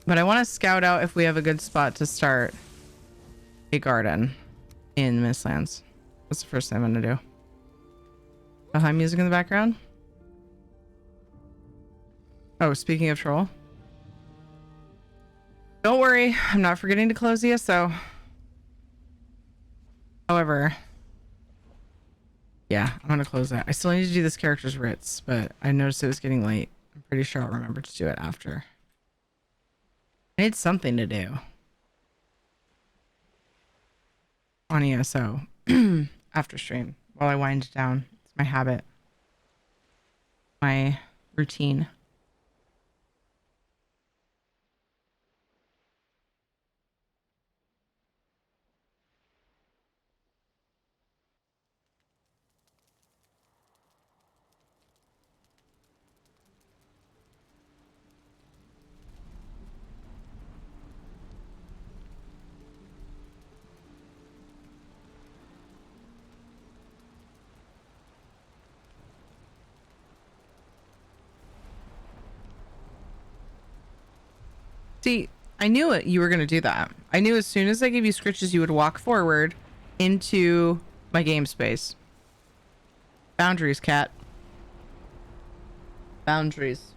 But I want to scout out if we have a good spot to start a garden in Mistlands. That's the first thing I'm going to do. Valheim music in the background. Oh, speaking of troll. Don't worry, I'm not forgetting to close the ESO. However, yeah, I'm gonna close that. I still need to do this character's writs, but I noticed it was getting late. I'm pretty sure I'll remember to do it after. I need something to do on ESO after stream while I wind down. It's my habit, my routine. See, I knew it. You were going to do that. I knew as soon as I gave you scritches, you would walk forward into my game space. Boundaries, cat. Boundaries.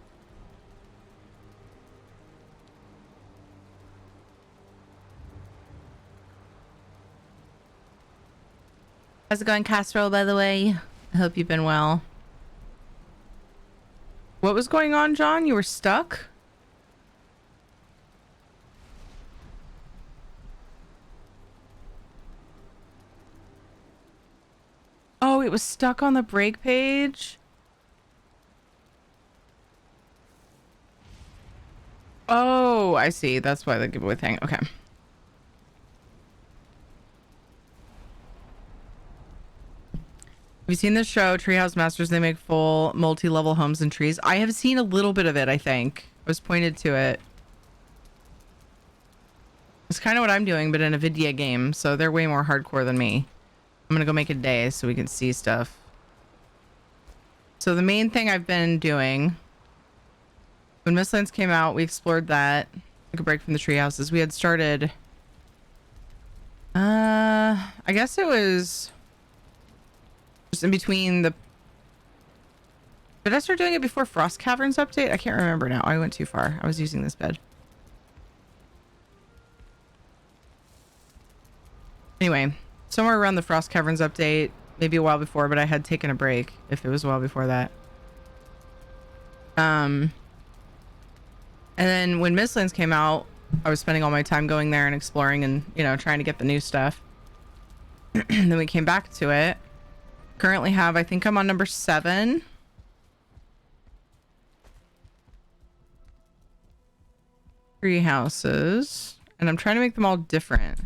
How's it going, Casserole, by the way? I hope you've been well. What was going on, John? You were stuck? Oh, it was stuck on the break page? Oh, I see. That's why the giveaway thing. Okay. Have you seen this show, Treehouse Masters? They make full multi-level homes and trees. I have seen a little bit of it, I think. I was pointed to it. It's kind of what I'm doing, but in a video game, so they're way more hardcore than me. I'm gonna go make a day so we can see stuff. So the main thing I've been doing, when Mistlands came out, we explored that. Took a break from the tree houses. We had started, I guess it was just in between the... Did I start doing it before Frost Caverns update? I can't remember now. I went too far. I was using this bed. Anyway, somewhere around the Frost Caverns update, maybe a while before, but I had taken a break if it was a while before that. And then when Mistlands came out, I was spending all my time going there and exploring and, you know, trying to get the new stuff. Then we came back to it. Currently have, I think I'm on number 7. Tree houses. And I'm trying to make them all different.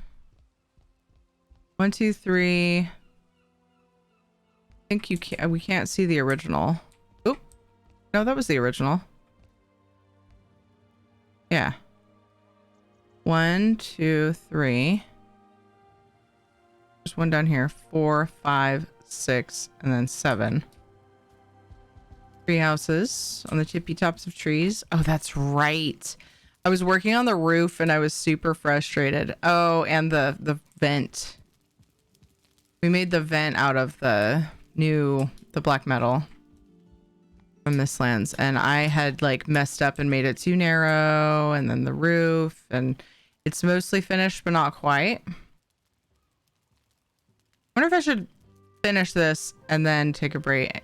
1, 2, 3. I think you can't, we can't see the original. Oop. No, that was the original. Yeah. 1, 2, 3. There's one down here. 4, 5, 6, and then 7. Tree houses on the tippy tops of trees. Oh, that's right. I was working on the roof and I was super frustrated. Oh, and the vent. We made the vent out of the black metal from Mistlands, and I had like messed up and made it too narrow, and then the roof, and it's mostly finished but not quite. I wonder if I should finish this and then take a break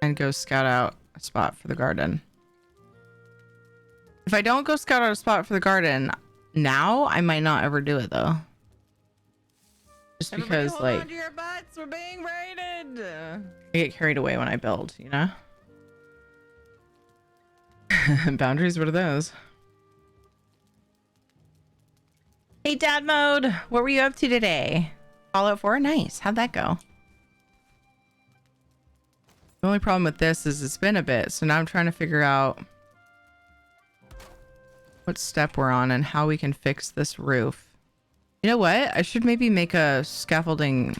and go scout out a spot for the garden. If I don't go scout out a spot for the garden now, I might not ever do it though. Just because, hold like, on to your butts, we're being raided. I get carried away when I build, you know? Boundaries, what are those? Hey, Dad Mode, what were you up to today? Fallout 4? Nice. How'd that go? The only problem with this is it's been a bit, so now I'm trying to figure out what step we're on and how we can fix this roof. You know what? I should maybe make a scaffolding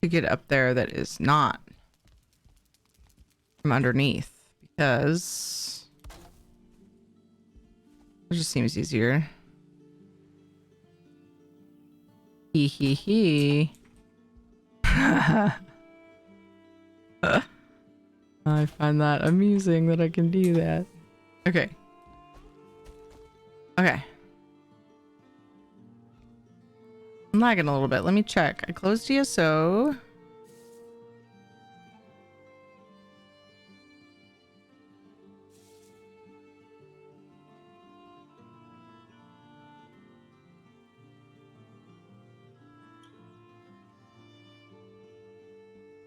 to get up there that is not from underneath, because It just seems easier. Hee hee hee. I find that amusing that I can do that. Okay. Okay. I'm lagging a little bit. Let me check. I closed DSO.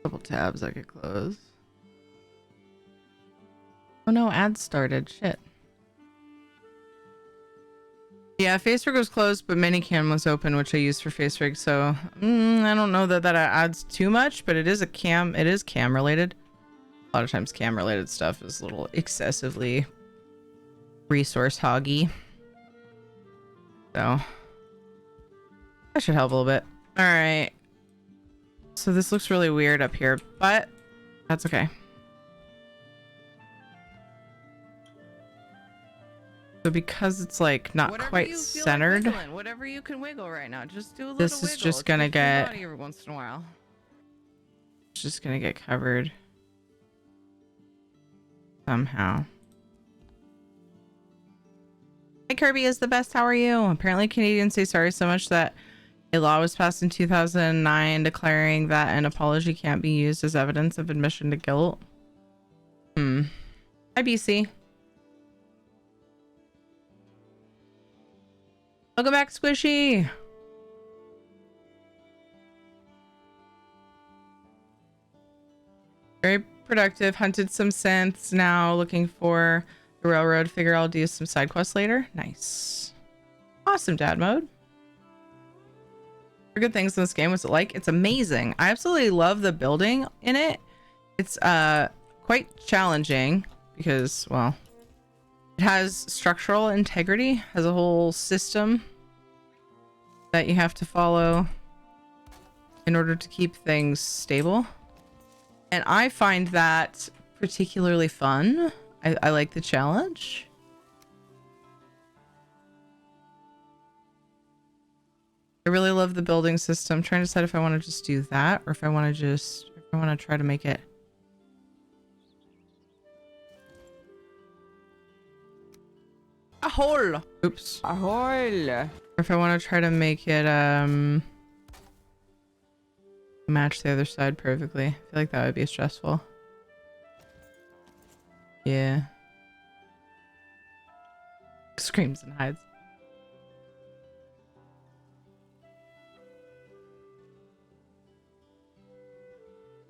Couple tabs I could close. Oh no, ads started. Shit. Yeah, FaceRig was closed, but Minicam was open, which I use for FaceRig. So I don't know that that adds too much, but it is cam related. A lot of times cam related stuff is a little excessively resource hoggy. So that should help a little bit. All right. So this looks really weird up here, but that's okay. So because it's like not whatever quite centered, like whatever you can wiggle right now, just do a little this wiggle. Is just gonna get every once in a while. It's just gonna get covered somehow. Hi Kirby is the best. How are you? Apparently Canadians say sorry so much that a law was passed in 2009 declaring that an apology can't be used as evidence of admission to guilt. Hi BC. Welcome back, Squishy. Very productive. Hunted some synths. Now looking for the railroad. Figure I'll do some side quests later. Nice. Awesome dad mode. Good things in this game. What's it like? It's amazing. I absolutely love the building in it. It's quite challenging because, well, it has structural integrity, has a whole system that you have to follow in order to keep things stable. And I find that particularly fun. I like the challenge. I really love the building system. I'm trying to decide if I want to just do that or if I want to try to make it. A hole. Oops. A hole. Or if I want to try to make it match the other side perfectly. I feel like that would be stressful. Yeah. Screams and hides.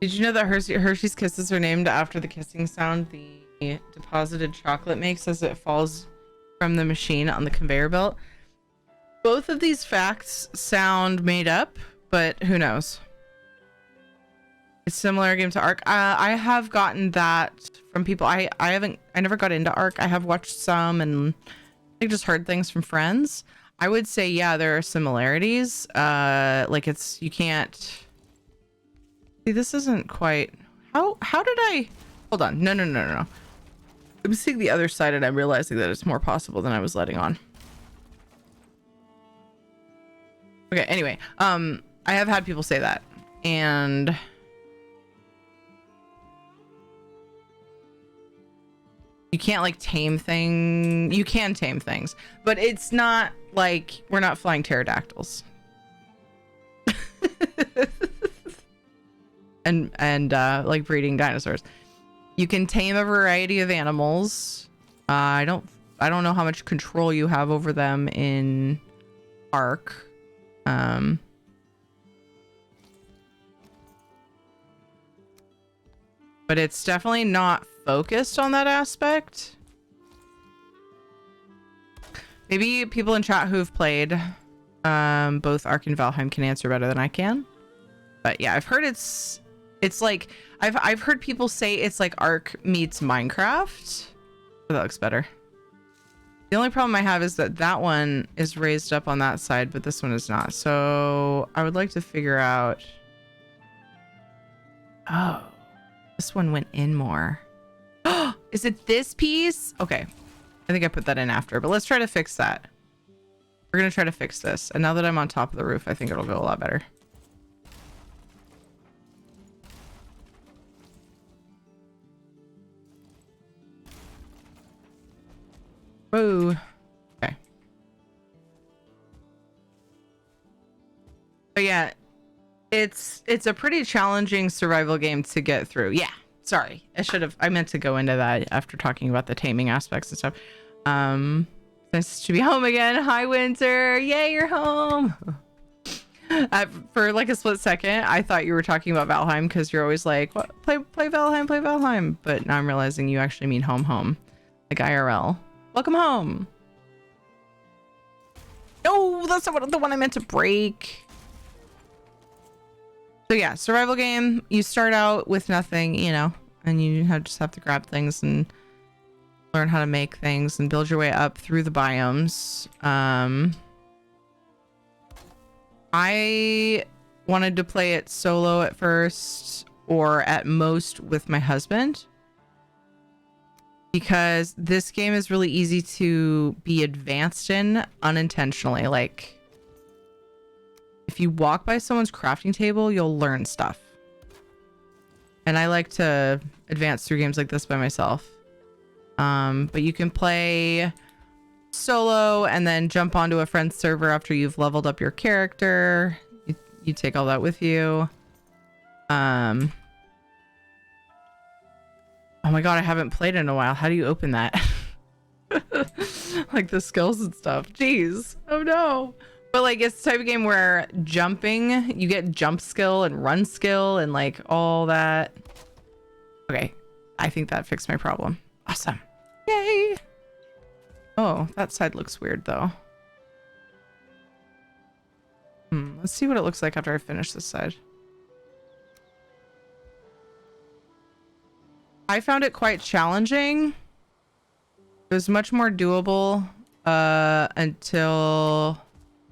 Did you know that Hershey's Kisses are named after the kissing sound the deposited chocolate makes as it falls from the machine on the conveyor belt? Both of these facts sound made up, but who knows? It's similar game to Ark. I have gotten that from people. I never got into Ark. I have watched some and I just heard things from friends. I would say, yeah, there are similarities. Like you can't see, this isn't quite how did I hold on. No. I'm seeing the other side and I'm realizing that it's more possible than I was letting on. Okay, anyway, I have had people say that, and you can't like tame things. You can tame things, but it's not like we're not flying pterodactyls. and like breeding dinosaurs. You can tame a variety of animals. I don't know how much control you have over them in Ark. But it's definitely not focused on that aspect. Maybe people in chat who've played both Ark and Valheim can answer better than I can. But yeah, I've heard it's like I've heard people say it's like Ark meets Minecraft. Oh, that looks better. The only problem I have is that one is raised up on that side, but this one is not. So I would like to figure out. Oh, this one went in more. Is it this piece? Okay. I think I put that in after, but let's try to fix that. We're gonna try to fix this. And now that I'm on top of the roof, I think it'll go a lot better. Whoa. Okay. But yeah, it's a pretty challenging survival game to get through. Yeah. Sorry. I meant to go into that after talking about the taming aspects and stuff. Nice to be home again. Hi, Winter. Yay, you're home. For like a split second, I thought you were talking about Valheim because you're always like, what? Play Valheim, play Valheim. But now I'm realizing you actually mean home. Like IRL. Welcome home. No, that's not the one I meant to break. So yeah, survival game. You start out with nothing, you know, and you just have to grab things and learn how to make things and build your way up through the biomes. I wanted to play it solo at first, or at most with my husband, because this game is really easy to be advanced in unintentionally. Like, if you walk by someone's crafting table, you'll learn stuff. And I like to advance through games like this by myself. But you can play solo and then jump onto a friend's server after you've leveled up your character. You take all that with you. Oh my god, I haven't played in a while. How do you open that? Like the skills and stuff. Jeez. Oh no. But like, it's the type of game where jumping, you get jump skill and run skill and like all that. Okay. I think that fixed my problem. Awesome. Yay. Oh, that side looks weird though. Let's see what it looks like after I finish this side. I found it quite challenging. It was much more doable until,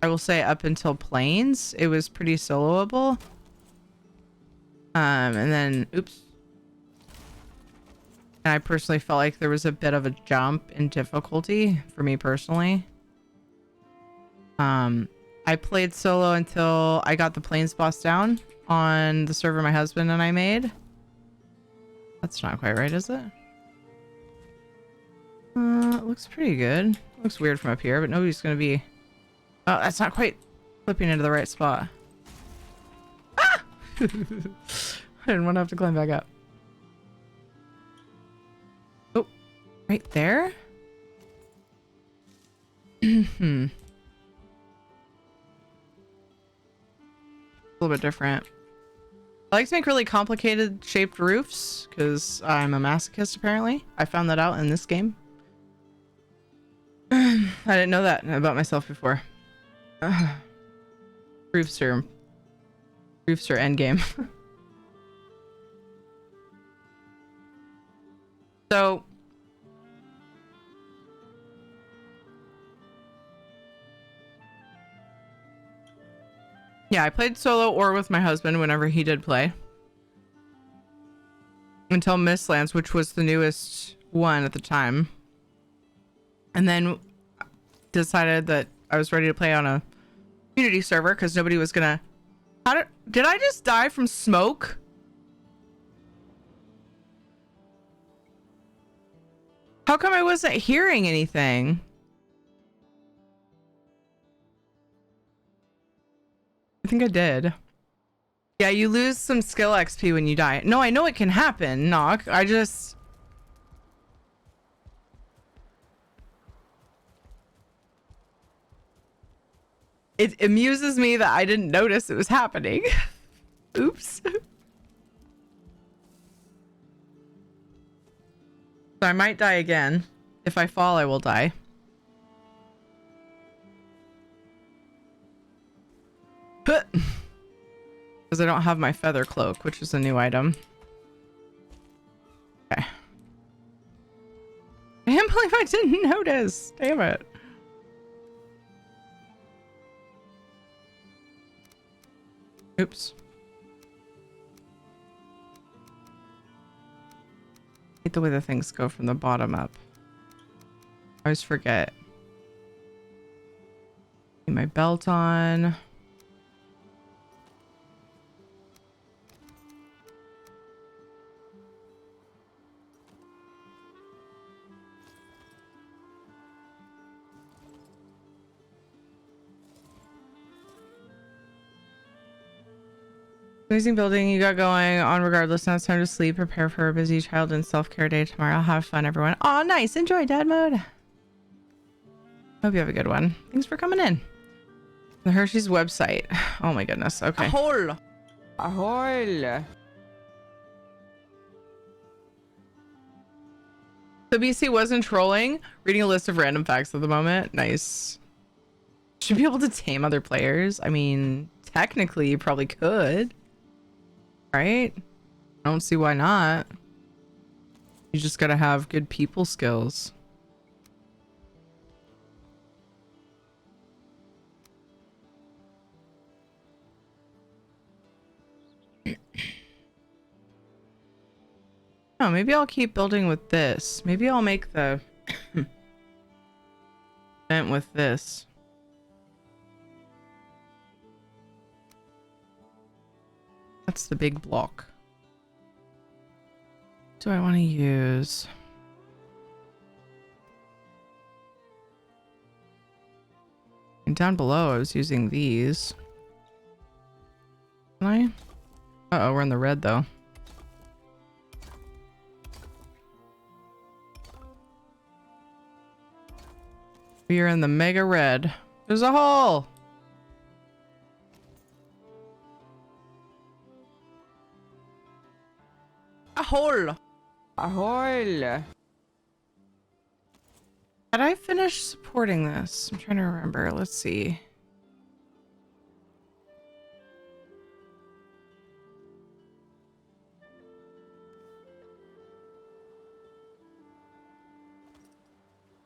I will say, up until planes. It was pretty soloable. And then, oops. And I personally felt like there was a bit of a jump in difficulty for me personally. I played solo until I got the planes boss down on the server my husband and I made. That's not quite right, is it? It looks pretty good. It looks weird from up here, but nobody's gonna be... Oh, that's not quite flipping into the right spot. Ah! I didn't want to have to climb back up. Oh, right there? A little bit different. I like to make really complicated shaped roofs because I'm a masochist, apparently. I found that out in this game. I didn't know that about myself before. Roofs are endgame. So yeah, I played solo or with my husband whenever he did play. Until Mistlands, which was the newest one at the time. And then decided that I was ready to play on a community server because nobody was gonna... Did I just die from smoke? How come I wasn't hearing anything? I think I did. Yeah, you lose some skill XP when you die. No, I know it can happen, Knock. I just... It amuses me that I didn't notice it was happening. Oops. So I might die again. If I fall, I will die. Because I don't have my feather cloak, which is a new item. Okay. I can't believe I didn't notice. Damn it. Oops. I hate the way the things go from the bottom up. I always forget. Get my belt on. Amazing building you got going on regardless. Now it's time to sleep. Prepare for a busy child and self-care day tomorrow. Have fun, everyone. Oh, nice. Enjoy dad mode. Hope you have a good one. Thanks for coming in. The Hershey's website. Oh my goodness. Okay. Ahol. Ahol. So BC wasn't trolling. Reading a list of random facts at the moment. Nice. Should be able to tame other players. I mean, technically you probably could. Right? I don't see why not. You just gotta have good people skills. Oh, maybe I'll keep building with this. Maybe I'll make the vent with this. That's the big block. What do I want to use? And down below I was using these. Can I? Uh-oh, we're in the red though. We are in the mega red. There's a hole! Ahol. Ahol. Had I finished supporting this? I'm trying to remember. Let's see.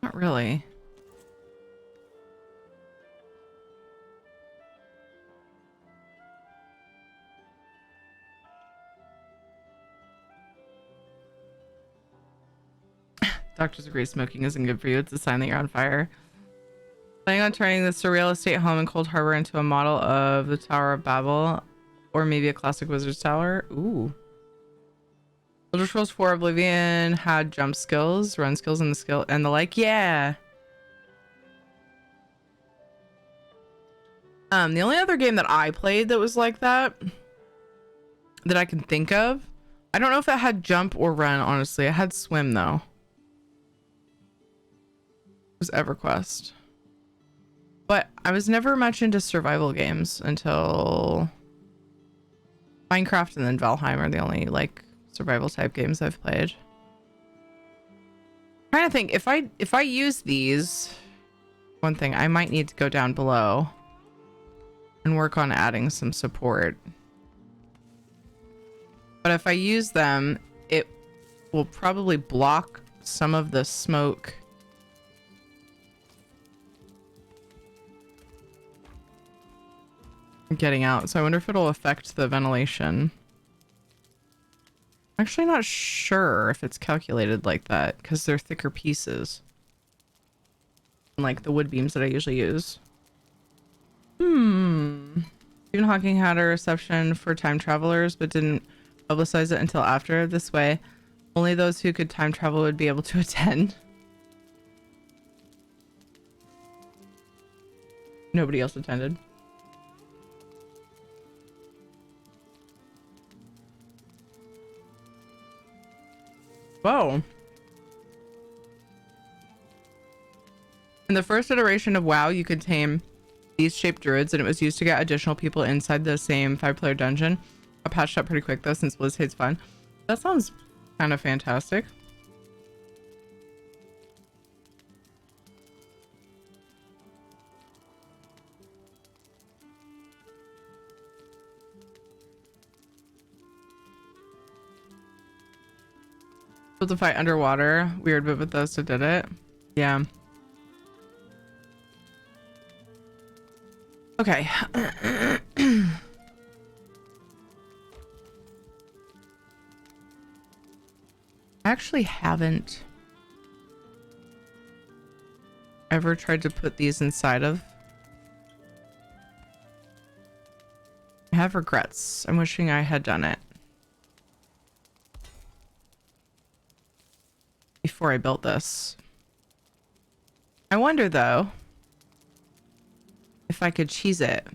Not really. Doctors agree smoking isn't good for you. It's a sign that you're on fire. Planning on turning this surreal estate home in Cold Harbor into a model of the Tower of Babel, or maybe a classic Wizard's Tower. Ooh. Elder Scrolls 4 Oblivion had jump skills, run skills, and the like. Yeah. The only other game that I played that was like that I can think of, I don't know if it had jump or run. Honestly, it had swim though. Was EverQuest. But I was never much into survival games until Minecraft, and then Valheim are the only like survival type games I've played. I'm trying to think if I use these, one thing I might need to go down below and work on adding some support. But if I use them, it will probably block some of the smoke getting out. So I wonder if it'll affect the ventilation. I'm actually not sure if it's calculated like that because they're thicker pieces. Like the wood beams that I usually use. Stephen Hawking had a reception for time travelers but didn't publicize it until after. This way, only those who could time travel would be able to attend. Nobody else attended. Whoa. In the first iteration of WoW, you could tame these shaped druids, and it was used to get additional people inside the same 5-player dungeon. I patched up pretty quick though, since Blizz hates fun. That sounds kind of fantastic. Able to fight underwater. Weird, but Bethesda did it. Yeah. Okay. I actually haven't ever tried to put these inside of. I have regrets. I'm wishing I had done it before I built this. I wonder though if I could cheese it.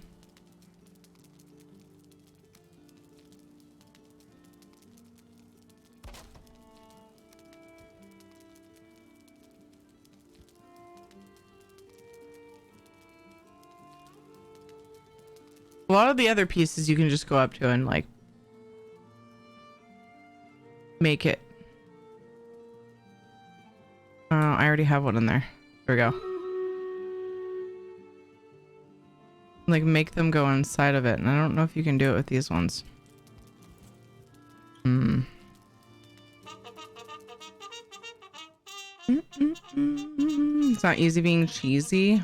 A lot of the other pieces you can just go up to and like make it. I already have one in there. There we go. Like make them go inside of it, and I don't know if you can do it with these ones. It's not easy being cheesy.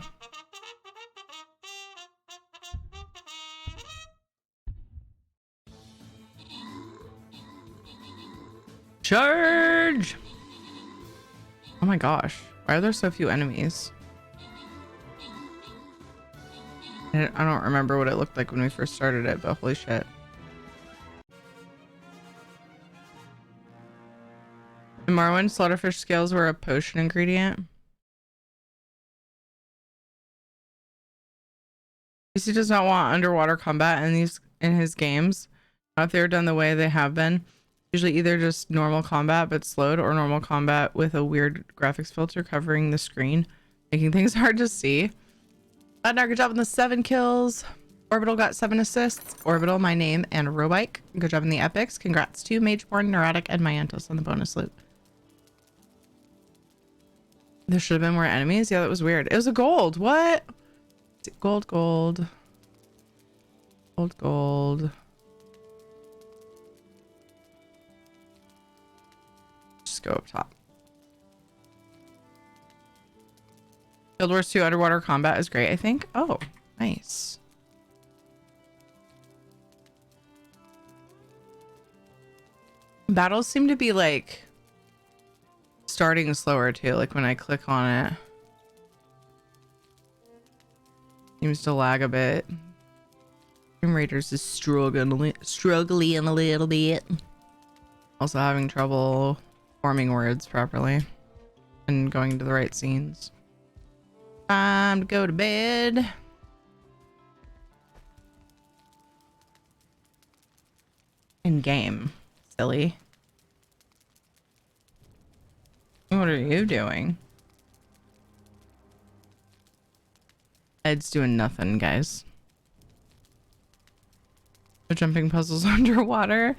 Charge! Oh my gosh, why are there so few enemies? I don't remember what it looked like when we first started it, but holy shit. The Marwin slaughterfish scales were a potion ingredient. PC does not want underwater combat in his games. Not if they're done the way they have been. Usually either just normal combat but slowed, or normal combat with a weird graphics filter covering the screen, making things hard to see. Good job on the 7 kills. Orbital got 7 assists. Orbital, my name, and Robike. Good job in the epics. Congrats to Mageborn, Neurotic, and Myantos on the bonus loot. There should have been more enemies. Yeah, that was weird. It was a gold. What? Gold, gold. Gold, gold. Just go up top. Guild Wars 2 underwater combat is great, I think. Oh, nice. Battles seem to be like starting slower too, like when I click on it. Seems to lag a bit. Tomb Raiders is struggling a little bit. Also having trouble forming words properly and going to the right scenes. Time to go to bed. In game, silly. What are you doing? Ed's doing nothing, guys. The jumping puzzles underwater.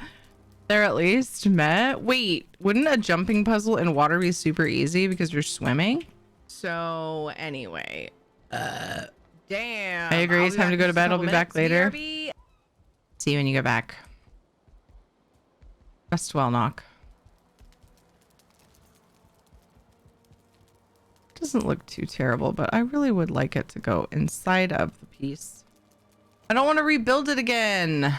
They're at least met. Wait, wouldn't a jumping puzzle in water be super easy because you're swimming? So anyway, damn. I agree. It's time to go to bed. I'll be back later. BRB. See you when you get back. Rest well, knock. Doesn't look too terrible, but I really would like it to go inside of the piece. I don't want to rebuild it again.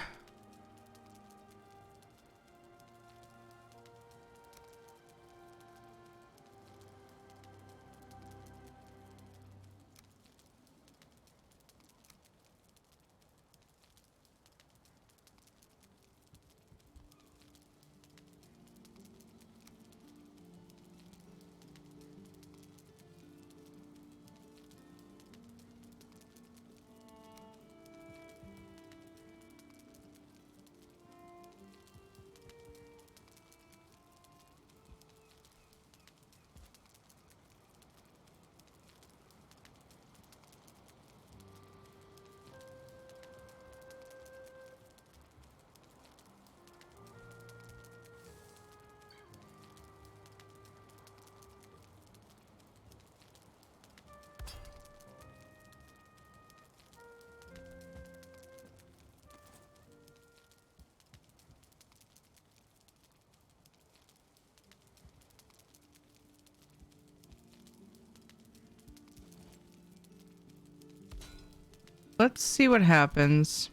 Let's see what happens.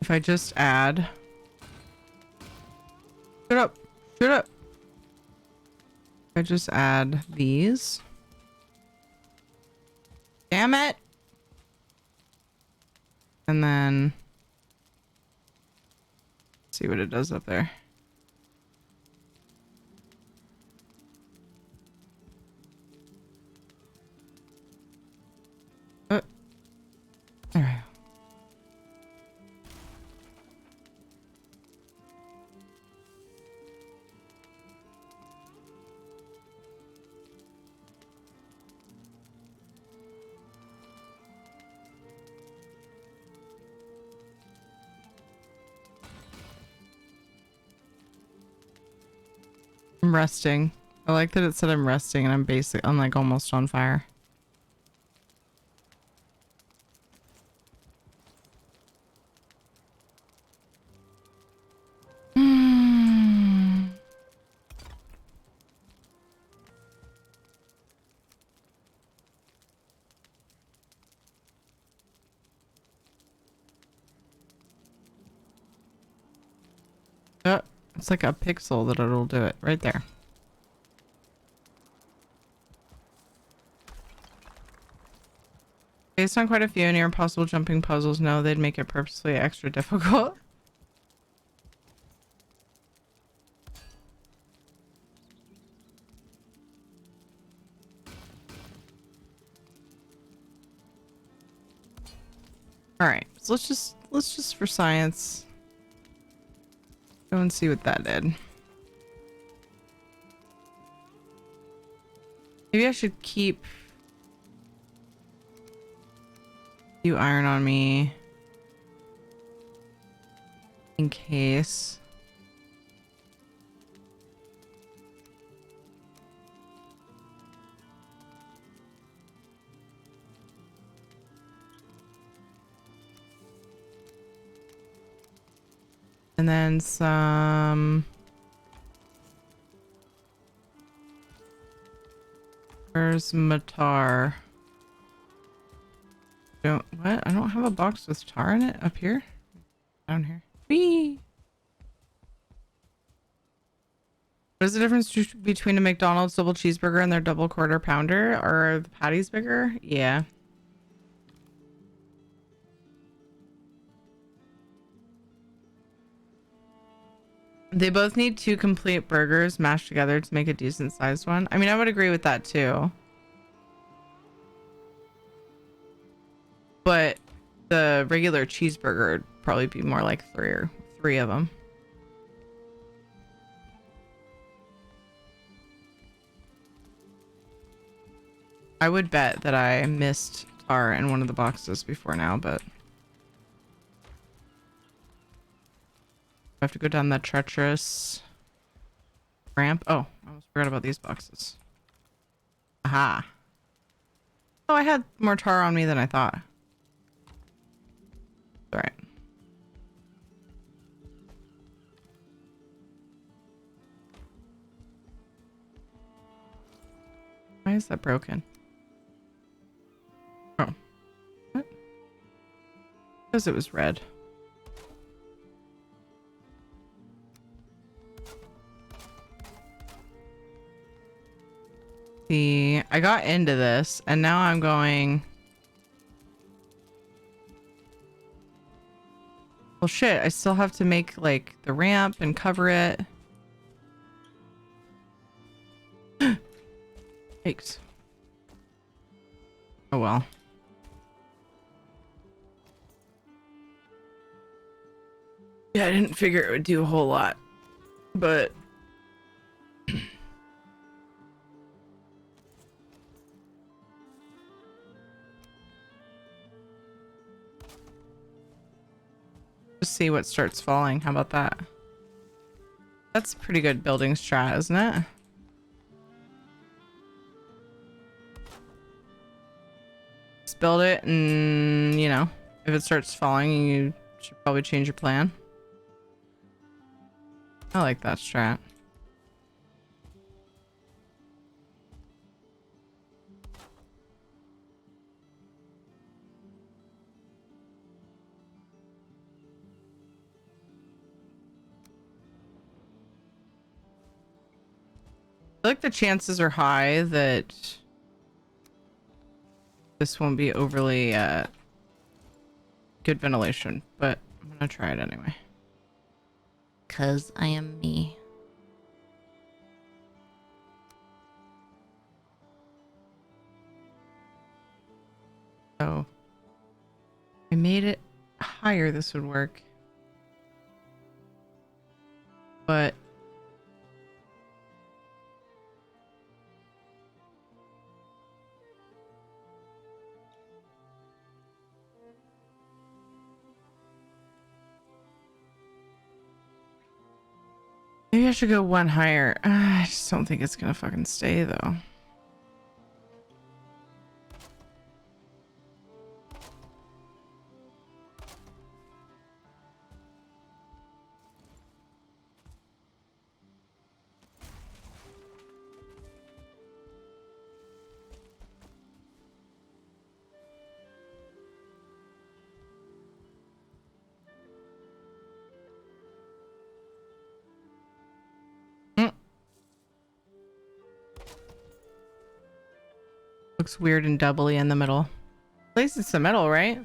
If I just add. Shut up. Shut up. I just add these. Damn it. And then see what it does up there. There we go. I'm resting. I like that it said I'm resting and I'm like almost on fire. Oh, it's like a pixel that it'll do it right there. Based on quite a few near impossible jumping puzzles, no, they'd make it purposely extra difficult. All right, so let's just for science go and see what that did. Maybe I should keep you iron on me in case. And then some. Where's Matar? What? I don't have a box with tar in it up here. Down here. Whee! What is the difference between a McDonald's double cheeseburger and their double quarter pounder? Are the patties bigger? Yeah. They both need 2 complete burgers mashed together to make a decent sized one. I mean, I would agree with that too. But the regular cheeseburger would probably be more like three of them. I would bet that I missed tar in one of the boxes before now, but I have to go down that treacherous ramp. Oh, I almost forgot about these boxes. Aha. Oh, I had more tar on me than I thought. All right. Why is that broken? Oh. What? Because it was red. See, I got into this and now I'm going. Well, shit, I still have to make like the ramp and cover it. Yikes. Oh well. Yeah, I didn't figure it would do a whole lot, but just see what starts falling. How about that? That's a pretty good building strat, isn't it? Just build it and, you know, if it starts falling, you should probably change your plan. I like that strat. feel like the chances are high that this won't be overly good ventilation, but I'm gonna try it anyway. Cause I am me. So if I made it higher, this would work. But maybe I should go one higher. I just don't think it's gonna fucking stay though. Mm. Looks weird and doubly in the middle. At least it's the middle, right?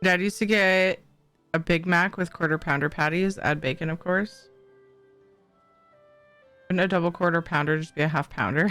Dad used to get a Big Mac with quarter pounder patties, add bacon, of course. Wouldn't a double quarter pounder just be a half pounder?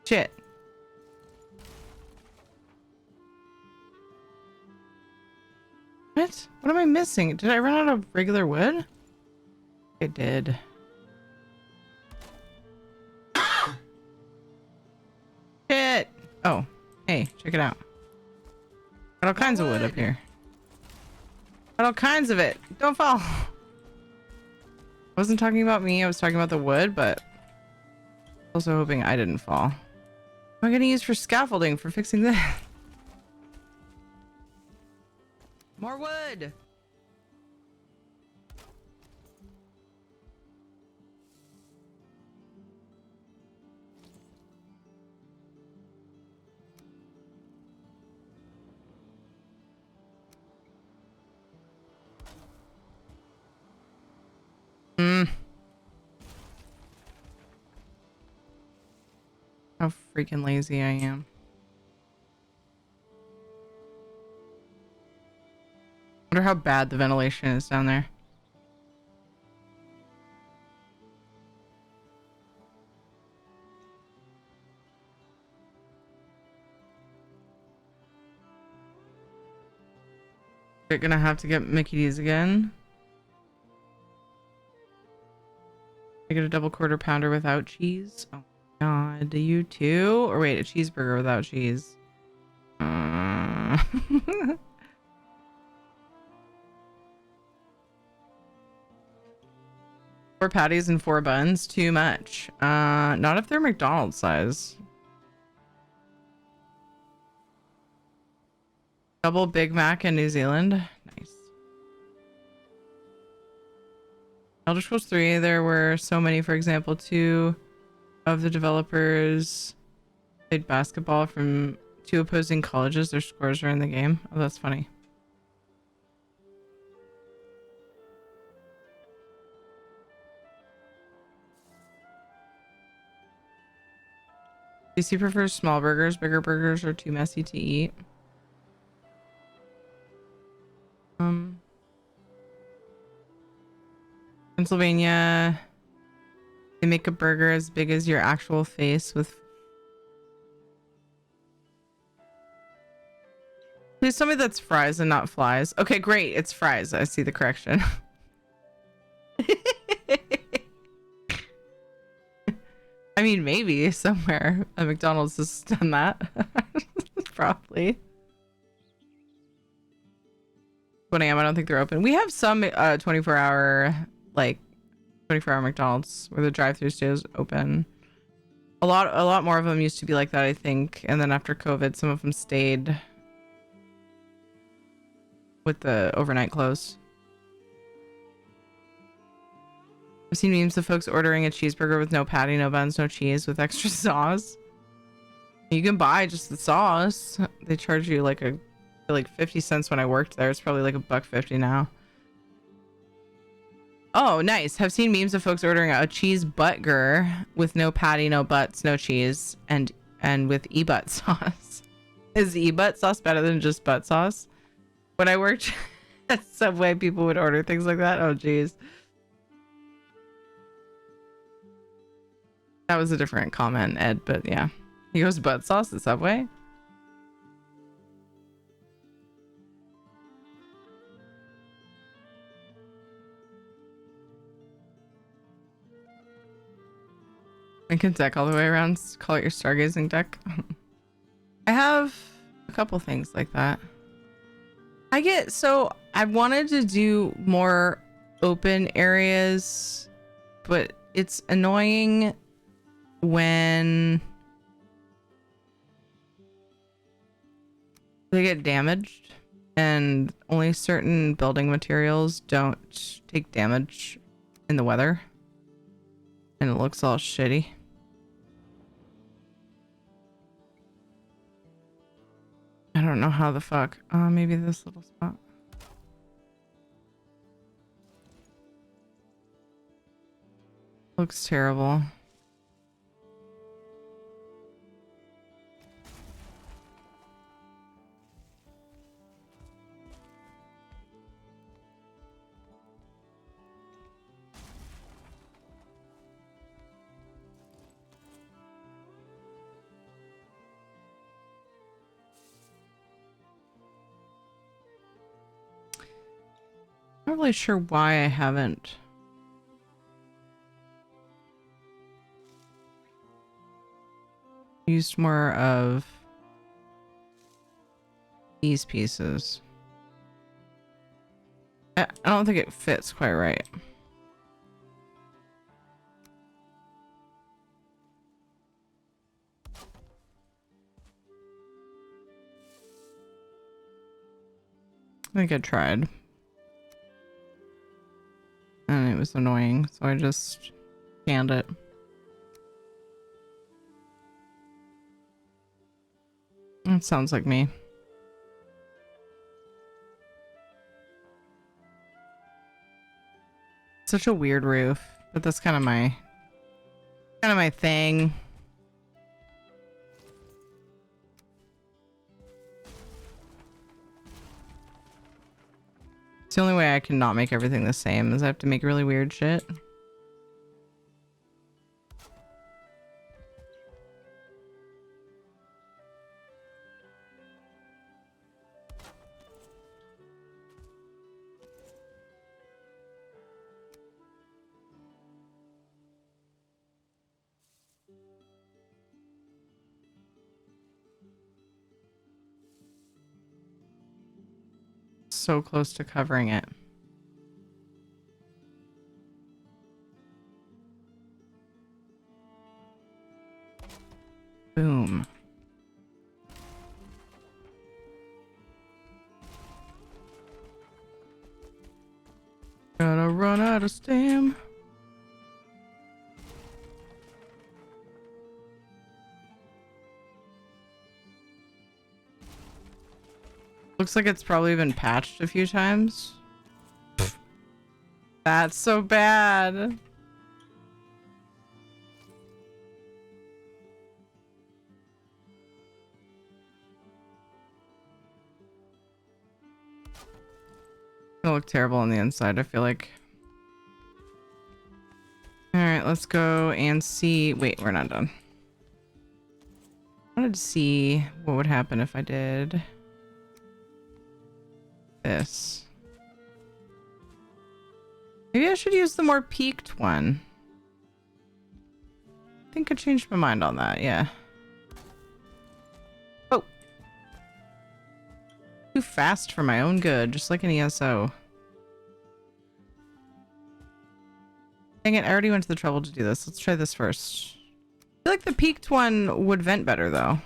Shit. What? What am I missing? Did I run out of regular wood? I did. Shit. Oh, hey, check it out. Got all kinds of wood up here. Got all kinds of it. Don't fall. I wasn't talking about me. I was talking about the wood, but also hoping I didn't fall. What am I gonna use for scaffolding for fixing this? More wood. How freaking lazy I am. Wonder how bad the ventilation is down there. They're gonna have to get Mickey D's again. I get a double quarter pounder without cheese. Oh my god, do you too? Or wait, a cheeseburger without cheese. Four patties and four buns, too much. Not if they're McDonald's size. Double Big Mac in New Zealand. Nice. Elder Scrolls 3, there were so many. For example, two of the developers played basketball from two opposing colleges. Their scores are in the game. Oh, that's funny. DC prefers small burgers. Bigger burgers are too messy to eat. Pennsylvania, they make a burger as big as your actual face with. Please tell me that's fries and not flies. Okay, great. It's fries. I see the correction. I mean, maybe somewhere a McDonald's has done that. Probably. 1 a.m. I don't think they're open. We have some 24-hour, like 24-hour McDonald's where the drive-thru stays open. A lot more of them used to be like that, I think. And then after COVID, some of them stayed with the overnight close. I've seen memes of folks ordering a cheeseburger with no patty, no buns, no cheese, with extra sauce. You can buy just the sauce. They charge you like 50 cents when I worked there. It's probably like $1.50 now. Oh, nice. Have seen memes of folks ordering a cheese burger with no patty, no butts, no cheese, and with e-butt sauce. Is e-butt sauce better than just butt sauce? When I worked at Subway, people would order things like that. Oh, geez. That was a different comment, Ed, but yeah. He goes butt sauce at Subway? Lincoln deck all the way around. Call it your stargazing deck. I have a couple things like that. I wanted to do more open areas, but it's annoying when they get damaged and only certain building materials don't take damage in the weather and it looks all shitty. I don't know how the fuck. Maybe this little spot. Looks terrible. Not really sure why I haven't used more of these pieces. I don't think it fits quite right. I think I tried. And it was annoying, so I just canned it. It sounds like me. Such a weird roof, but that's kind of my thing. It's the only way I can not make everything the same is I have to make really weird shit. So close to covering it. Boom. Gotta run out of steam. Looks like it's probably been patched a few times. That's so bad. look terrible on the inside, I feel like. All right, let's go and see. Wait, we're not done. I wanted to see what would happen if I did this. Maybe I should use the more peaked one. I think I changed my mind on that, yeah. Oh. Too fast for my own good, just like an ESO. Dang it, I already went to the trouble to do this. Let's try this first. I feel like the peaked one would vent better, though.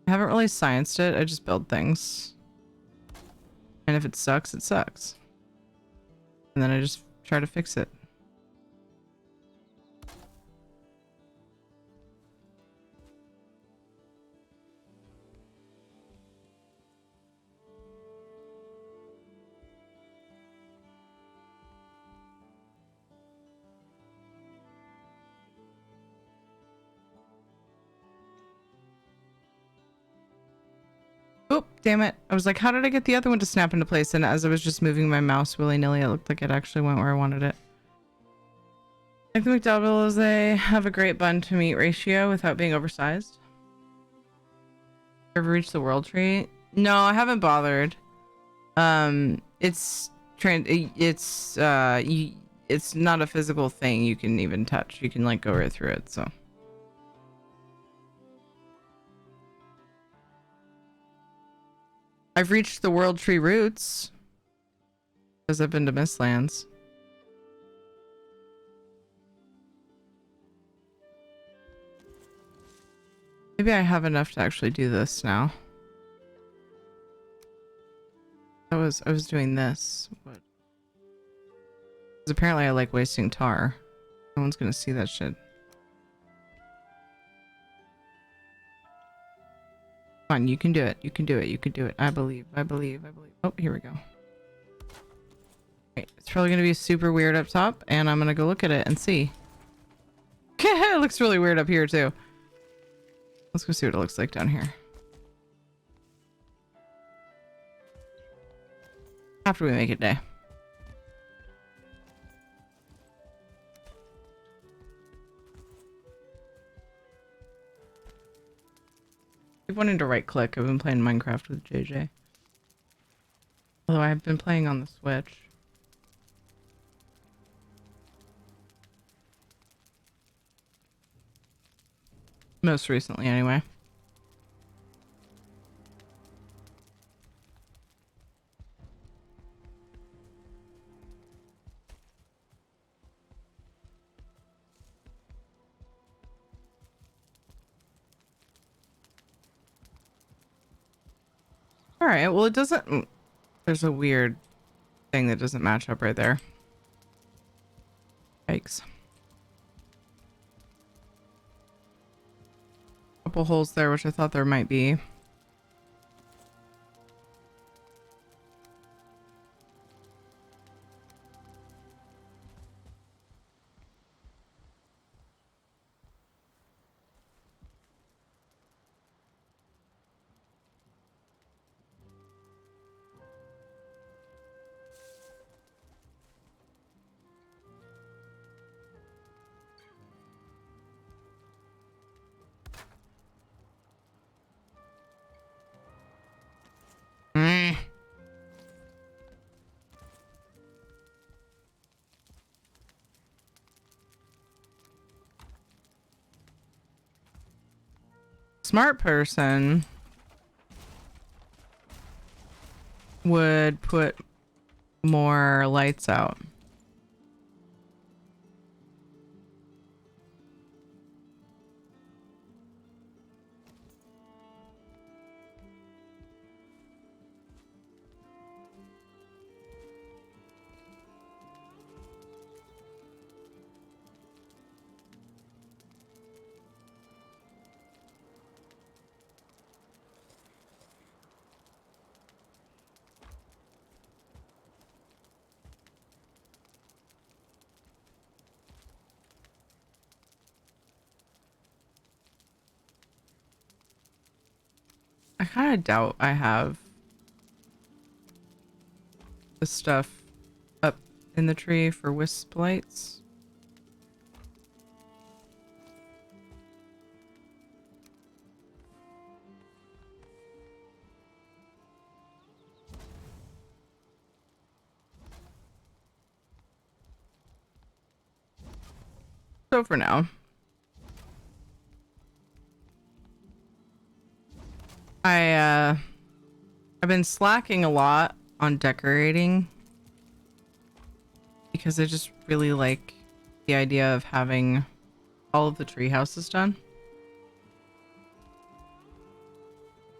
I haven't really scienced it. I just build things. And if it sucks, it sucks. And then I just try to fix it. Oh, damn it. I was like, how did I get the other one to snap into place? And as I was just moving my mouse willy-nilly, it looked like it actually went where I wanted it. Like the McDoubles, they have a great bun to meat ratio without being oversized. Ever reached the world tree? No, I haven't bothered. It's not a physical thing you can even touch. You can like go right through it, so. I've reached the world tree roots because I've been to Mistlands. Maybe I have enough to actually do this now. I was doing this, but because apparently I like wasting tar. No one's gonna see that shit. Come on, you can do it. You can do it. You can do it. I believe. I believe. I believe. Oh, here we go. Okay, it's probably gonna be super weird up top, and I'm gonna go look at it and see. It looks really weird up here too. Let's go see what it looks like down here. After we make it day. Keep wanting to right click. I've been playing Minecraft with JJ. Although I've been playing on the Switch. Most recently, anyway. Alright, well it doesn't... There's a weird thing that doesn't match up right there. Yikes. Couple holes there, which I thought there might be. Mm. Smart person would put more lights out. I kind of doubt I have the stuff up in the tree for wisp lights. So for now, I've been slacking a lot on decorating because I just really like the idea of having all of the tree houses done.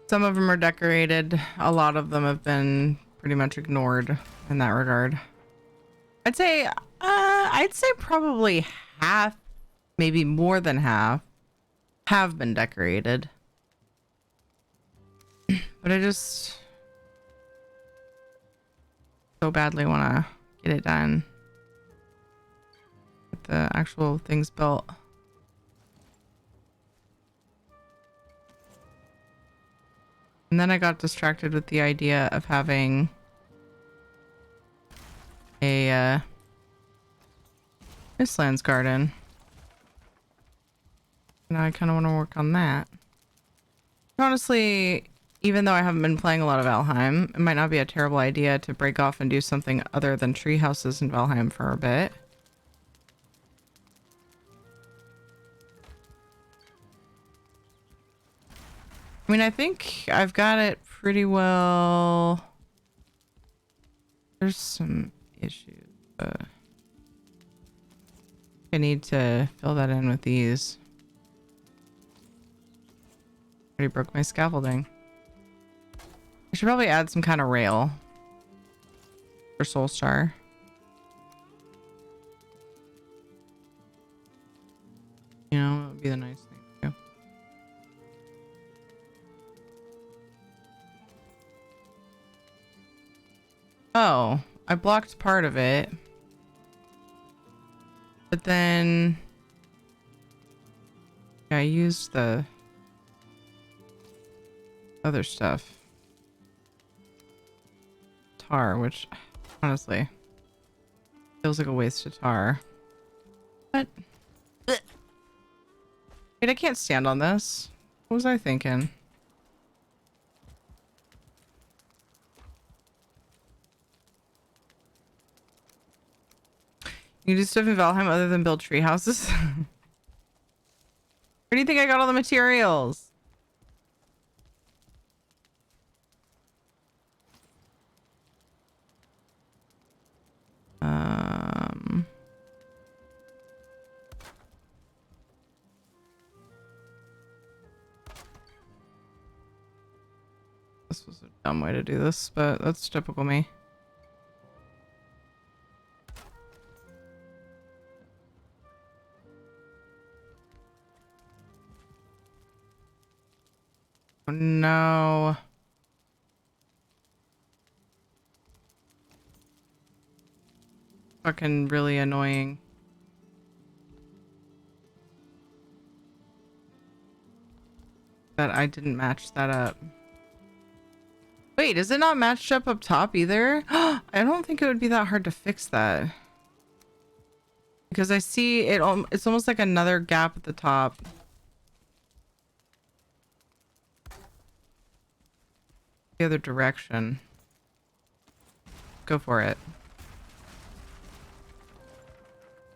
Some of them are decorated. A lot of them have been pretty much ignored in that regard. I'd say probably half, maybe more than half, have been decorated. But I just so badly want to get it done. Get the actual things built. And then I got distracted with the idea of having a Mistlands garden. Now I kind of want to work on that. Honestly, even though I haven't been playing a lot of Valheim, it might not be a terrible idea to break off and do something other than tree houses in Valheim for a bit. I mean, I think I've got it pretty well. There's some issues, but I need to fill that in with these. Already broke my scaffolding. I should probably add some kind of rail for Soulstar. You know, that would be the nice thing to do. Oh, I blocked part of it. But then yeah, I used the other stuff. Tar, which honestly feels like a waste of tar. But wait, I can't stand on this. What was I thinking? You can do stuff in Valheim other than build tree houses? Where do you think I got all the materials? This was a dumb way to do this, but that's typical me. Oh no. Fucking really annoying. That I didn't match that up. Wait, is it not matched up top either? I don't think it would be that hard to fix that. Because I see it, it's almost like another gap at the top. The other direction. Go for it.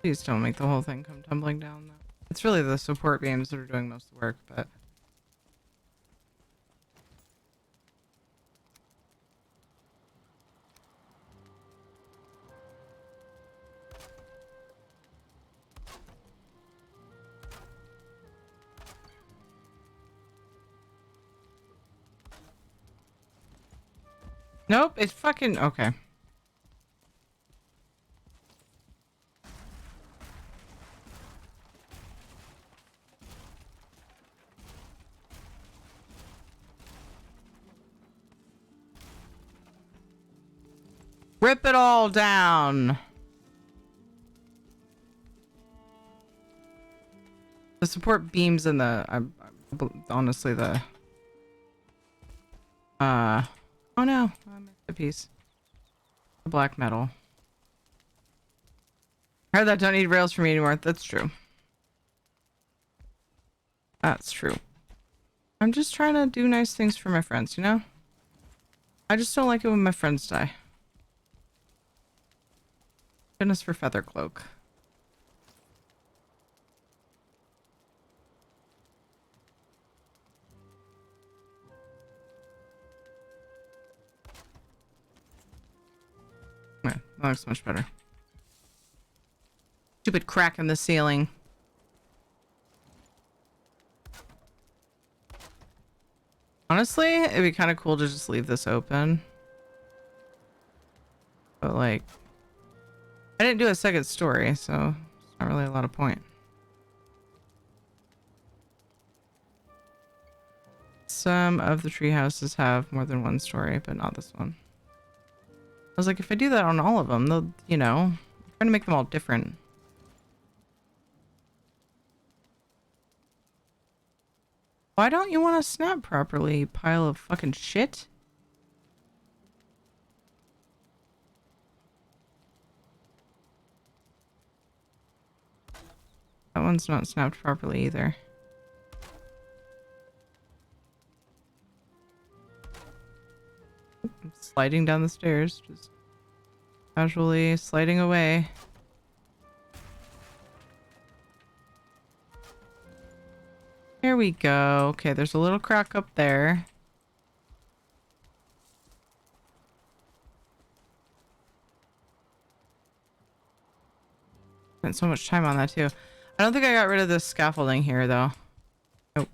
Please don't make the whole thing come tumbling down. It's really the support beams that are doing most of the work, but... Nope, it's fucking... Okay. Rip it all down. The support beams and the... honestly, the Oh no, I missed a piece. The black metal. I heard that don't need rails for me anymore. That's true. That's true. I'm just trying to do nice things for my friends, you know? I just don't like it when my friends die. Goodness for feather cloak. Yeah, that looks much better. Stupid crack in the ceiling. Honestly, it'd be kind of cool to just leave this open. But like, I didn't do a second story, so it's not really a lot of point. Some of the tree houses have more than one story, but not this one. I was like, if I do that on all of them, they'll, you know, I'm trying to make them all different. Why don't you want to snap properly, you pile of fucking shit? That one's not snapped properly either. I'm sliding down the stairs, just casually sliding away. Here we go. Okay, there's a little crack up there. Spent so much time on that too. I don't think I got rid of this scaffolding here though. Nope.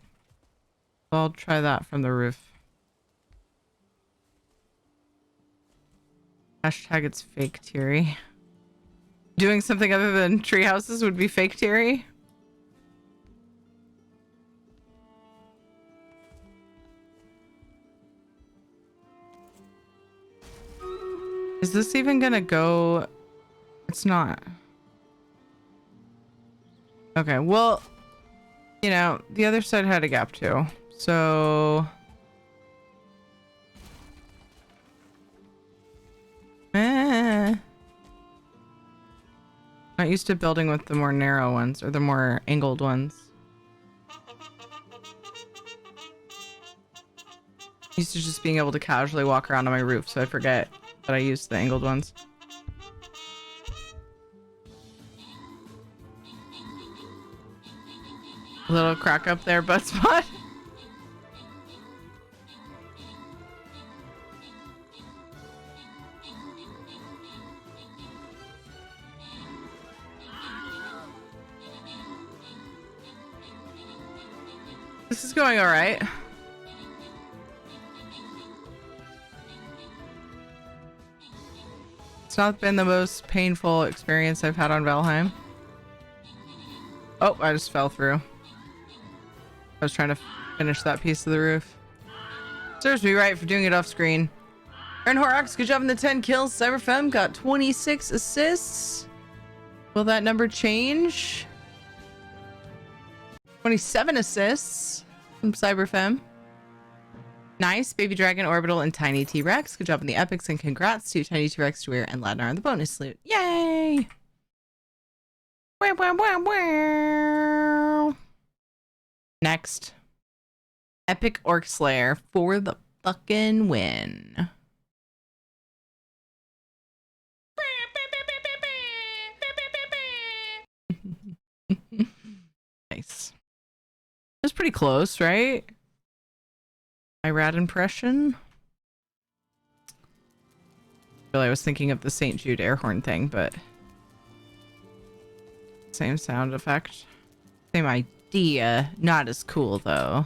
So I'll try that from the roof. Hashtag it's fake Terry. Doing something other than tree houses would be fake Terry. Is this even gonna go? It's not. Okay, well, you know, the other side had a gap too. So... Not used to building with the more narrow ones or the more angled ones. Used to just being able to casually walk around on my roof, so I forget that I used the angled ones. A little crack up there, butt spot. This is going all right. It's not been the most painful experience I've had on Valheim. Oh, I just fell through. I was trying to finish that piece of the roof. Serves me right for doing it off screen. Aaron Horrocks, good job in the 10 kills. Cyberfem got 26 assists. Will that number change? 27 assists from Cyberfem. Nice. Baby Dragon, Orbital, and Tiny T-Rex. Good job in the epics, and congrats to Tiny T-Rex, Dweer, and Ladnar on the bonus loot. Yay! Wow, wow, wow, wow. Next. Epic Orc Slayer for the fucking win. Nice. It was pretty close, right? My rad impression. Really, I was thinking of the St. Jude air horn thing, but same sound effect. Same idea. Not as cool, though.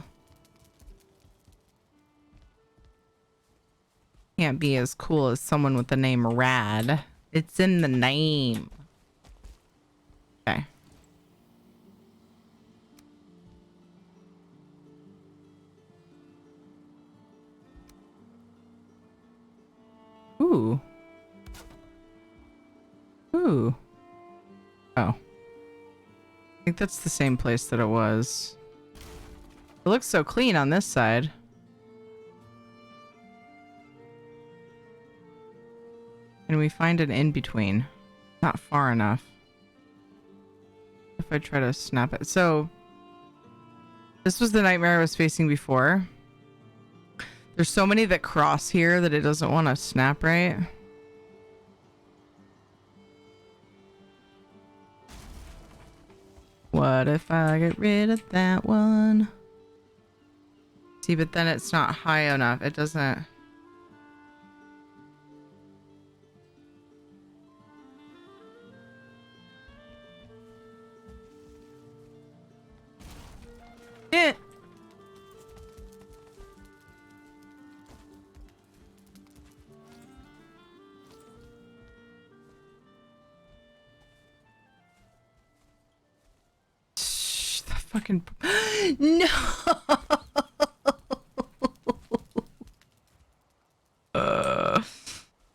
Can't be as cool as someone with the name Rad. It's in the name. Okay. Ooh. Ooh. Oh. I think that's the same place that it was. It looks so clean on this side. Can we find an in-between? Not far enough. If I try to snap it. So this was the nightmare I was facing before. There's so many that cross here that it doesn't want to snap right. What if I get rid of that one? See, but then it's not high enough. It doesn't. Eh. Shh, the fucking no.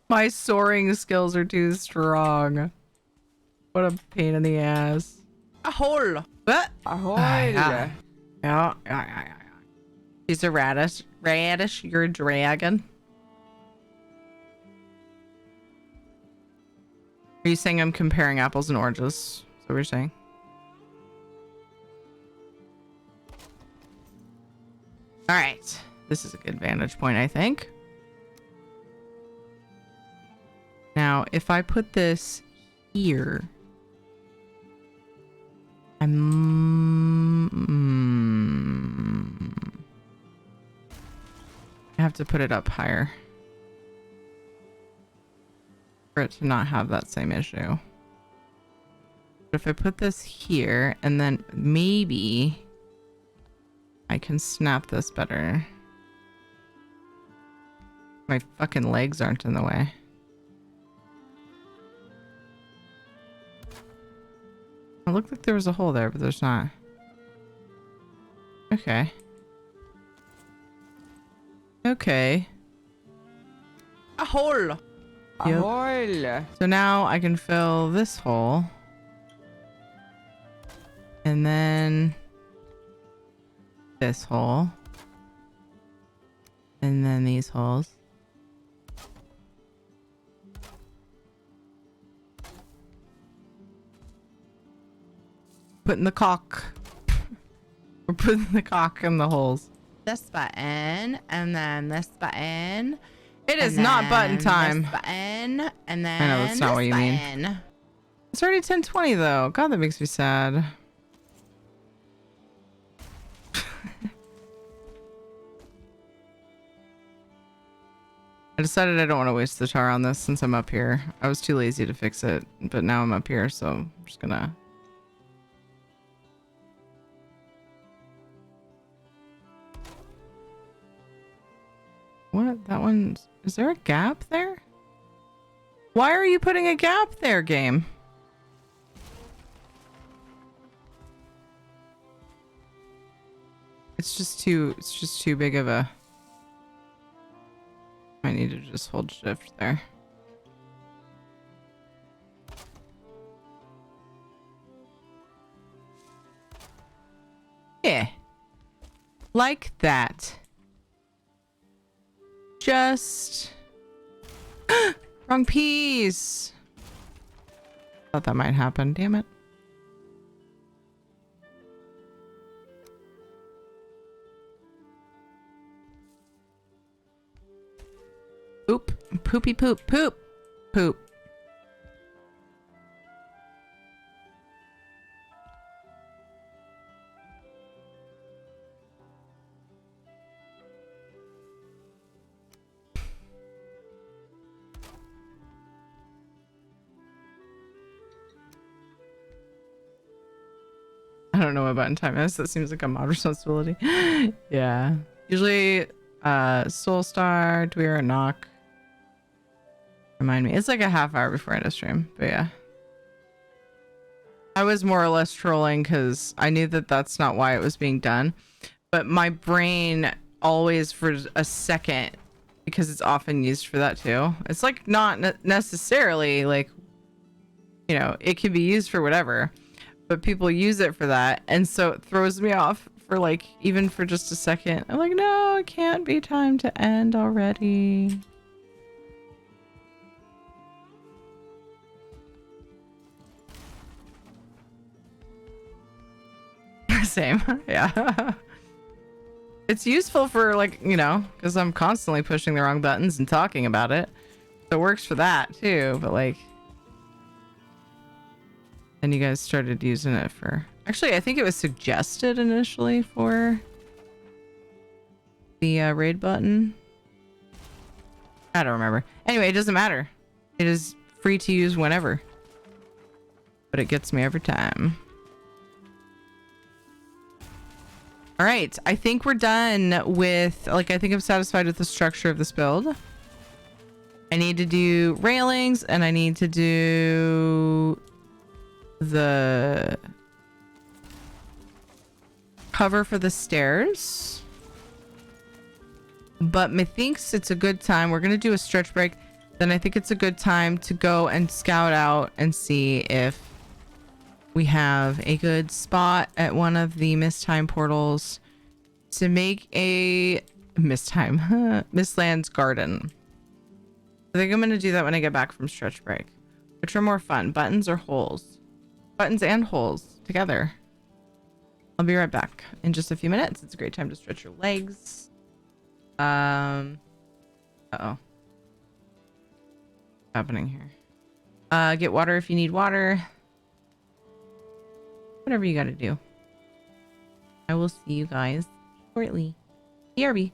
My soaring skills are too strong. What a pain in the ass. A hole. What? Ahoy! Yeah. She's a radish. Radish, you're a dragon. Are you saying I'm comparing apples and oranges? Is that what you're saying? All right. This is a good vantage point, I think. Now, if I put this here, I have to put it up higher for it to not have that same issue. But if I put this here and then maybe I can snap this better. My fucking legs aren't in the way. It looked like there was a hole there, but there's not. Okay. Okay. A hole. Yep. Ahoy! So now I can fill this hole. And then this hole. And then these holes. Putting the cock. We're putting the cock in the holes. This button, and then this button. It is not button time. This button, and then I know that's not what you mean. It's already 10:20 though. God, that makes me sad. I decided I don't want to waste the tar on this since I'm up here. I was too lazy to fix it, but now I'm up here, so I'm just gonna. What? That one? Is there a gap there? Why are you putting a gap there, game? It's just too big of a. I need to just hold shift there. Yeah. Like that. Just wrong piece. Thought that might happen. Damn it. Poop. Poopy poop. Poop. Poop. I don't know what button time is. That seems like a mod responsibility. Yeah. Usually, Soul Star, Dweer, and Knock. Remind me. It's like a half hour before I end a stream. But yeah. I was more or less trolling because I knew that that's not why it was being done. But my brain always for a second, because it's often used for that too. It's like not necessarily like, you know, it can be used for whatever. But people use it for that, and so it throws me off for like even for just a second. I'm like, no, it can't be time to end already. Same. Yeah. It's useful for like, you know, because I'm constantly pushing the wrong buttons and talking about it. So it works for that too, but like then you guys started using it for actually I think it was suggested initially for the raid button. I don't remember. Anyway, it doesn't matter. It is free to use whenever. But it gets me every time. All right, I think we're done with, like, I think I'm satisfied with the structure of this build. I need to do railings and I need to do the cover for the stairs. But methinks it's a good time. We're going to do a stretch break. Then I think it's a good time to go and scout out and see if we have a good spot at one of the Misttime portals to make a Mistlands garden. I think I'm going to do that when I get back from stretch break. Which are more fun, buttons or holes? Buttons and holes together. I'll be right back in just a few minutes. It's a great time to stretch your legs. Uh-oh. What's happening here? Get water if you need water. Whatever you gotta do. I will see you guys shortly. BRB.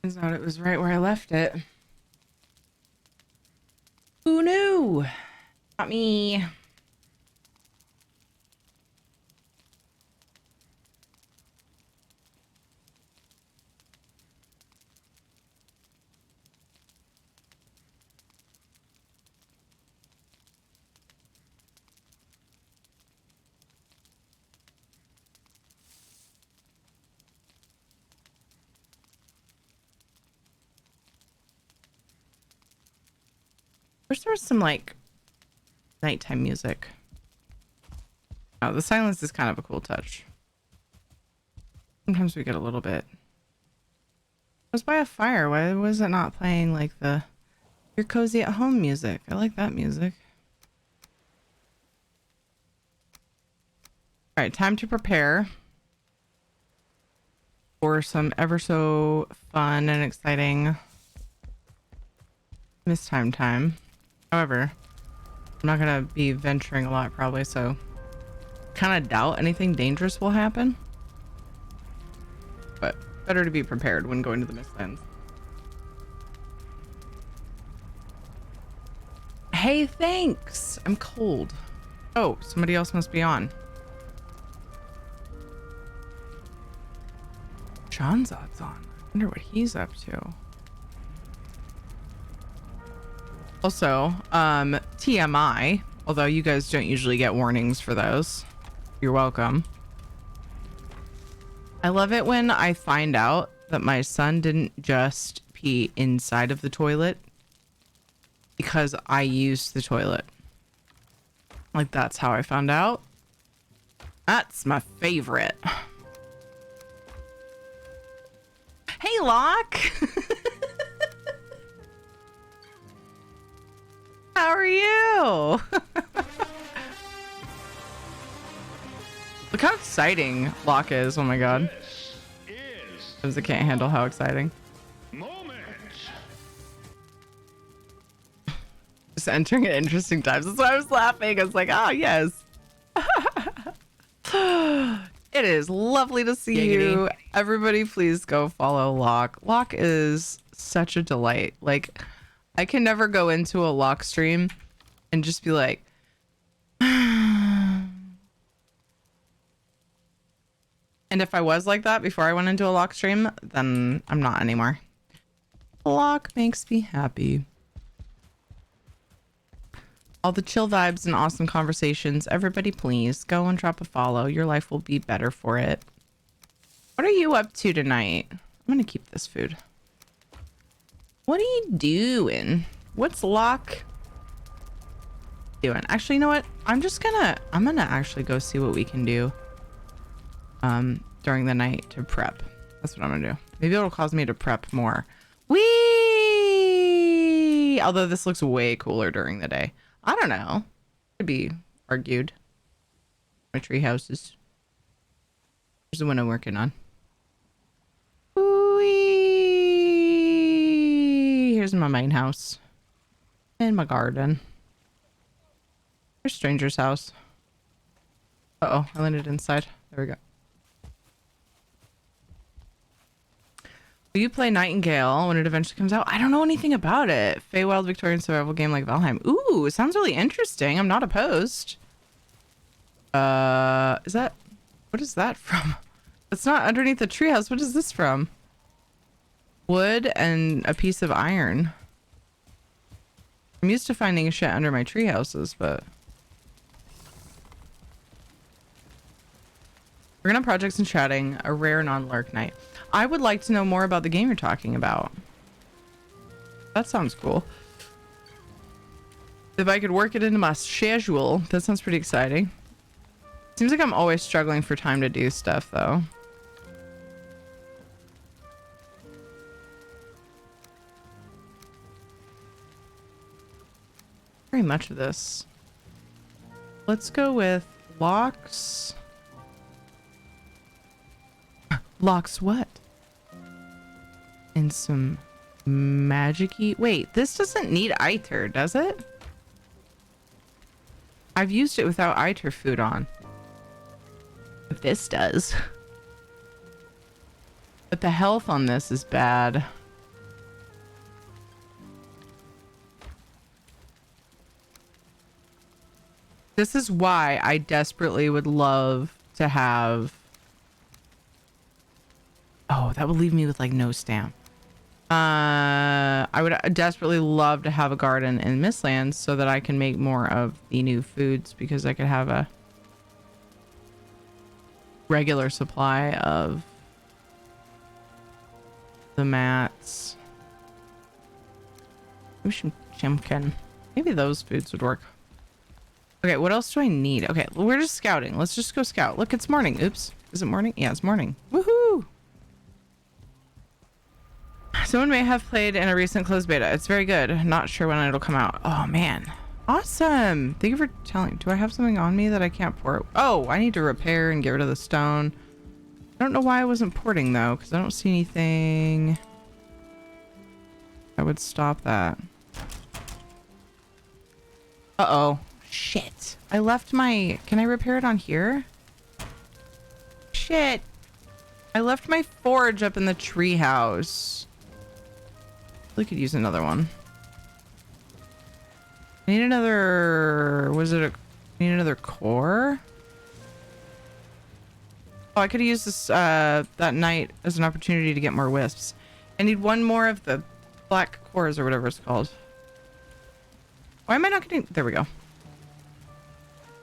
Turns out it was right where I left it. Who knew? Not me. Wish there was some like nighttime music. Oh, the silence is kind of a cool touch. Sometimes we get a little bit. I was by a fire. Why was it not playing like the You're Cozy at Home music? I like that music. All right, time to prepare for some ever so fun and exciting mist time. However, I'm not gonna be venturing a lot probably, so kind of doubt anything dangerous will happen. But better to be prepared when going to the Mistlands. Hey, thanks. I'm cold. Oh, somebody else must be on. Johnzot's on. I wonder what he's up to. Also, TMI, although you guys don't usually get warnings for those. You're welcome. I love it when I find out that my son didn't just pee inside of the toilet because I used the toilet. Like, that's how I found out. That's my favorite. Hey, Locke. How are you? Look how exciting Locke is. Oh my god. Because I can't handle how exciting. Just entering at interesting times. That's why I was laughing. I was like, oh, yes. It is lovely to see you. Everybody, please go follow Locke. Locke is such a delight. Like, I can never go into a Locke stream and just be like, and if I was like that before I went into a Locke stream, then I'm not anymore. Locke makes me happy. All the chill vibes and awesome conversations. Everybody, please go and drop a follow. Your life will be better for it. What are you up to tonight? I'm gonna keep this food. What are you doing? What's Locke doing? Actually, you know what? I'm gonna actually go see what we can do during the night to prep. That's what I'm gonna do. Maybe it'll cause me to prep more. Whee! Although this looks way cooler during the day. I don't know. Could be argued. My tree houses. Here's the one I'm working on. Whee! Here's my main house. And my garden. Here's Stranger's house. Uh-oh, I landed inside. There we go. Will you play Nightingale when it eventually comes out? I don't know anything about it. Feywild Victorian survival game like Valheim. Ooh, it sounds really interesting. I'm not opposed. What is that from? It's not underneath the treehouse. What is this from? Wood and a piece of iron. I'm used to finding shit under my tree houses, but we're gonna projects and chatting, a rare non-lurk night. I would like to know more about the game you're talking about. That sounds cool. If I could work it into my schedule, that sounds pretty exciting. Seems like I'm always struggling for time to do stuff, though. Very much of this. Let's go with Locke's. Locke's what? And some magic-y. Wait, this doesn't need Aether, does it? I've used it without Aether food on. But this does. But the health on this is bad. This is why I desperately would love to have... Oh, that would leave me with like no stamp. I would desperately love to have a garden in Mistlands so that I can make more of the new foods, because I could have a regular supply of the mats. Chimkin. Maybe those foods would work. Okay, what else do I need? Okay, we're just scouting. Let's just go scout. Look, it's morning. Oops. Is it morning? Yeah, it's morning. Woohoo! Someone may have played in a recent closed beta. It's very good. Not sure when it'll come out. Oh, man. Awesome. Thank you for telling. Do I have something on me that I can't port? Oh, I need to repair and get rid of the stone. I don't know why I wasn't porting, though, because I don't see anything that would stop that. Uh-oh. Shit. I left my... Can I repair it on here? Shit. I left my forge up in the treehouse. We could use another one. I need another... I need another core? Oh, I could have used this that night as an opportunity to get more wisps. I need one more of the black cores or whatever it's called. Why am I not getting... There we go.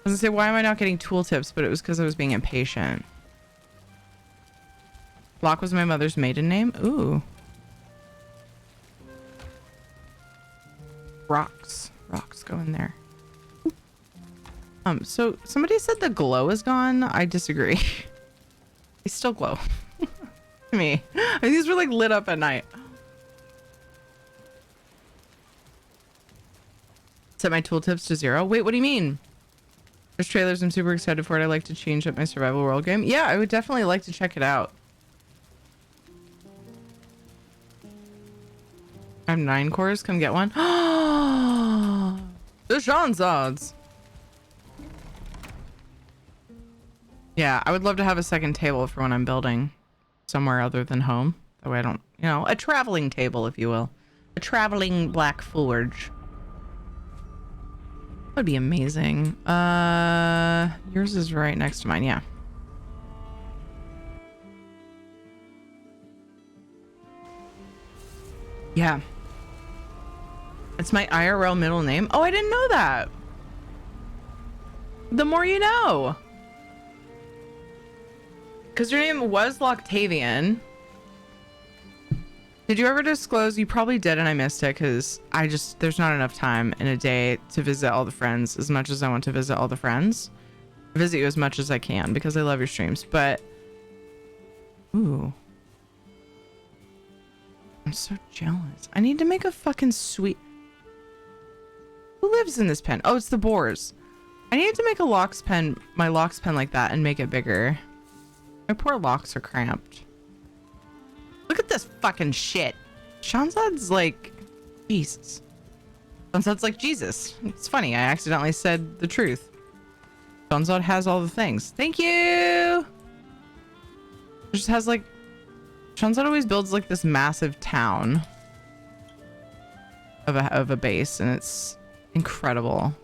I was gonna say, why am I not getting tooltips? But it was because I was being impatient. Locke was my mother's maiden name. Ooh. Rocks go in there. So somebody said the glow is gone. I disagree. They still glow. To me. I mean, these were like lit up at night. Set my tooltips to 0. Wait, what do you mean? There's trailers I'm super excited for it. I like to change up my survival world game. Yeah, I would definitely like to check it out. I have 9 cores. Come get one. The Shanzods. Yeah, I would love to have a second table for when I'm building somewhere other than home. That way I don't, you know, a traveling table, if you will. A traveling black forge. That would be amazing. Yours is right next to mine, yeah. Yeah. It's my IRL middle name. Oh, I didn't know that. The more you know. Because your name was Loctavian. Did you ever disclose? You probably did and I missed it because there's not enough time in a day to visit all the friends as much as I want to visit all the friends. I visit you as much as I can because I love your streams, but... Ooh. I'm so jealous. I need to make a fucking sweet... Who lives in this pen? Oh, it's the boars. I need to make a locks pen, my locks pen like that and make it bigger. My poor locks are cramped. Look at this fucking shit. Shanzad's like... Jesus. Shanzad's like Jesus. It's funny. I accidentally said the truth. Shanzad has all the things. Thank you! It just has like... Shanzad always builds like this massive town of a base, and it's incredible.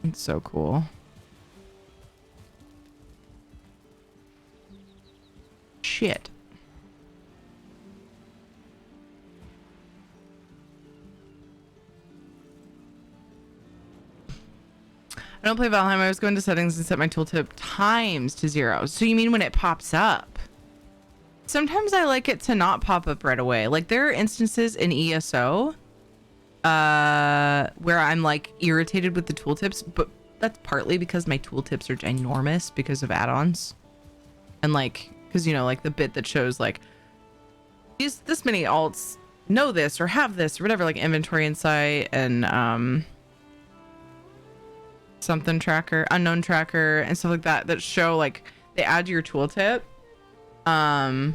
It's so cool. Shit. I don't play Valheim. I was going to settings and set my tooltip times to 0. So you mean when it pops up? Sometimes I like it to not pop up right away. Like there are instances in ESO where I'm like irritated with the tooltips, but that's partly because my tooltips are ginormous because of add-ons. And like, because you know, like the bit that shows like use this many alts, know this or have this or whatever, like inventory insight and something tracker, unknown tracker and stuff like that show like they add to your tooltip. And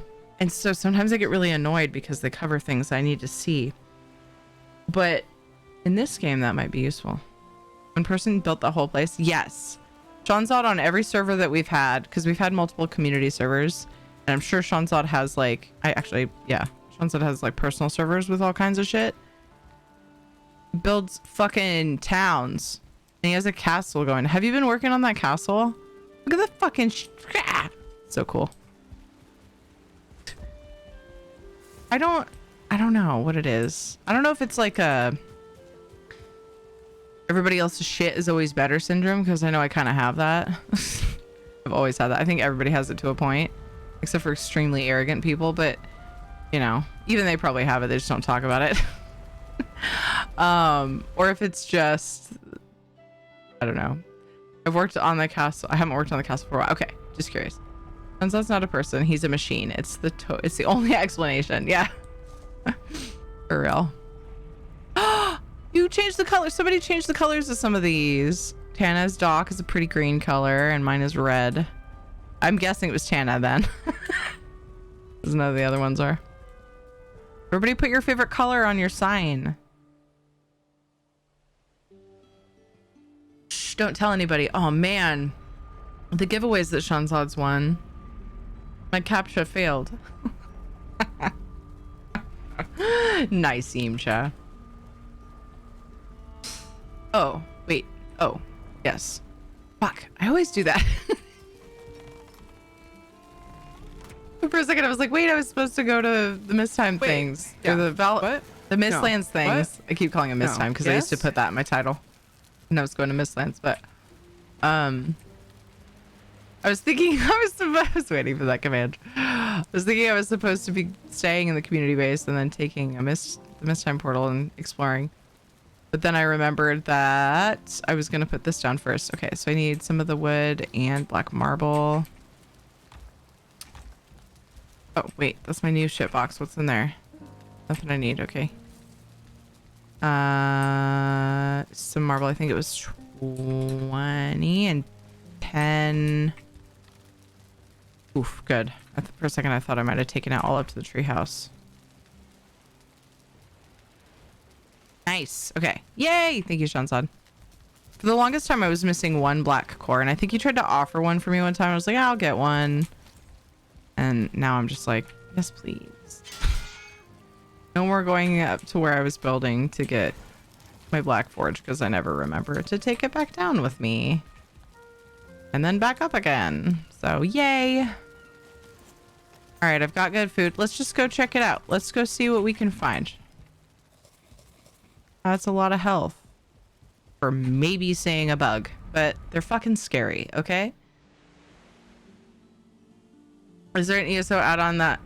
so sometimes I get really annoyed because they cover things I need to see. But in this game, that might be useful. One person built the whole place. Yes. Shanzad on every server that we've had, because we've had multiple community servers. And I'm sure Shanzad has like, Shanzad has like personal servers with all kinds of shit. Builds fucking towns. And he has a castle going. Have you been working on that castle? Look at the fucking so cool. I don't know what it is. I don't know if it's like a everybody else's shit is always better syndrome, because I know I kind of have that. I've always had that. I think everybody has it to a point, except for extremely arrogant people, but you know, even they probably have it, they just don't talk about it. Or if it's just, I don't know. I've worked on the castle. I haven't worked on the castle for a while. Okay, just curious. Since that's not a person, he's a machine. It's the only explanation. Yeah. For real. You changed the color. Somebody changed the colors of some of these. Tana's dock is a pretty green color and mine is red. I'm guessing it was Tana then. Because none of the other ones are. Everybody put your favorite color on your sign. Shh, don't tell anybody. Oh man. The giveaways that Shanzad's won. My captcha failed. Nice, Imcha. Oh, wait. Oh, yes. Fuck, I always do that. For a second, I was like, wait, I was supposed to go to the Misttime things. Yeah. Or the Mistlands things. What? I keep calling it Misttime because I used to put that in my title. And I was going to Mistlands, but I was thinking I was waiting for that command. I was thinking I was supposed to be staying in the community base and then taking the Misttime portal and exploring. But then I remembered that I was going to put this down first. Okay, so I need some of the wood and black marble. Oh, wait, that's my new shit box. What's in there? Nothing I need. Okay. Some marble. I think it was 20 and 10. Oof, good. For a second, I thought I might have taken it all up to the treehouse. Nice. Okay. Yay! Thank you, Shanzad. For the longest time, I was missing one black core, and I think you tried to offer one for me one time. I was like, I'll get one. And now I'm just like, yes, please. No more going up to where I was building to get my black forge, because I never remember to take it back down with me. And then back up again. So, yay. All right, I've got good food. Let's just go check it out. Let's go see what we can find. That's a lot of health for maybe seeing a bug, but they're fucking scary, okay? Is there an ESO add-on that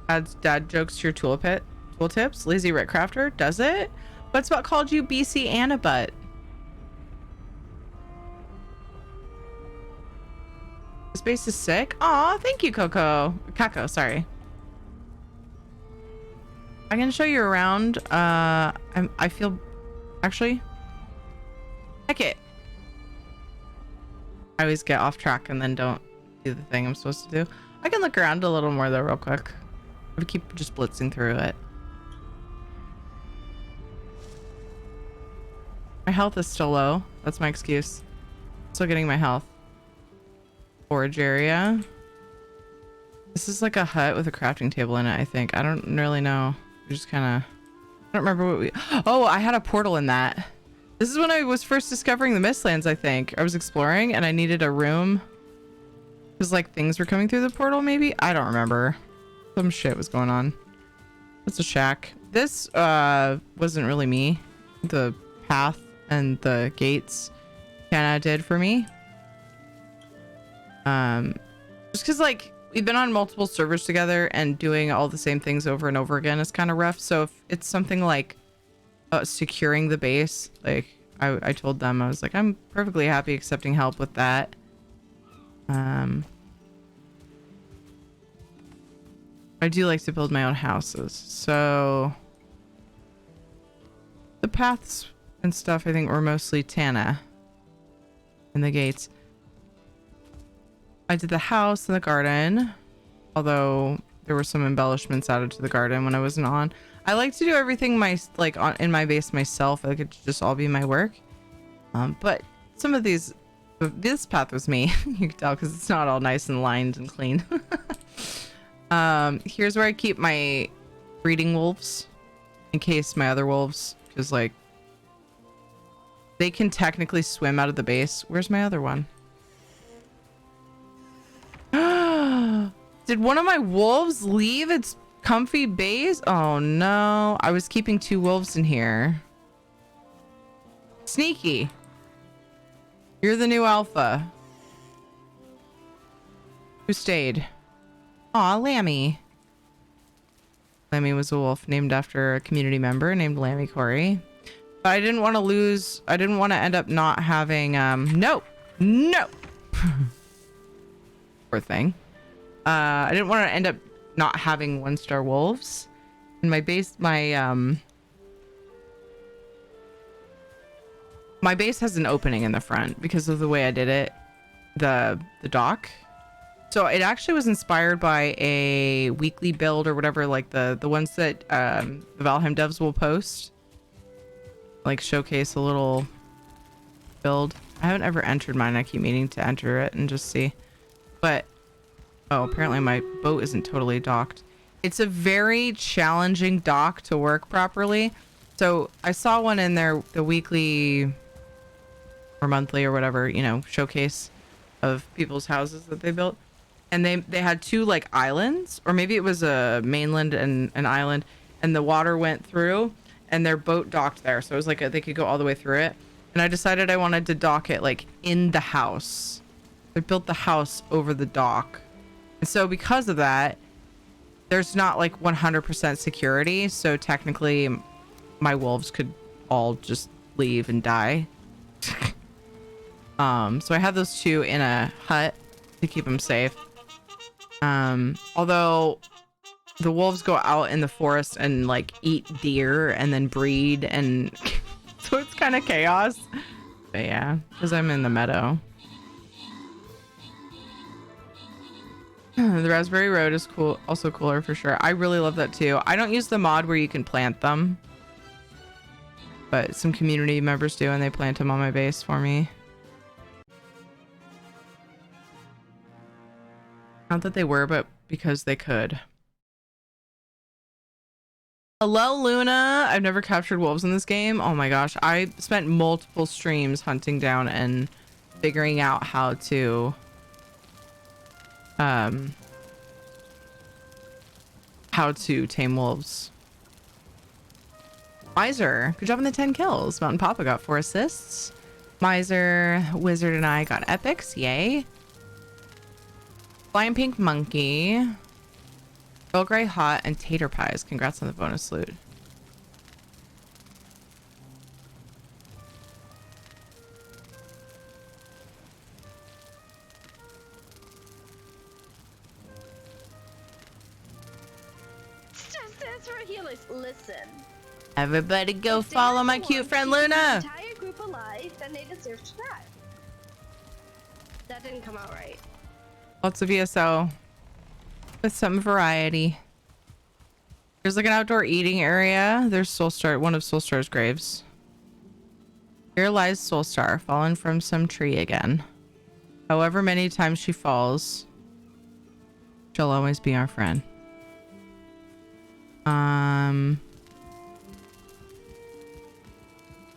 adds dad jokes to your tooltips? Lazy Rick Crafter, does it? What's what called you BC Annabut? This base is sick. Aw, thank you, Kako, sorry. I'm gonna show you around. I feel actually heck it. I always get off track and then don't do the thing I'm supposed to do. I can look around a little more though real quick. I keep just blitzing through it. My health is still low. That's my excuse. Still getting my health. Forage area. This is like a hut with a crafting table in it, I think. I don't really know. We just kind of, I don't remember what we, oh, I had a portal in that. This is when I was first discovering the Mistlands, I think. I was exploring and I needed a room because like things were coming through the portal maybe. I don't remember. Some shit was going on. It's a shack. This wasn't really me. The path and the gates Tana did for me. Just because like we've been on multiple servers together and doing all the same things over and over again is kind of rough. So if it's something like securing the base, like I told them, I was like, I'm perfectly happy accepting help with that. I do like to build my own houses. So the paths and stuff, I think were mostly Tana and the gates. I did the house and the garden, although there were some embellishments added to the garden when I wasn't on. I like to do everything in my base myself. Like it should just all be my work. But some of this path was me. You can tell because it's not all nice and lined and clean. Here's where I keep my breeding wolves in case my other wolves because like they can technically swim out of the base. Where's my other one? Did one of my wolves leave its comfy base? Oh no, I was keeping 2 wolves in here. Sneaky. You're the new alpha. Who stayed? Aw, Lammy. Lammy was a wolf named after a community member named Lammy Corey. But I didn't want to lose. I didn't want to end up not having, no. Poor thing. I didn't want to end up not having 1-star wolves. And my base, my base has an opening in the front because of the way I did it. The dock. So it actually was inspired by a weekly build or whatever, like the ones that the Valheim devs will post. Like showcase a little build. I haven't ever entered mine. I keep meaning to enter it and just see. But, oh, apparently my boat isn't totally docked. It's a very challenging dock to work properly. So I saw one in there, the weekly or monthly or whatever, you know, showcase of people's houses that they built. And they had 2 like islands, or maybe it was a mainland and an island, and the water went through and their boat docked there. So it was like they could go all the way through it. And I decided I wanted to dock it like in the house. I built the house over the dock. And so because of that, there's not like 100% security. So technically my wolves could all just leave and die. So I have those 2 in a hut to keep them safe. Although the wolves go out in the forest and like eat deer and then breed, and so it's kind of chaos. But yeah, because I'm in the meadow. The raspberry road is cool, also cooler for sure. I really love that too. I don't use the mod where you can plant them, but some community members do, and they plant them on my base for me. Not that they were, but because they could. Hello, Luna. I've never captured wolves in this game. Oh my gosh. I spent multiple streams hunting down and figuring out how to tame wolves. Miser, good job on the 10 kills. Mountain Papa got 4 assists. Miser, Wizard, and I got epics. Yay. Flying Pink Monkey, Earl Grey Hot, and Tater Pies. Congrats on the bonus loot. Just dance for healers. Listen. Everybody go follow my cute friend Luna. Entire group alive, then they deserve to die. That didn't come out right. Lots of ESO with some variety. There's like an outdoor eating area. There's Soulstar, one of Soulstar's graves. Here lies Soulstar, fallen from some tree again. However many times she falls, she'll always be our friend.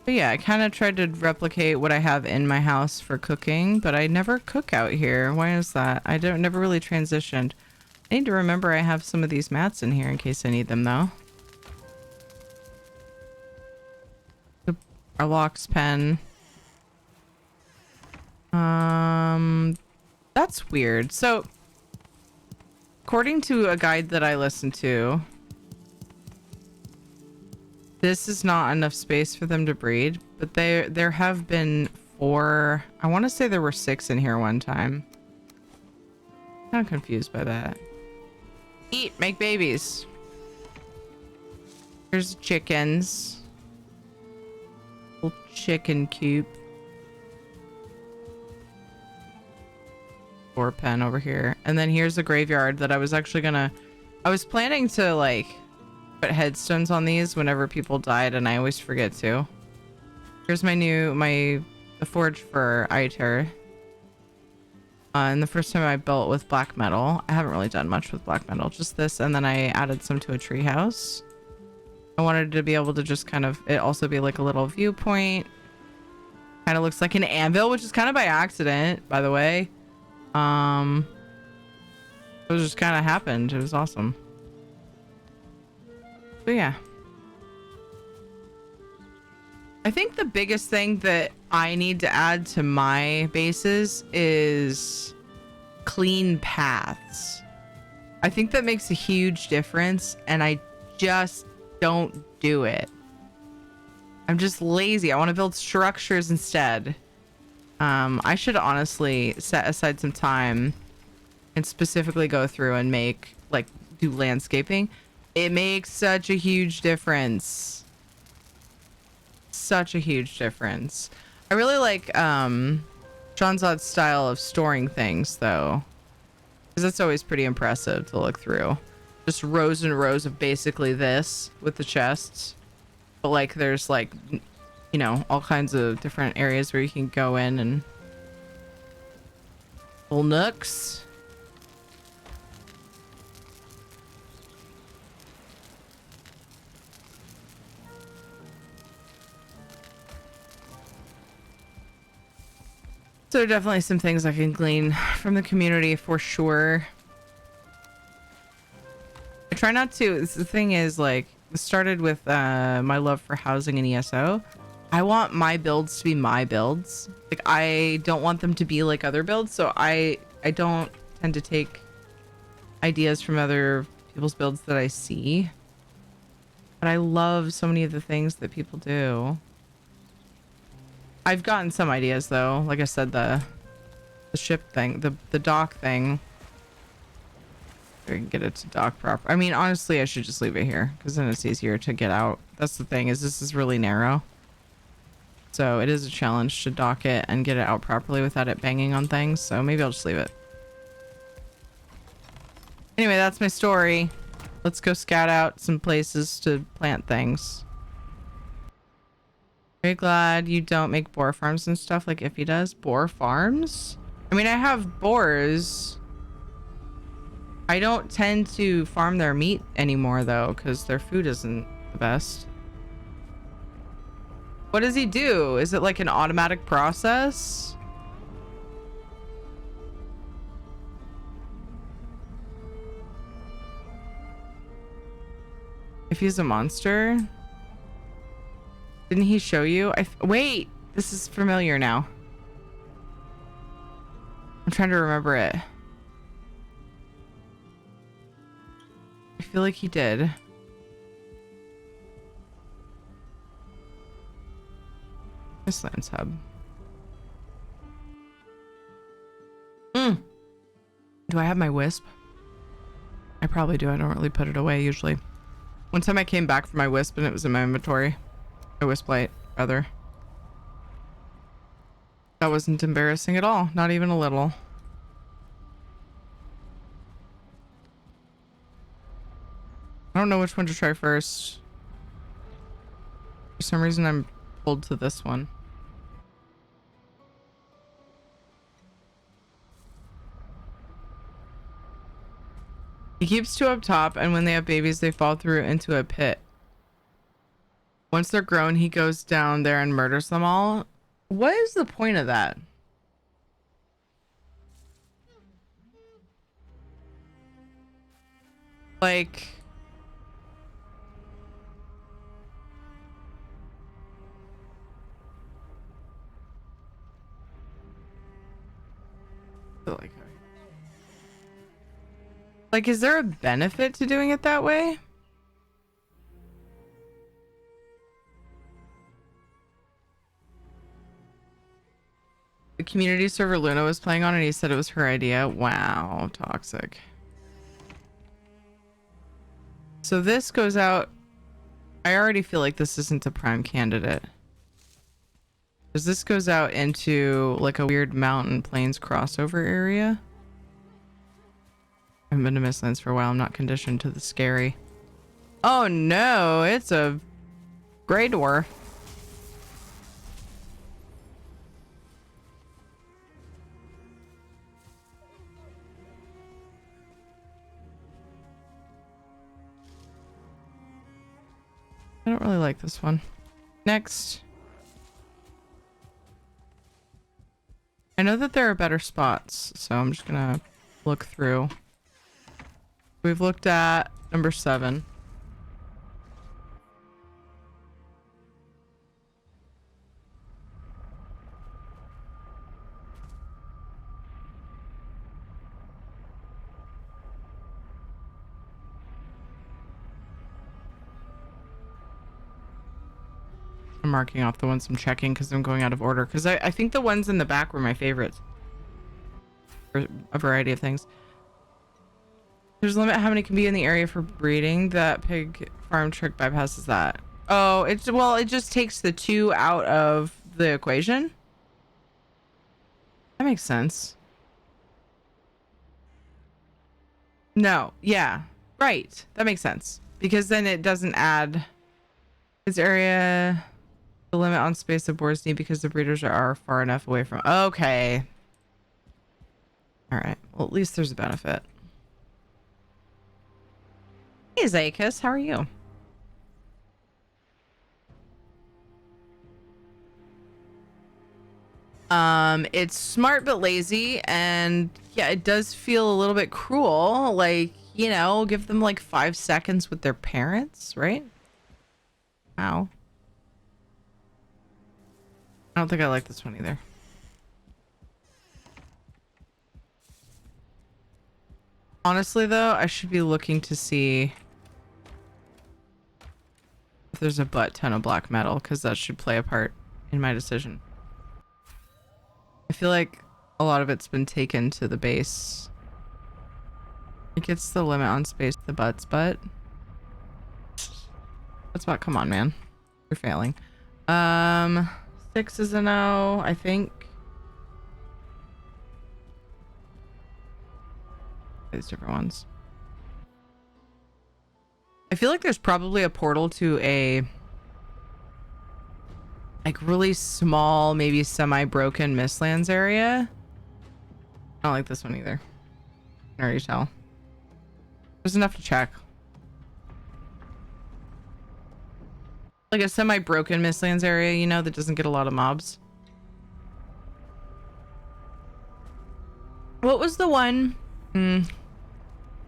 But yeah, I kind of tried to replicate what I have in my house for cooking, but I never cook out here. Why is that? I never really transitioned. I need to remember I have some of these mats in here in case I need them though. Our Lock's pen. That's weird. So, according to a guide that I listened to, this is not enough space for them to breed, but there have been 4. I want to say there were 6 in here one time. Kind of confused by that. Eat, make babies. There's chickens. Little chicken coop. Or pen over here. And then here's a graveyard that I was actually gonna... I was planning to like put headstones on these whenever people died, and I always forget to. Here's the forge for Iter. And the first time I built with black metal. I haven't really done much with black metal, just this, and then I added some to a tree house. I wanted to be able to just kind of, it also be like a little viewpoint. Kind of looks like an anvil, which is kind of by accident, by the way. It was just kind of happened. It was awesome. But yeah. I think the biggest thing that I need to add to my bases is clean paths. I think that makes a huge difference, and I just don't do it. I'm just lazy. I want to build structures instead. I should honestly set aside some time and specifically go through and make, like, do landscaping. It makes such a huge difference. Such a huge difference. I really like Sean's style of storing things, though, because that's always pretty impressive to look through. Just rows and rows of basically this with the chests, but like there's like, you know, all kinds of different areas where you can go in and little nooks. So definitely some things I can glean from the community for sure. I try not to. The thing is, like, it started with my love for housing and ESO. I want my builds to be my builds. Like, I don't want them to be like other builds, so I don't tend to take ideas from other people's builds that I see. But I love so many of the things that people do. I've gotten some ideas though. Like I said, the ship thing, the dock thing. I can get it to dock proper. I mean, honestly, I should just leave it here because then it's easier to get out. That's the thing, is this is really narrow. So it is a challenge to dock it and get it out properly without it banging on things. So maybe I'll just leave it. Anyway, that's my story. Let's go scout out some places to plant things. Very glad you don't make boar farms and stuff like Iffy does. Boar farms? I mean, I have boars. I don't tend to farm their meat anymore though, because their food isn't the best. What does he do? Is it like an automatic process? If he's a monster? Didn't he show you? Wait, this is familiar now. I'm trying to remember it. I feel like he did. This lands hub. Do I have my wisp? I probably do. I don't really put it away usually. One time I came back for my wisp and it was in my inventory. My wisp light, rather. That wasn't embarrassing at all. Not even a little. I don't know which one to try first. For some reason I'm pulled to this one. He keeps two up top, and when they have babies, they fall through into a pit. Once they're grown, he goes down there and murders them all. What is the point of that? Like... Like, is there a benefit to doing it that way? The community server Luna was playing on and he said it was her idea. Wow, toxic. So this goes out. I already feel like this isn't a prime candidate. Because this goes out into like a weird mountain plains crossover area. I haven't been to Mistlands for a while. I'm not conditioned to the scary. Oh no, it's a gray dwarf. I don't really like this one. Next. I know that there are better spots, so I'm just gonna look through. We've looked at number 7. I'm marking off the ones I'm checking because I'm going out of order. Because I think the ones in the back were my favorites. For a variety of things. There's a limit how many can be in the area for breeding. That pig farm trick bypasses that. Oh, it just takes the 2 out of the equation. That makes sense. No, yeah, right. That makes sense because then it doesn't add this area. The limit on space the boards need because the breeders are far enough away from. Okay. All right. Well, at least there's a benefit. Hey, Zacus, how are you? It's smart but lazy, and yeah, it does feel a little bit cruel. Like, you know, give them like 5 seconds with their parents, right? Wow. I don't think I like this one either. Honestly, though, I should be looking to see if there's a butt ton of black metal, because that should play a part in my decision. I feel like a lot of it's been taken to the base. It gets the limit on space, the butts, but that's about, come on, man. You're failing. 6 is a no, I think. These different ones. I feel like there's probably a portal to a like really small, maybe semi-broken Mistlands area. I don't like this one either. I can already tell. There's enough to check. Like a semi-broken Mistlands area, you know, that doesn't get a lot of mobs. What was the one? There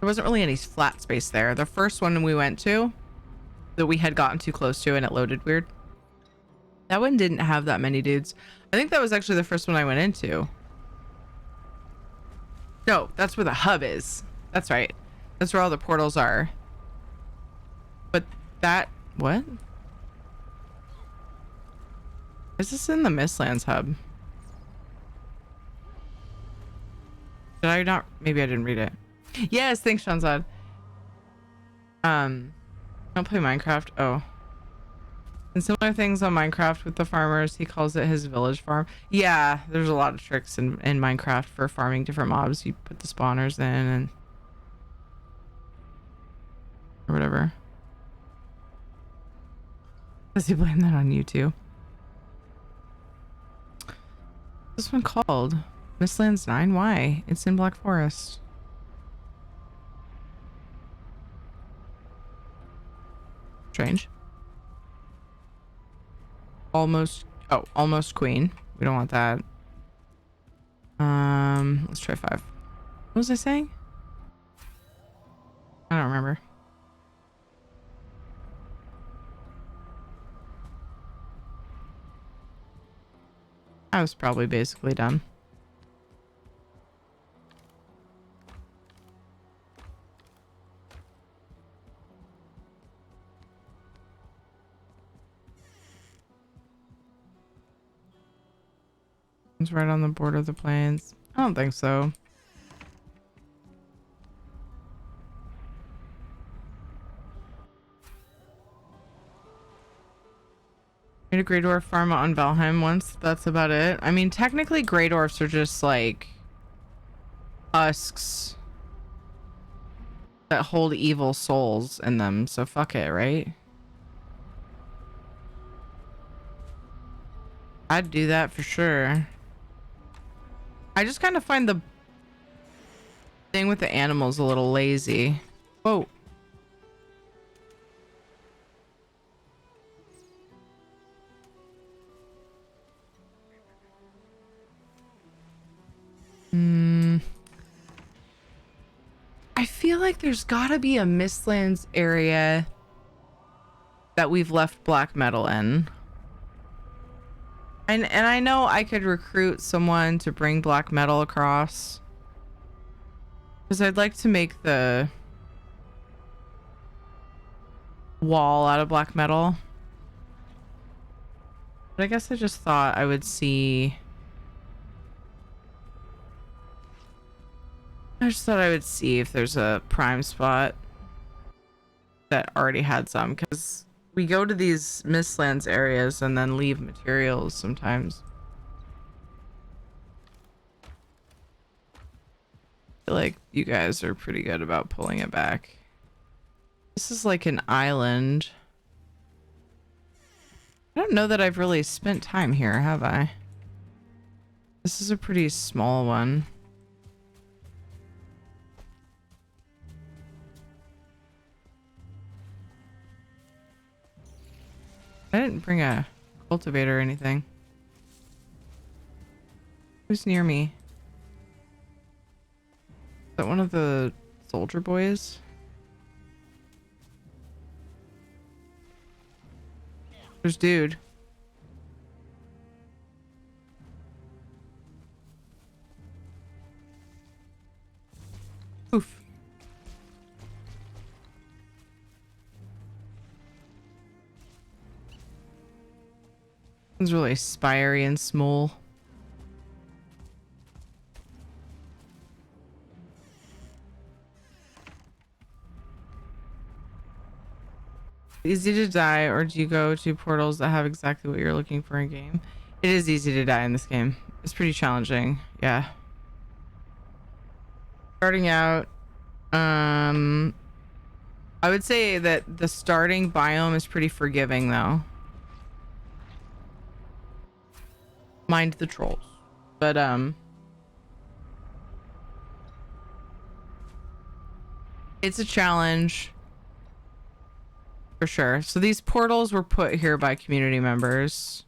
wasn't really any flat space there. The first one we went to that we had gotten too close to and it loaded weird. That one didn't have that many dudes. I think that was actually the first one I went into. No, that's where the hub is. That's right. That's where all the portals are. But that... What? Is this in the Mistlands hub? Did I not? Maybe I didn't read it. Yes, thanks, Shanzad. Don't play Minecraft. Oh. And similar things on Minecraft with the farmers. He calls it his village farm. Yeah, there's a lot of tricks in Minecraft for farming different mobs. You put the spawners in and... or whatever. Does he blame that on you too? What's this one called? Mistlands 9? Why? It's in Black Forest. Strange. Almost. Oh, almost queen. We don't want that. Let's try 5. What was I saying? I don't remember. I was probably basically done. It's right on the border of the plains. I don't think so. Made a Grey Dwarf farm on Valheim once. That's about it. I mean, technically Grey Dwarfs are just like husks that hold evil souls in them. So fuck it, right? I'd do that for sure. I just kind of find the thing with the animals a little lazy. Whoa. feel like there's gotta be a Mistlands area that we've left black metal in. And I know I could recruit someone to bring black metal across. Because I'd like to make the wall out of black metal. But I guess I just thought I would see... I just thought I would see if there's a prime spot that already had some. Because we go to these Mistlands areas and then leave materials sometimes. I feel like you guys are pretty good about pulling it back. This is like an island. I don't know that I've really spent time here, have I? This is a pretty small one. I didn't bring a cultivator or anything. Who's near me? Is that one of the soldier boys? There's dude. Oof. It's really spiry and small. Easy to die, or do you go to portals that have exactly what you're looking for in game? It is easy to die in this game. It's pretty challenging. Yeah. Starting out, I would say that the starting biome is pretty forgiving though. Mind the trolls. But it's a challenge for sure. So these portals were put here by community members.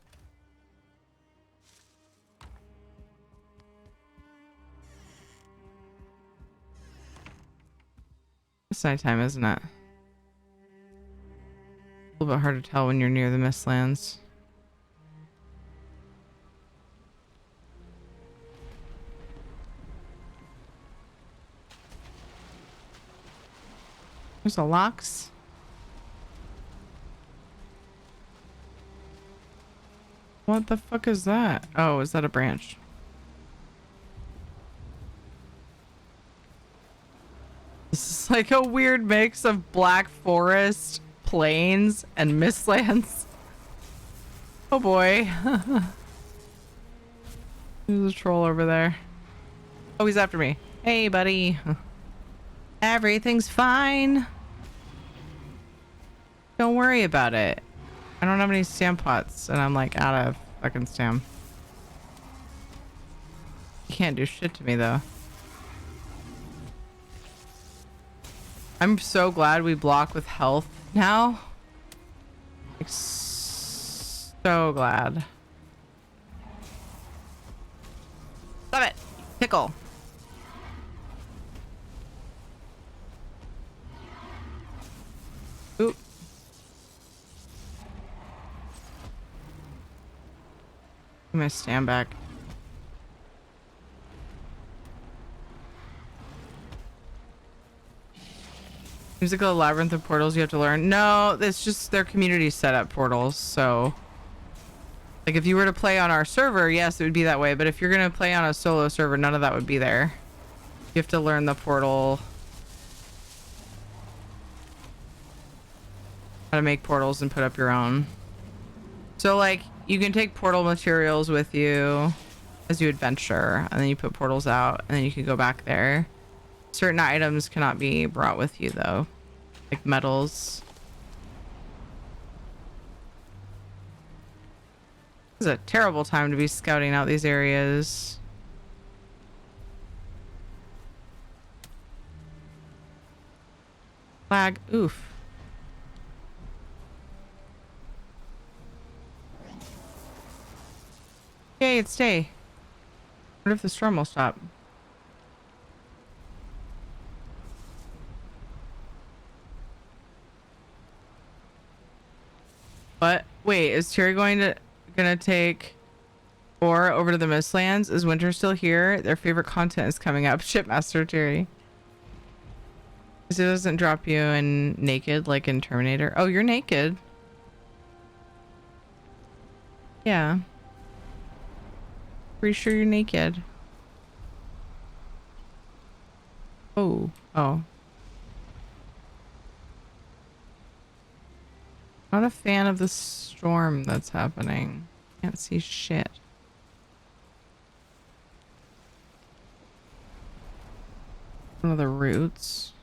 It's nighttime, isn't it? A little bit hard to tell when you're near the Mistlands. There's a locks. What the fuck is that? Oh, is that a branch? This is like a weird mix of Black Forest, plains, and Mistlands. Oh boy. There's a troll over there. Oh, he's after me. Hey, buddy. Everything's fine. Don't worry about it. I don't have any stam pots, and I'm like out of fucking stam. You can't do shit to me though. I'm so glad we block with health now. Like, so glad. Stop it! Pickle. Oop. I'm gonna stand back. Seems like a labyrinth of portals you have to learn. No, it's just their community set up portals. So, like, if you were to play on our server, yes, it would be that way. But if you're gonna play on a solo server, none of that would be there. You have to learn the portal, how to make portals and put up your own. So, like, you can take portal materials with you as you adventure, and then you put portals out, and then you can go back there. Certain items cannot be brought with you though, like metals. This is a terrible time to be scouting out these areas. Flag. Oof. Yay, it's day. What if the storm will stop? But wait, is Terry gonna take or over to the Mistlands? Is Winter still here? Their favorite content is coming up. Shipmaster Terry. Because it doesn't drop you in naked like in Terminator. Oh, you're naked. Yeah. Pretty sure you're naked. Oh. Oh. Not a fan of the storm that's happening. Can't see shit. One of the roots.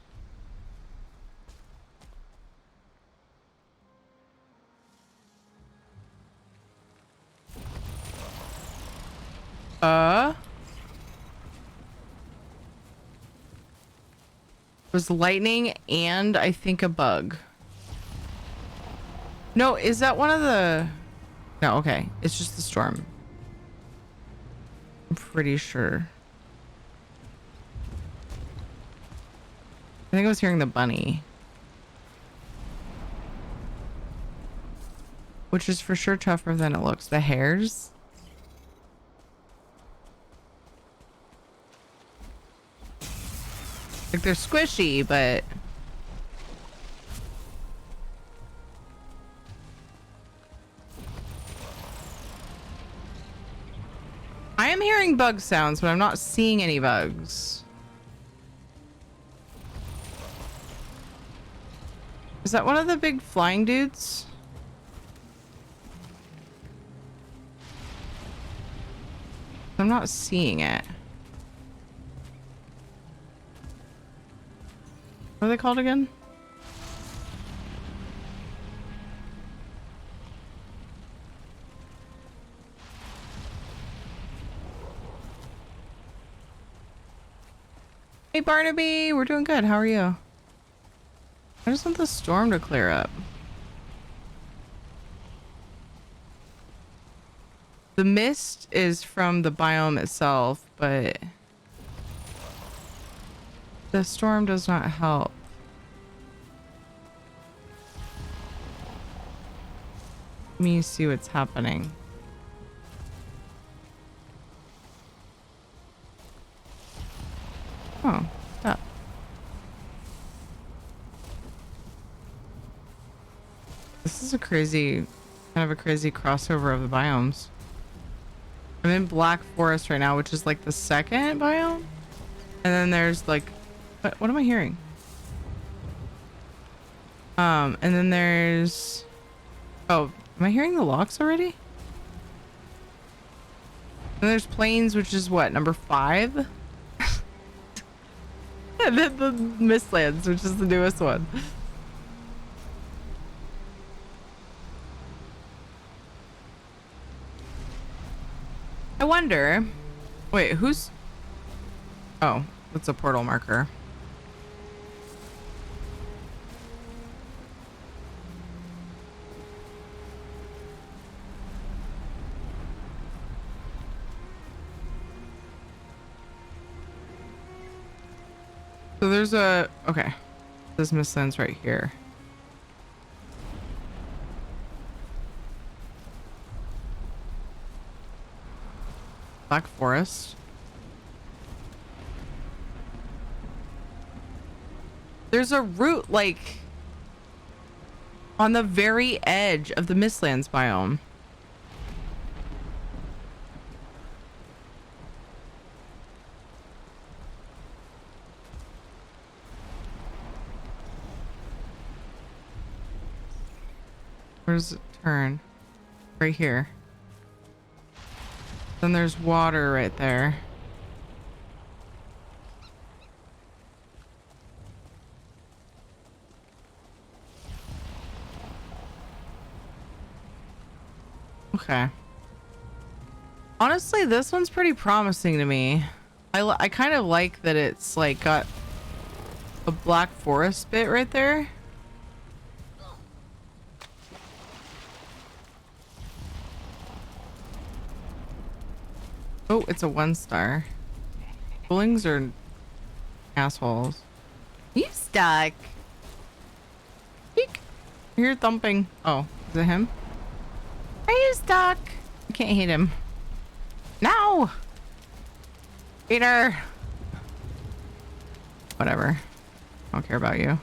Was lightning and I think a bug. No, is that one of the... No, okay. It's just the storm. I'm pretty sure. I think I was hearing the bunny. Which is for sure tougher than it looks. The hairs? Like they're squishy, but... I am hearing bug sounds, but I'm not seeing any bugs. Is that one of the big flying dudes? I'm not seeing it. What are they called again? Hey Barnaby, we're doing good. How are you? I just want the storm to clear up. The mist is from the biome itself, but the storm does not help. Let me see what's happening. Oh, yeah. This is a crazy, kind of a crazy crossover of the biomes. I'm in Black Forest right now, which is like the second biome. And then there's like, what am I hearing? And then there's, oh, am I hearing the locks already? And there's Plains, which is what, number 5? And then the Mistlands, which is the newest one. I wonder, wait, who's, oh, that's a portal marker. So there's a, okay, this Mistlands right here. Black Forest. There's a route like on the very edge of the Mistlands biome. Where's it turn? Right here. Then there's water right there. Okay. Honestly, this one's pretty promising to me. I kind of like that it's like got a Black Forest bit right there. Oh, it's a 1-star. Bullings are assholes. You stuck. Eek. You're thumping. Oh, is it him? Are you stuck? I can't hit him. No! Peter! Whatever. I don't care about you.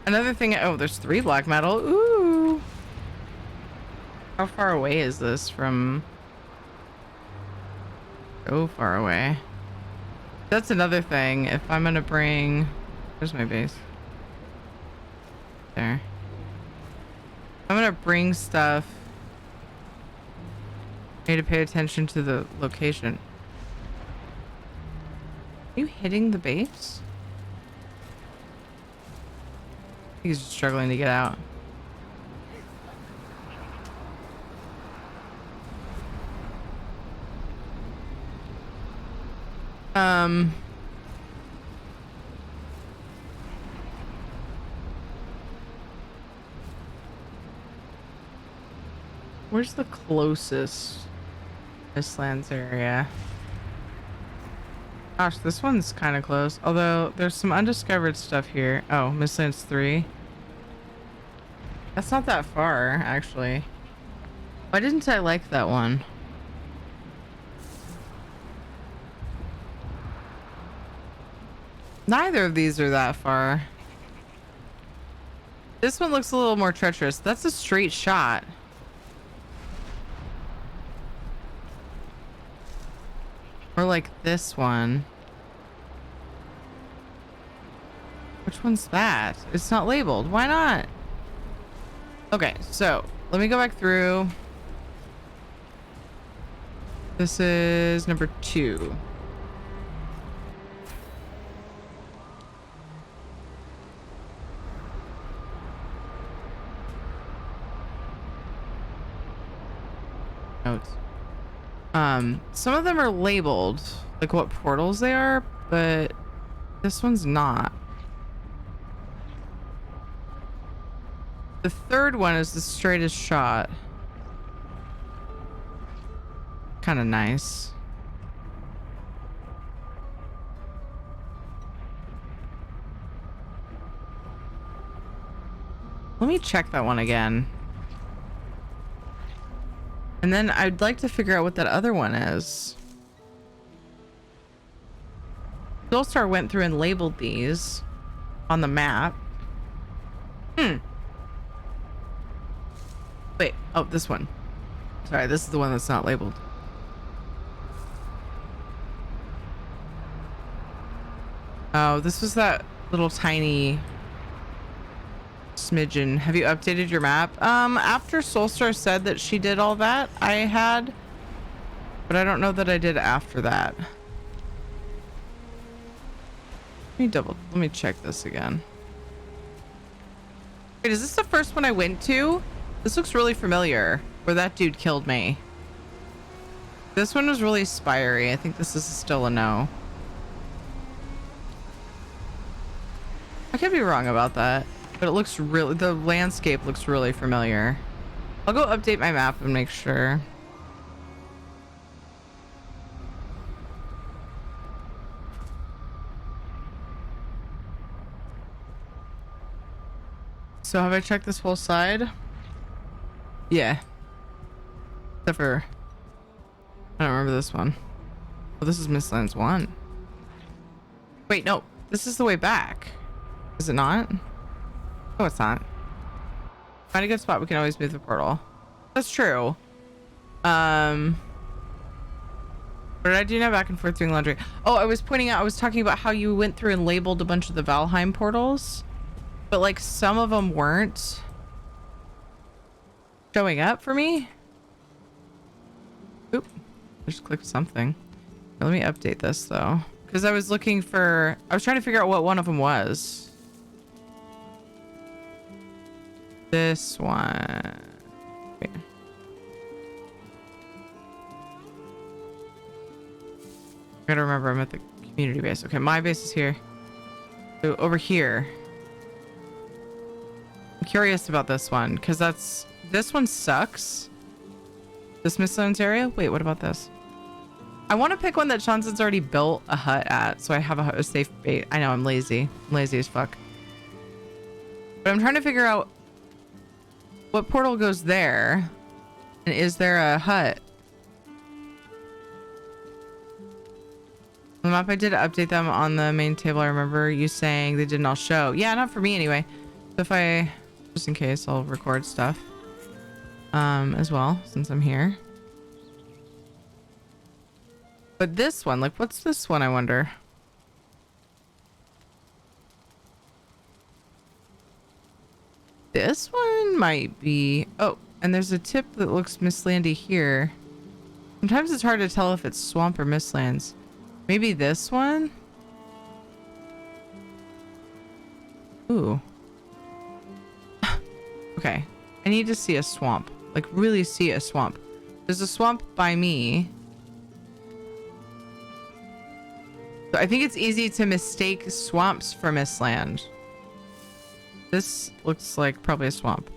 Another thing. Oh, there's 3 black metal. Ooh. How far away is this from? So far away. That's another thing. If I'm gonna bring, where's my base? There. I'm gonna bring stuff. I need to pay attention to the location. Are you hitting the base? He's just struggling to get out. Where's the closest Mistlands area? Gosh, this one's kind of close. Although there's some undiscovered stuff here. Oh, Mistlands 3. That's not that far, actually. Why didn't I like that one? Neither of these are that far. This one looks a little more treacherous. That's a straight shot. Or like this one. Which one's that? It's not labeled. Why not? Okay, so let me go back through. This is number 2. Notes. Some of them are labeled, like what portals they are, but this one's not. The 3rd one is the straightest shot. Kind of nice. Let me check that one again. And then I'd like to figure out what that other one is. Soulstar went through and labeled these on the map. Wait, oh, this one. Sorry, this is the one that's not labeled. Oh, this was that little tiny smidgen. Have you updated your map? After Soulstar said that she did all that, I had, but I don't know that I did after that. Let me check this again. Wait, is this the first one I went to? This looks really familiar, where that dude killed me. This one was really spiry. I think this is still a no. I could be wrong about that, but it looks really, the landscape looks really familiar. I'll go update my map and make sure. So have I checked this whole side? Yeah. Except for, I don't remember this one. Oh, this is Mistlands 1. Wait, no, this is the way back. Is it not? No, it's not. Find a good spot, we can always move the portal. That's true. What did I do now? Back and forth doing laundry. Oh, I was pointing out, I was talking about how you went through and labeled a bunch of the Valheim portals, but like some of them weren't showing up for me. Oop, I just clicked something. Let me update this though, because I was looking for, I was trying to figure out what one of them was. This one. Wait. I gotta remember I'm at the community base. Okay, my base is here. So over here. I'm curious about this one because this one sucks. This Mistlands area. Wait, what about this? I want to pick one that Johnson's already built a hut at, so I have a safe base. I know I'm lazy. I'm lazy as fuck. But I'm trying to figure out what portal goes there, and is there a hut? On the map, I did update them on the main table. I remember you saying they didn't all show. Yeah, not for me anyway. So if I, just in case, I'll record stuff as well, since I'm here. But this one, like, what's this one, I wonder? This one might be... Oh, and there's a tip that looks Mistlandy here. Sometimes it's hard to tell if it's swamp or Mistlands. Maybe this one? Ooh. Okay. I need to see a swamp. Like, really see a swamp. There's a swamp by me. So I think it's easy to mistake swamps for Mistland. This looks like probably a swamp.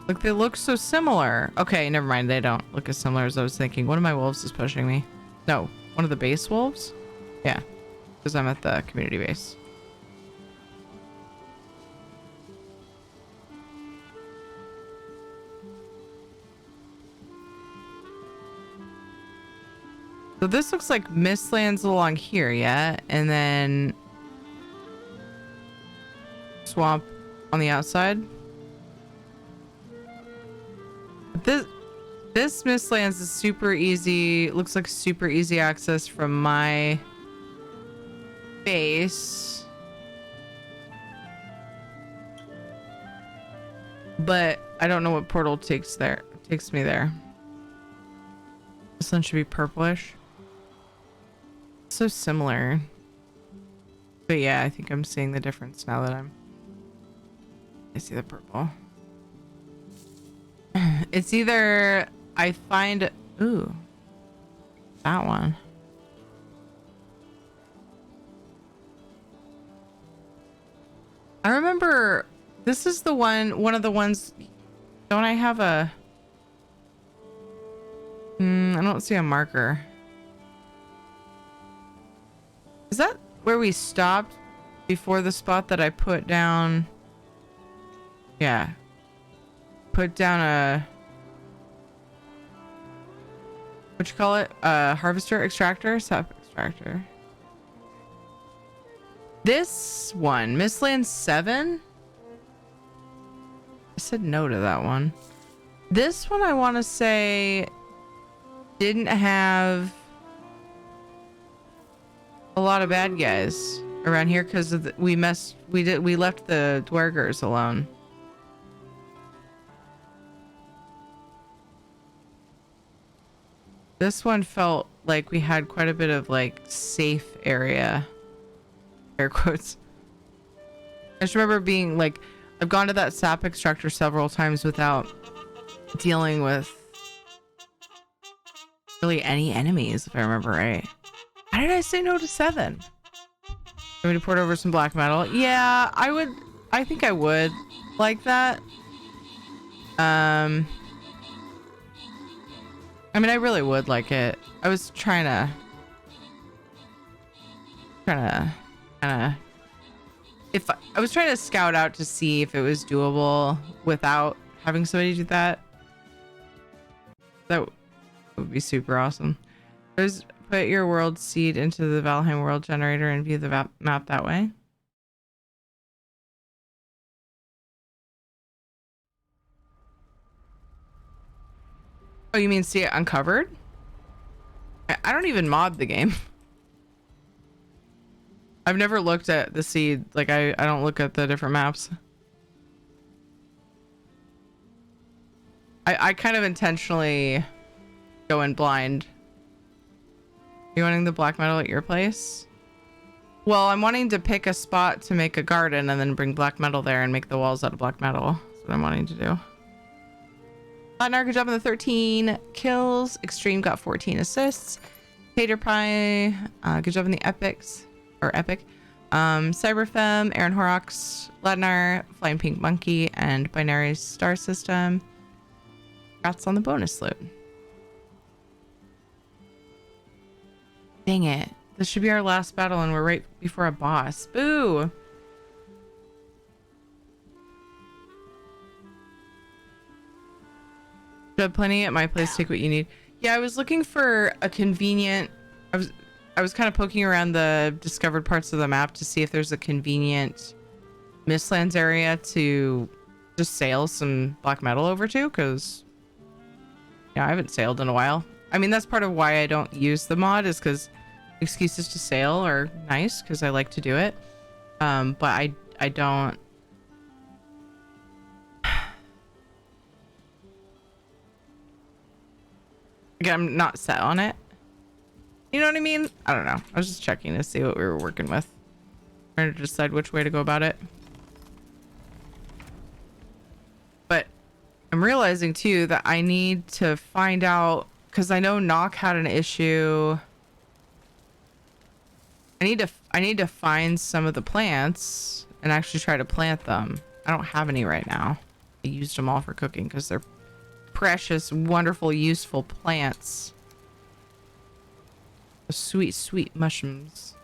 Like, they look so similar. Okay, never mind. They don't look as similar as I was thinking. One of my wolves is pushing me. No, one of the base wolves? Yeah, because I'm at the community base. So this looks like Mistlands along here, yeah? And then swamp on the outside. This Mistlands is super easy. Looks like super easy access from my base. But I don't know what portal takes me there. This one should be purplish. So similar. But yeah, I think I'm seeing the difference now that I see the purple. It's either I find... Ooh. That one. I remember... This is the one of the ones... Don't I have a... I don't see a marker. Is that where we stopped before the spot that I put down? Yeah. Put down a... What you call it? Harvester? Extractor? Sap extractor. This one. Mistland 7? I said no to that one. This one I want to say didn't have a lot of bad guys around here because we left the Dwergers alone. This one felt like we had quite a bit of like safe area. Air quotes. I just remember being like, I've gone to that sap extractor several times without dealing with really any enemies, if I remember right. How did I say no to 7? I'm going to port over some black metal. Yeah, I think I would like that. I mean, I really would like it. I was trying to if I was trying to scout out to see if it was doable without having somebody do that. That would be super awesome. Just put your world seed into the Valheim world generator and view the map that way. Oh, you mean see it uncovered? I don't even mod the game. I've never looked at the seed. Like, I don't look at the different maps. I kind of intentionally go in blind. You wanting the black metal at your place? Well, I'm wanting to pick a spot to make a garden and then bring black metal there and make the walls out of black metal. That's what I'm wanting to do. Latnar, good job on the 13 kills. Extreme got 14 assists. Tater Pie, good job on the epics. Or epic. Cyberfem, Aaron Horrocks, Ladnar, Flying Pink Monkey, and Binary Star System. Congrats on the bonus loot. Dang it. This should be our last battle and we're right before a boss. Boo! Should have plenty at my place. Take what you need. Yeah, I was looking for a convenient... I was kind of poking around the discovered parts of the map to see if there's a convenient Mistlands area to just sail some black metal over to, because yeah, I haven't sailed in a while. I mean, that's part of why I don't use the mod, is because excuses to sail are nice because I like to do it. But I don't. Again, I'm not set on it. You know what I mean? I don't know. I was just checking to see what we were working with. Trying to decide which way to go about it. But I'm realizing too that I need to find out, because I know Nock had an issue. I need to find some of the plants and actually try to plant them. I don't have any right now. I used them all for cooking because they're precious, wonderful, useful plants. The sweet, sweet mushrooms.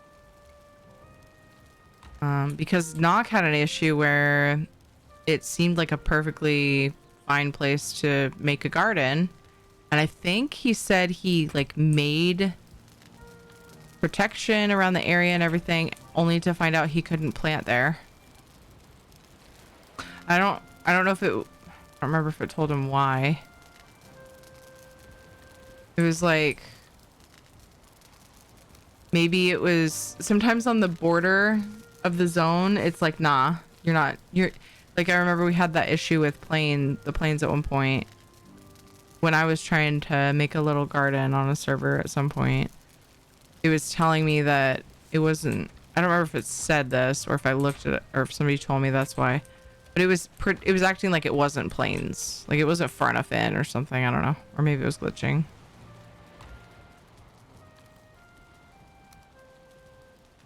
Because Nock had an issue where it seemed like a perfectly fine place to make a garden. And I think he said he like made protection around the area and everything, only to find out he couldn't plant there. I don't know if it, I don't remember if it told him why. It was like, maybe it was sometimes on the border of the zone. It's like, nah, you're like, I remember we had that issue with the plains at one point when I was trying to make a little garden on a server at some point. It was telling me that it wasn't, I don't remember if it said this or if I looked at it or if somebody told me that's why, but it was acting like it wasn't plains, like it wasn't far enough in or something. I don't know, or maybe it was glitching.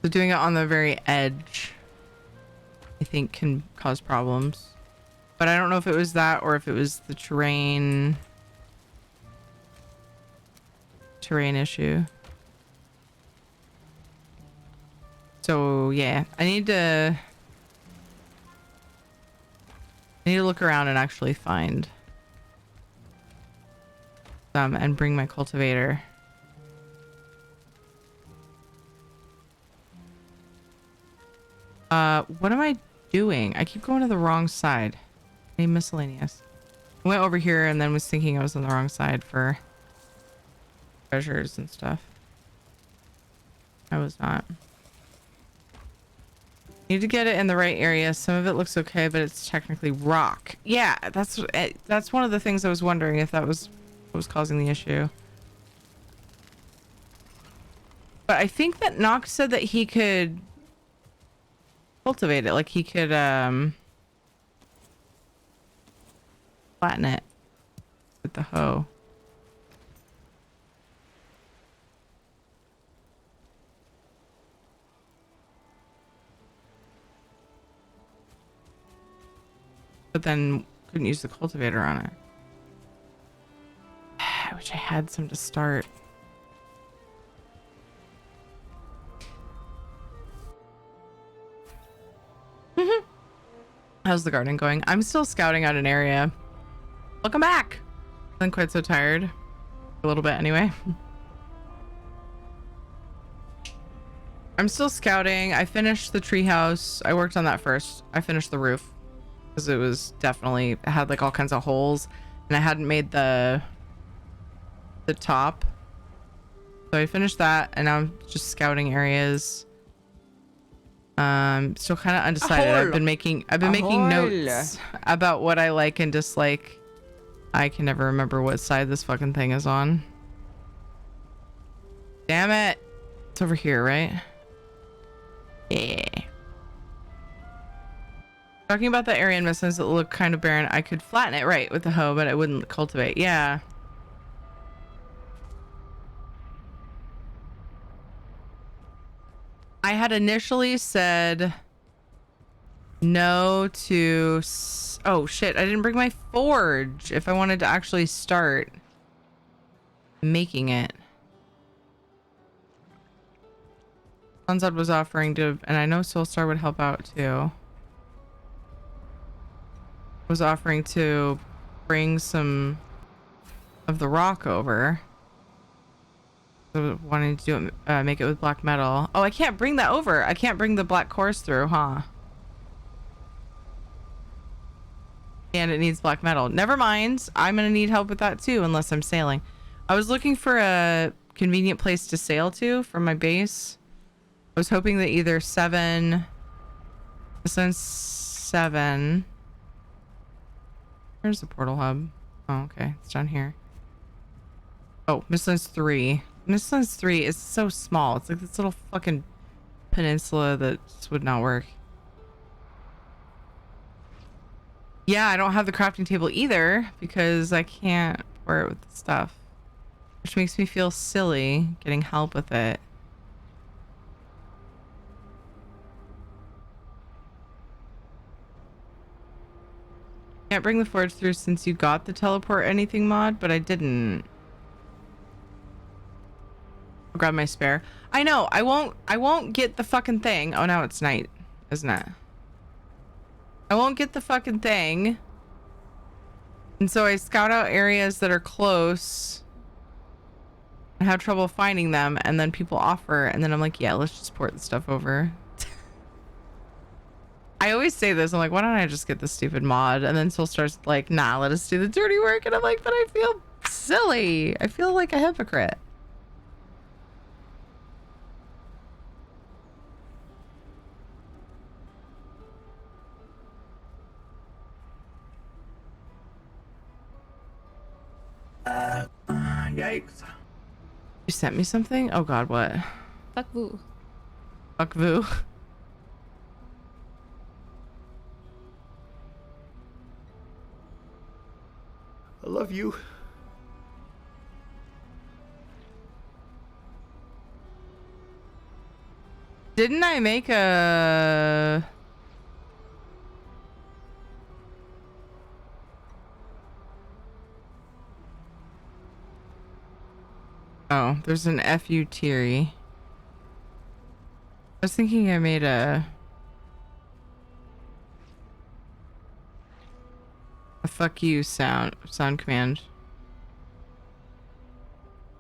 So doing it on the very edge, I think, can cause problems. But I don't know if it was that or if it was the terrain issue. So yeah, I need to look around and actually find some and bring my cultivator. What am I doing? I keep going to the wrong side. Any miscellaneous? I went over here and then was thinking I was on the wrong side for treasures and stuff. I was not. Need to get it in the right area. Some of it looks okay, but it's technically rock. Yeah, that's one of the things I was wondering if that was what was causing the issue. But I think that Nox said that he could cultivate it, like he could flatten it with the hoe. But then couldn't use the cultivator on it. I wish I had some to start. How's the garden going? I'm still scouting out an area. Welcome back. I'm quite so tired. A little bit anyway. I'm still scouting. I finished the treehouse. I worked on that first. I finished the roof because it was definitely, it had like all kinds of holes and I hadn't made the top. So I finished that and now I'm just scouting areas. Still kind of undecided. I've been making notes about what I like and dislike. I can never remember what side this fucking thing is on. Damn it. It's over here, right? Yeah. Talking about the area in Mistlands that look kind of barren. I could flatten it, right, with the hoe, but I wouldn't cultivate. Yeah. I had initially said no to... Oh, shit. I didn't bring my forge if I wanted to actually start making it. Sunzad was offering to, and I know Soulstar would help out too. Was offering to bring some of the rock over. So wanting to do it, make it with black metal. Oh, I can't bring that over. I can't bring the black course through, huh? And it needs black metal. Never mind. I'm gonna need help with that too, unless I'm sailing. I was looking for a convenient place to sail to from my base. I was hoping that either 7. This one's 7. Where's the portal hub? Oh, okay. It's down here. Oh, Mistlands 3. Mistlands 3 is so small. It's like this little fucking peninsula that just would not work. Yeah, I don't have the crafting table either because I can't pour it with the stuff. Which makes me feel silly getting help with it. Can't bring the forge through since you got the teleport anything mod, but I didn't. I'll grab my spare. I know, I won't get the fucking thing. Oh, now it's night, isn't it? I won't get the fucking thing. And so I scout out areas that are close and have trouble finding them, and then people offer, and then I'm like, yeah, let's just port the stuff over. I always say this, I'm like, why don't I just get the stupid mod? And then Soul starts like, nah, let us do the dirty work. And I'm like, but I feel silly. I feel like a hypocrite. Yikes. You sent me something? Oh god, what? Fuck vous. Fuck vu. I love you. Didn't I make a... Oh, there's an FU Teary. I was thinking I made a fuck you sound command.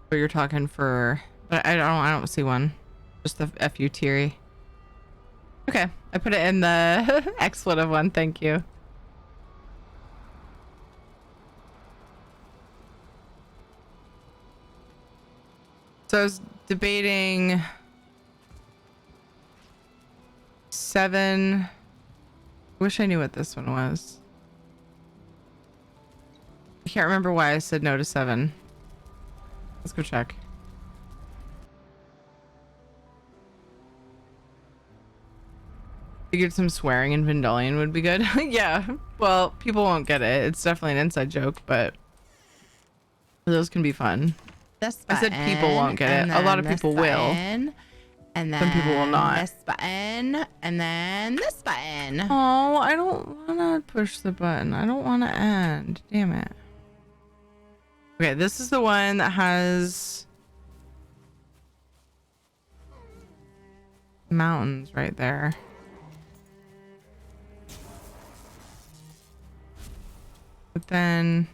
But you're talking for, but I don't see one. Just the FU Teary. Okay, I put it in the expletive one. Thank you. So I was debating 7. Wish I knew what this one was. I can't remember why I said no to 7. Let's go check. Figured some swearing in Vindalian would be good. Yeah, well, people won't get it. It's definitely an inside joke, but those can be fun. This I button, said people won't get it. A lot of people will. And then Some people will not. this button, and then this button. Oh, I don't want to push the button. I don't want to end. Damn it. Okay, this is the one that has mountains right there. But then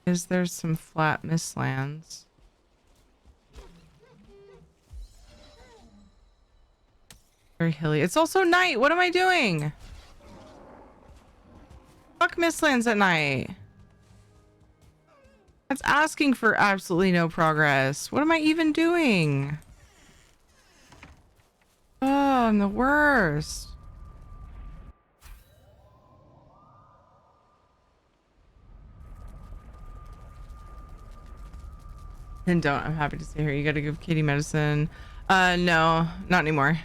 is there some flat mistlands? Very hilly. It's also night. What am I doing? Fuck mistlands at night. That's asking for absolutely no progress. What am I even doing? Oh, I'm the worst. And don't. I'm happy to see her. You gotta give Katie medicine. No, not anymore.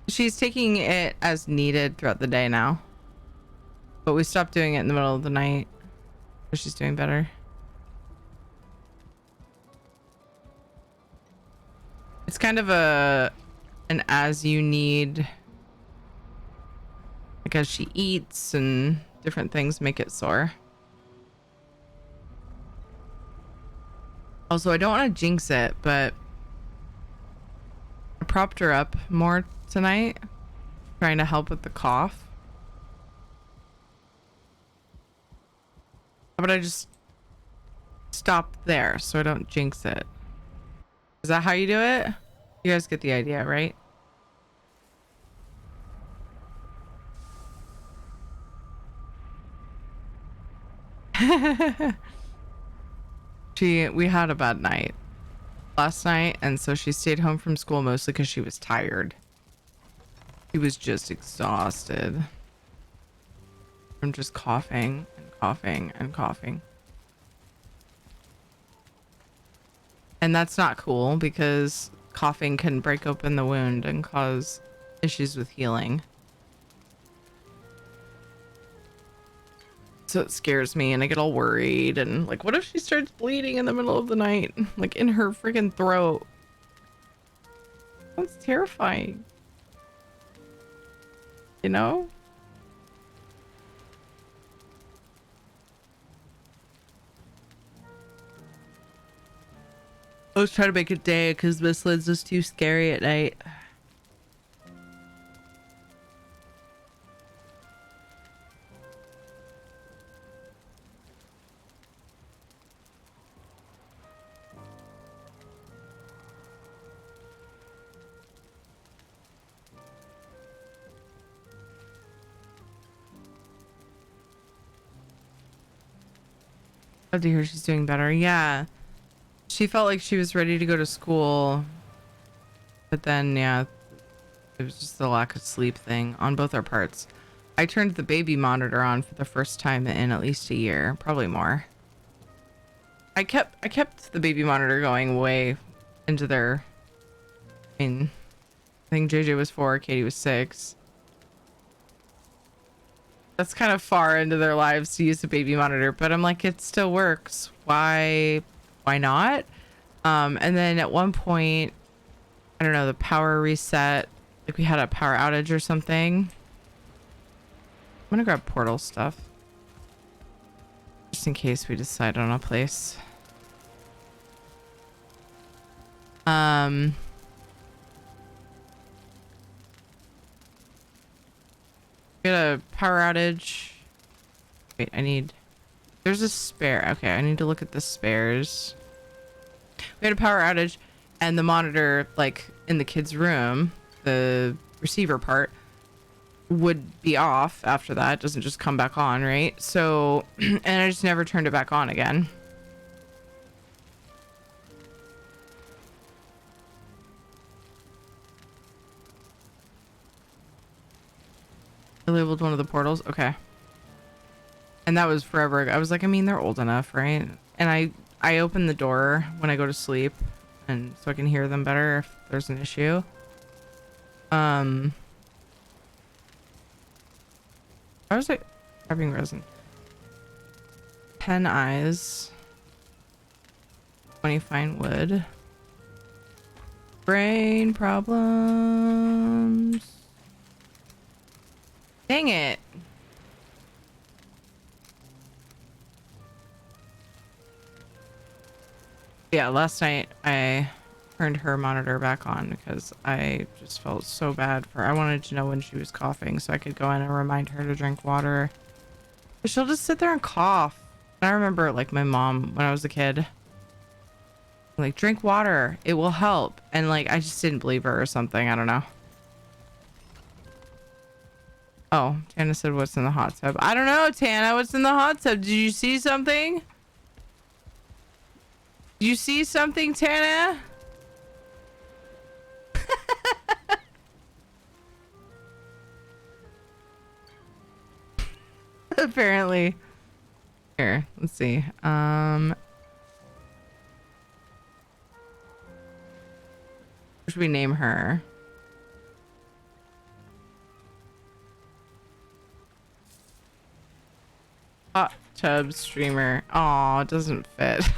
She's taking it as needed throughout the day now. But we stopped doing it in the middle of the night. So she's doing better. It's kind of an as you need. Like as she eats and different things make it sore. Also, I don't want to jinx it, but I propped her up more tonight, trying to help with the cough. How about I just stop there so I don't jinx it? Is that how you do it? You guys get the idea, right? We had a bad night last night, and so she stayed home from school mostly because she was tired. She was just exhausted from just coughing and coughing and coughing. And that's not cool because coughing can break open the wound and cause issues with healing. So it scares me and I get all worried and like, what if she starts bleeding in the middle of the night? Like in her freaking throat. That's terrifying. You know? I was trying to make it day because Miss Lynn's is too scary at night. Glad to hear she's doing better. Yeah. She felt like she was ready to go to school. But then, yeah, it was just the lack of sleep thing on both our parts. I turned the baby monitor on for the first time in at least a year, probably more. I kept the baby monitor going way into their, I mean, I think JJ was 4, Katie was 6. That's kind of far into their lives to use the baby monitor, but I'm like, it still works. Why not? And then at one point, I don't know, the power reset, like we had a power outage or something. I'm gonna grab portal stuff just in case we decide on a place. Get a power outage. Wait, there's a spare. Okay, I need to look at the spares. We had a power outage and the monitor, like in the kids' room, the receiver part would be off after that. It doesn't just come back on, right? So, and I just never turned it back on again. I labeled one of the portals. Okay. And that was forever ago. I was like, I mean, they're old enough, right? And I open the door when I go to sleep and so I can hear them better if there's an issue. Why was I grabbing resin? 10 eyes. 20 fine wood. Brain problems. Dang it. Yeah, last night I turned her monitor back on because I just felt so bad for her. I wanted to know when she was coughing so I could go in and remind her to drink water. But she'll just sit there and cough. And I remember like my mom when I was a kid. Like, drink water. It will help. And like I just didn't believe her or something. I don't know. Oh, Tana said what's in the hot tub. I don't know, Tana. What's in the hot tub? Did you see something? Did you see something, Tana? Apparently. Here, let's see. What should we name her? Hot tub streamer. Aw, it doesn't fit.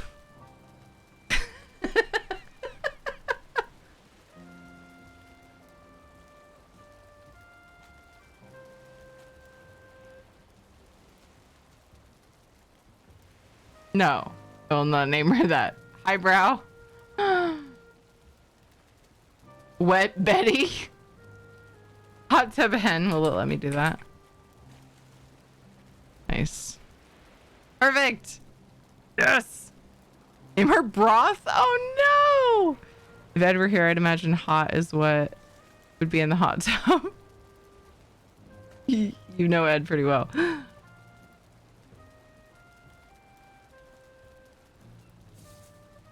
No, I will not name her that. Eyebrow. Wet Betty. Hot tub hen. Will it let me do that? Nice. Perfect. Yes. Name her broth? Oh no. If Ed were here, I'd imagine hot is what would be in the hot tub. You know Ed pretty well.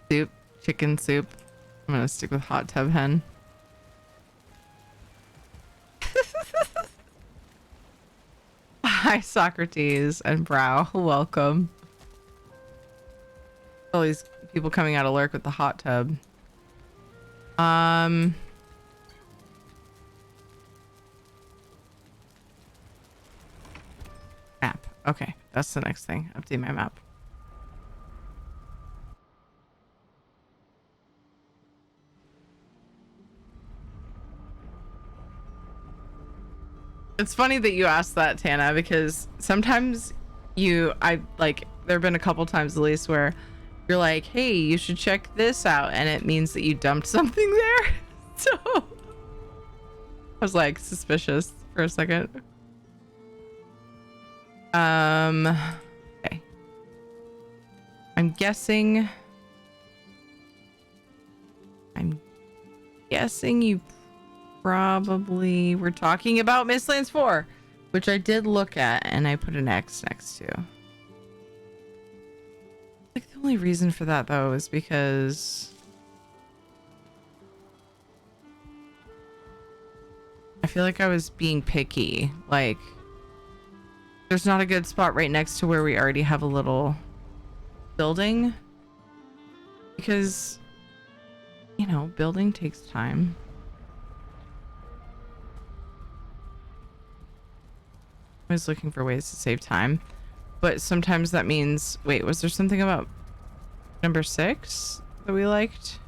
Soup. Chicken soup. I'm gonna stick with hot tub hen. Hi, Socrates and Brow. Welcome. All these people coming out of lurk with the hot tub. Map. Okay, that's the next thing. Update my map. It's funny that you asked that, Tana, because sometimes there have been a couple times at least where you're like, hey, you should check this out, and it means that you dumped something there. So I was like suspicious for a second. Okay. I'm guessing you probably were talking about Mistlands 4, which I did look at and I put an X next to. Like the only reason for that though is because I feel like I was being picky. Like there's not a good spot right next to where we already have a little building because, you know, building takes time. I was looking for ways to save time, but sometimes that means, wait, was there something about number 6 that we liked?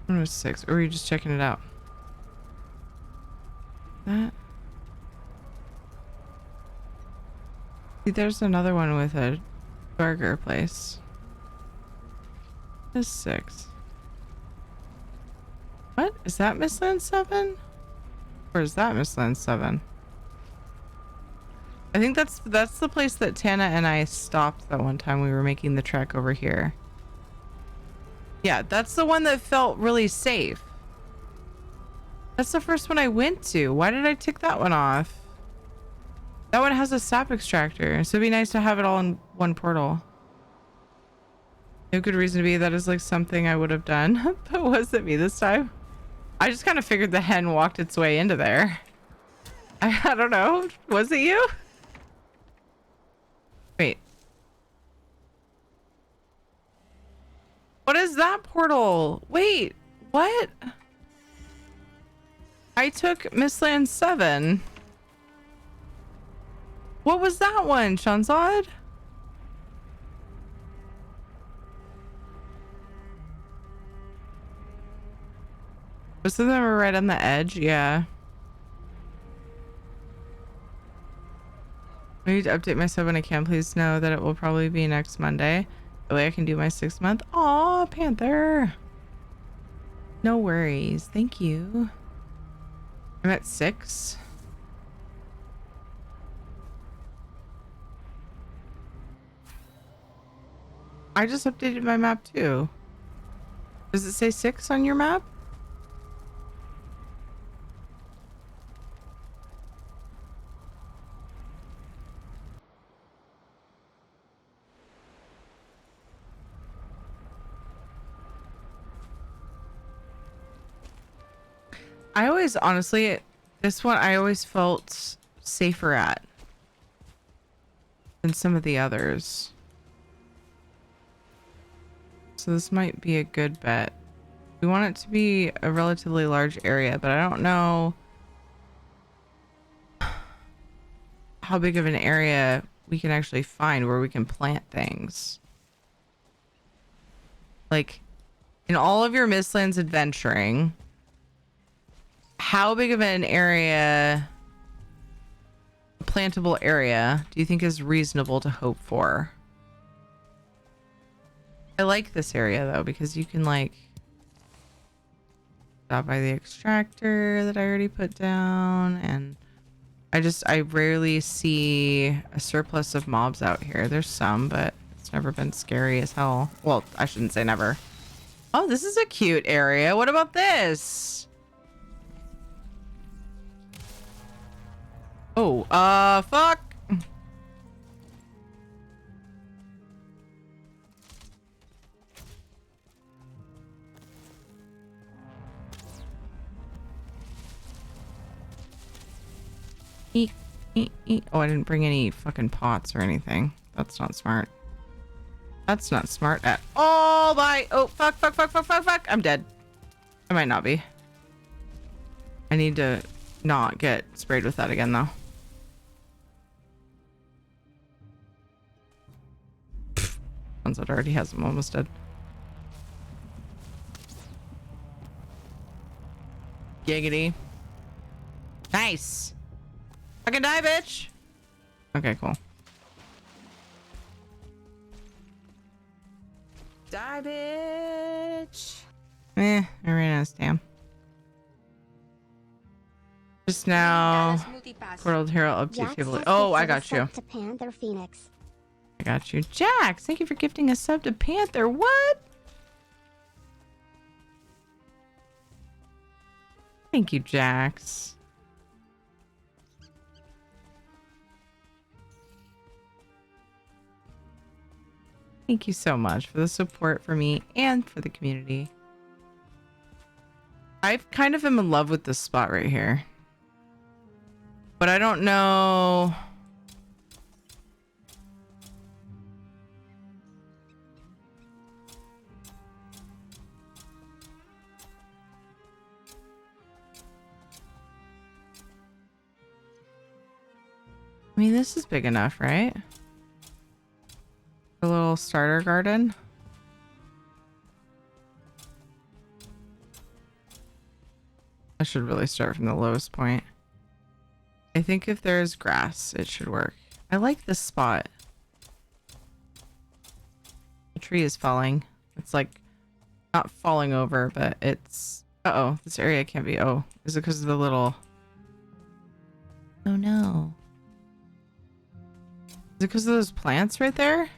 Number 6, or were you just checking it out? That? See, there's another one with a burger place. This is 6. What? Is that Mistland 7? Or is that Mistland 7? I think that's the place that Tana and I stopped that one time we were making the trek over here. Yeah, that's the one that felt really safe. That's the first one I went to. Why did I tick that one off? That one has a sap extractor, so it'd be nice to have it all in one portal. No good reason to be. That is like something I would have done. But was it me this time? I just kind of figured the hen walked its way into there. I don't know. Was it you? Wait. What is that portal? Wait, what? I took Mistland 7. What was that one, Shanzad? Most of them are right on the edge, yeah. I need to update my sub when I can. Please know that it will probably be next Monday. That way I can do my 6 month. Aw, Panther. No worries. Thank you. I'm at 6. I just updated my map too. Does it say 6 on your map? I always, honestly, this one I always felt safer at than some of the others. So this might be a good bet. We want it to be a relatively large area, but I don't know how big of an area we can actually find where we can plant things. Like, in all of your Mistlands adventuring, how big of an area plantable area do you think is reasonable to hope for? I like this area though because you can like stop by the extractor that I already put down, and I rarely see a surplus of mobs out here. There's some, but it's never been scary as hell. Well, I shouldn't say never. Oh, this is a cute area. What about this? Oh, fuck. Eek, eek, eek. Oh, I didn't bring any fucking pots or anything. That's not smart. That's not smart at all. Bye. Oh, fuck, fuck, fuck, fuck, fuck, fuck. I'm dead. I might not be. I need to not get sprayed with that again, though. Ones that already has them almost dead. Giggity. Nice. Fucking die, bitch. Okay, cool. Die, bitch. I ran out of stam. Just now. Portal Hero update table. Oh, I got you. To Panther Phoenix. I got you. Jax, thank you for gifting a sub to Panther. What? Thank you, Jax. Thank you so much for the support for me and for the community. I kind of am in love with this spot right here. But I don't know. I mean, this is big enough, right? A little starter garden. I should really start from the lowest point. I think if there's grass, it should work. I like this spot. The tree is falling. It's like not falling over, but it's... Uh-oh, this area can't be... Oh, is it because of the little... Oh no. Is it because of those plants right there?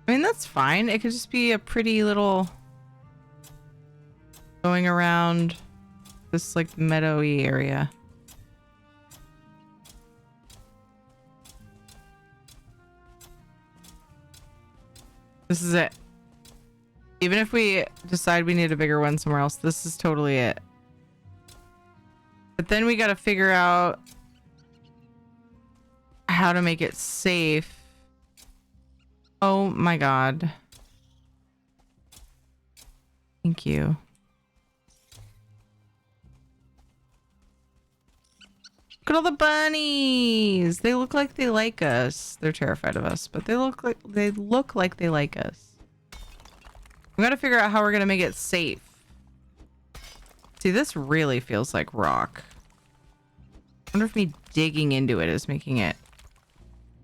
I mean, that's fine. It could just be a pretty little going around this like meadowy area. This is it. Even if we decide we need a bigger one somewhere else, this is totally it. But then we got to figure out how to make it safe. Oh my god. Thank you. Look at all the bunnies. They look like they like us. They're terrified of us, but they look like they like us. We gotta figure out how we're gonna make it safe. See, this really feels like rock. I wonder if me digging into it is making it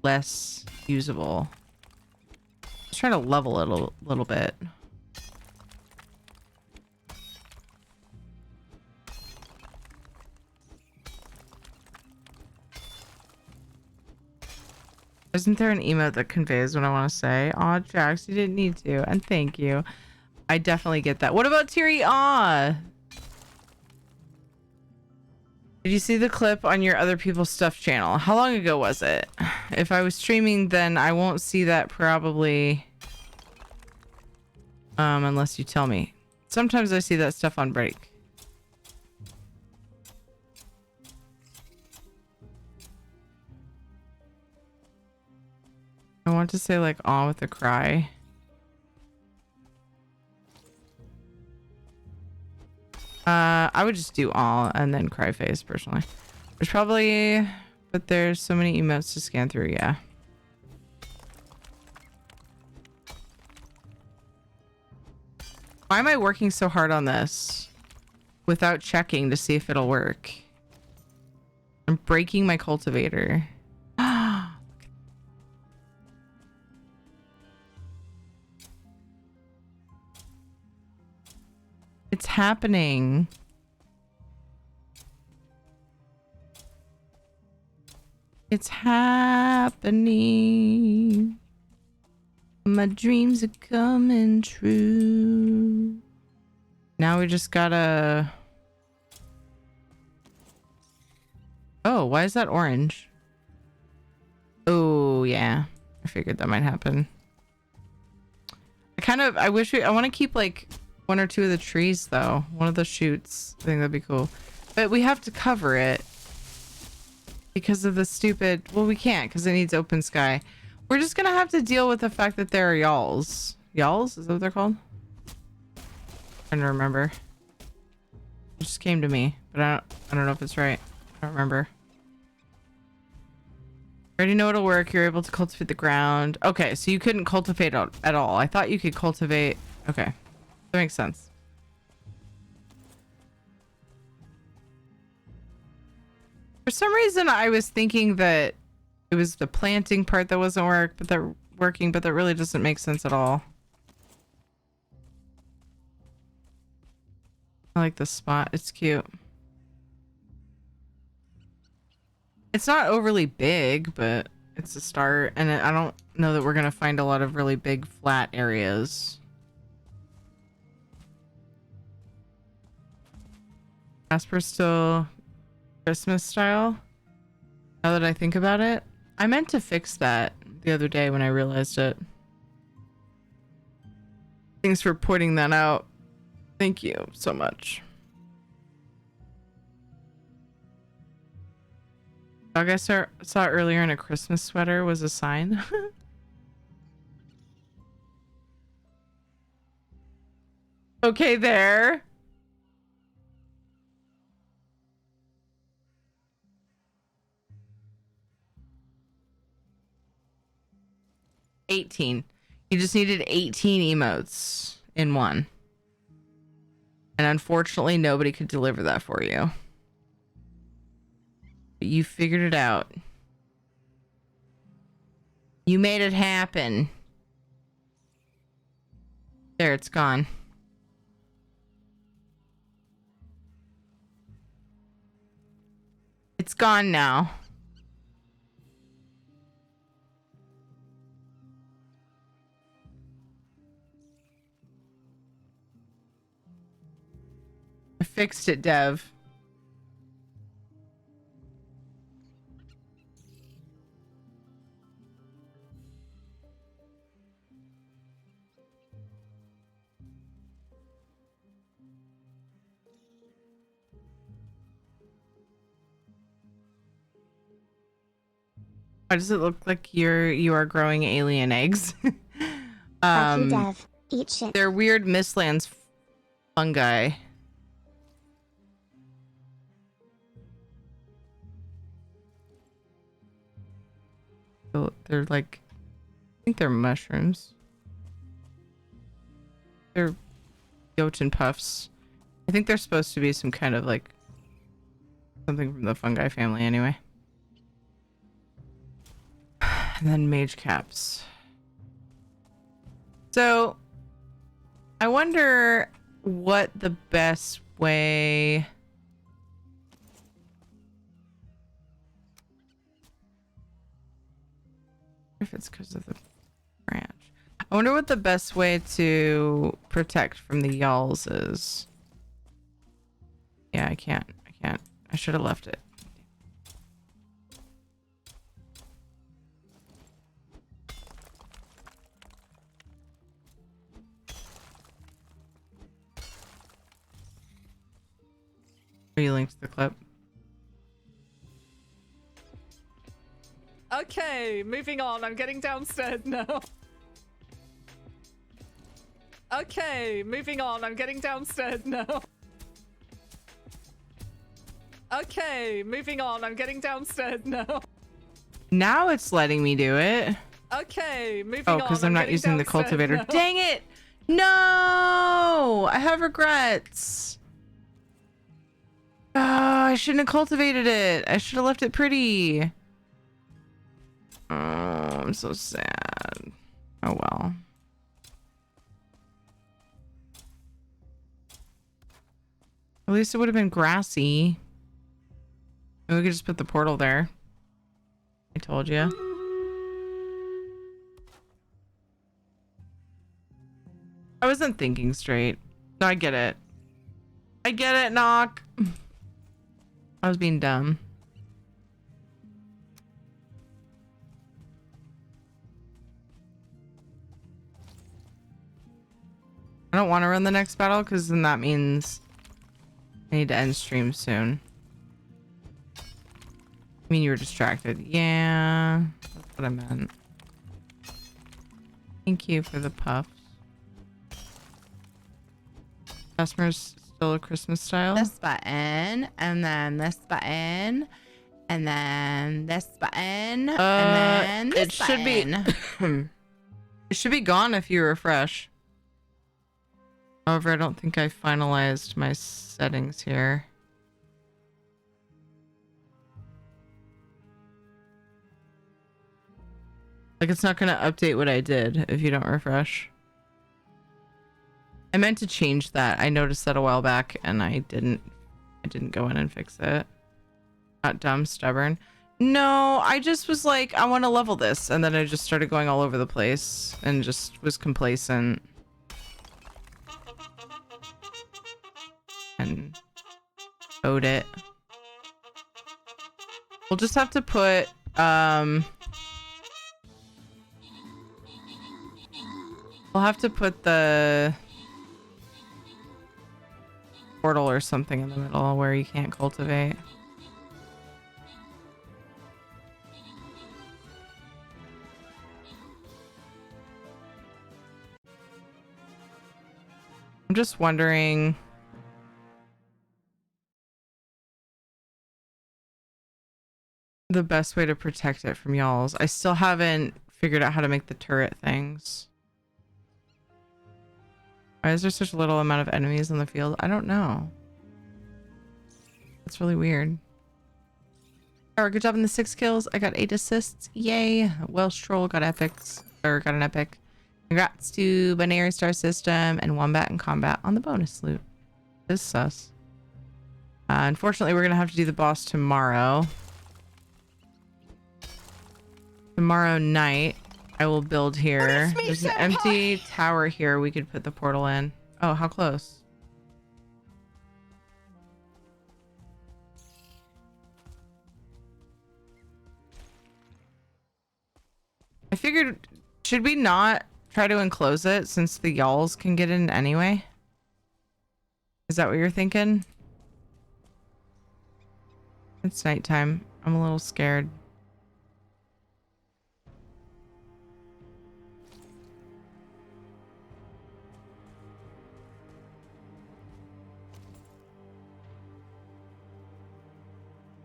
less usable. Let's try to level it a little bit. Isn't there an emote that conveys what I want to say? Aw, Jax, you didn't need to. And thank you. I definitely get that. What about Teary Aw? Did you see the clip on your other people's stuff channel? How long ago was it? If I was streaming, then I won't see that probably. Unless you tell me. Sometimes I see that stuff on break. I want to say like aw with a cry. I would just do aw and then cry face personally. There's probably, but there's so many emotes to scan through, yeah. Why am I working so hard on this without checking to see if it'll work? I'm breaking my cultivator. It's happening. It's happening. My dreams are coming true. Now we just gotta... Oh, why is that orange? Oh, yeah. I figured that might happen. I want to keep like one or two of the trees though. One of the shoots. I think that'd be cool. But we have to cover it because of the stupid... Well, we can't because it needs open sky. We're just gonna have to deal with the fact that there are yalls. Yalls? Is that what they're called? Trying to remember. It just came to me, but I don't know if it's right. I don't remember. I already know it'll work. You're able to cultivate the ground. Okay, so you couldn't cultivate at all. I thought you could cultivate. Okay, that makes sense. For some reason, I was thinking that it was the planting part that wasn't working, but that really doesn't make sense at all. I like this spot. It's cute. It's not overly big, but it's a start. And I don't know that we're going to find a lot of really big flat areas. Casper's still Christmas style. Now that I think about it, I meant to fix that the other day when I realized it. Thanks for pointing that out. Thank you so much. Dog I saw earlier in a Christmas sweater was a sign. Okay, there. $18. You just needed 18 emotes in one. And unfortunately, nobody could deliver that for you. But you figured it out. You made it happen. There, it's gone. It's gone now. I fixed it, Dev. Why does it look like you are growing alien eggs? Dev. Eat shit. They're weird Mistlands fungi. So they're like, I think they're mushrooms. They're Jotun puffs. I think they're supposed to be some kind of like something from the fungi family anyway. And then mage caps. So I wonder what the best way... If it's because of the branch. I wonder what the best way to protect from the yalls is. Yeah, I can't. I should have left it. Are you linked to the clip? Okay, moving on. I'm getting downstairs now. Okay, moving on. I'm getting downstairs now. Okay, moving on. I'm getting downstairs now. Now it's letting me do it. Okay, moving on. Oh, because I'm not using the cultivator. Now. Dang it! No! I have regrets. Oh, I shouldn't have cultivated it. I should have left it pretty. Oh, I'm so sad. Oh well. At least it would have been grassy. We could just put the portal there. I told you. I wasn't thinking straight. No, I get it. I get it, Knock. I was being dumb. I don't want to run the next battle because then that means I need to end stream soon. I mean, you were distracted. Yeah, that's what I meant. Thank you for the puffs. Customers still a Christmas style? This button, and then this button, and then this button, and then this it should button. be it should be gone if you refresh. However, I don't think I finalized my settings here. Like, it's not going to update what I did if you don't refresh. I meant to change that. I noticed that a while back and I didn't go in and fix it. Not dumb, stubborn. No, I just was like, I want to level this. And then I just started going all over the place and just was complacent. And owed it. We'll just have to put, we'll have to put the portal or something in the middle where you can't cultivate. I'm just wondering. The best way to protect it from y'alls. I still haven't figured out how to make the turret things. Why is there such a little amount of enemies on the field? I don't know. It's really weird. Alright, good job in the 6 kills. I got 8 assists. Yay. Welsh Troll got epics. Or got an epic. Congrats to Binary Star System and Wombat in Combat on the bonus loot. This is sus. Unfortunately, we're going to have to do the boss tomorrow. Tomorrow night, I will build here. There's an empty tower here we could put the portal in. Oh, how close? I figured, should we not try to enclose it since the y'alls can get in anyway? Is that what you're thinking? It's nighttime. I'm a little scared.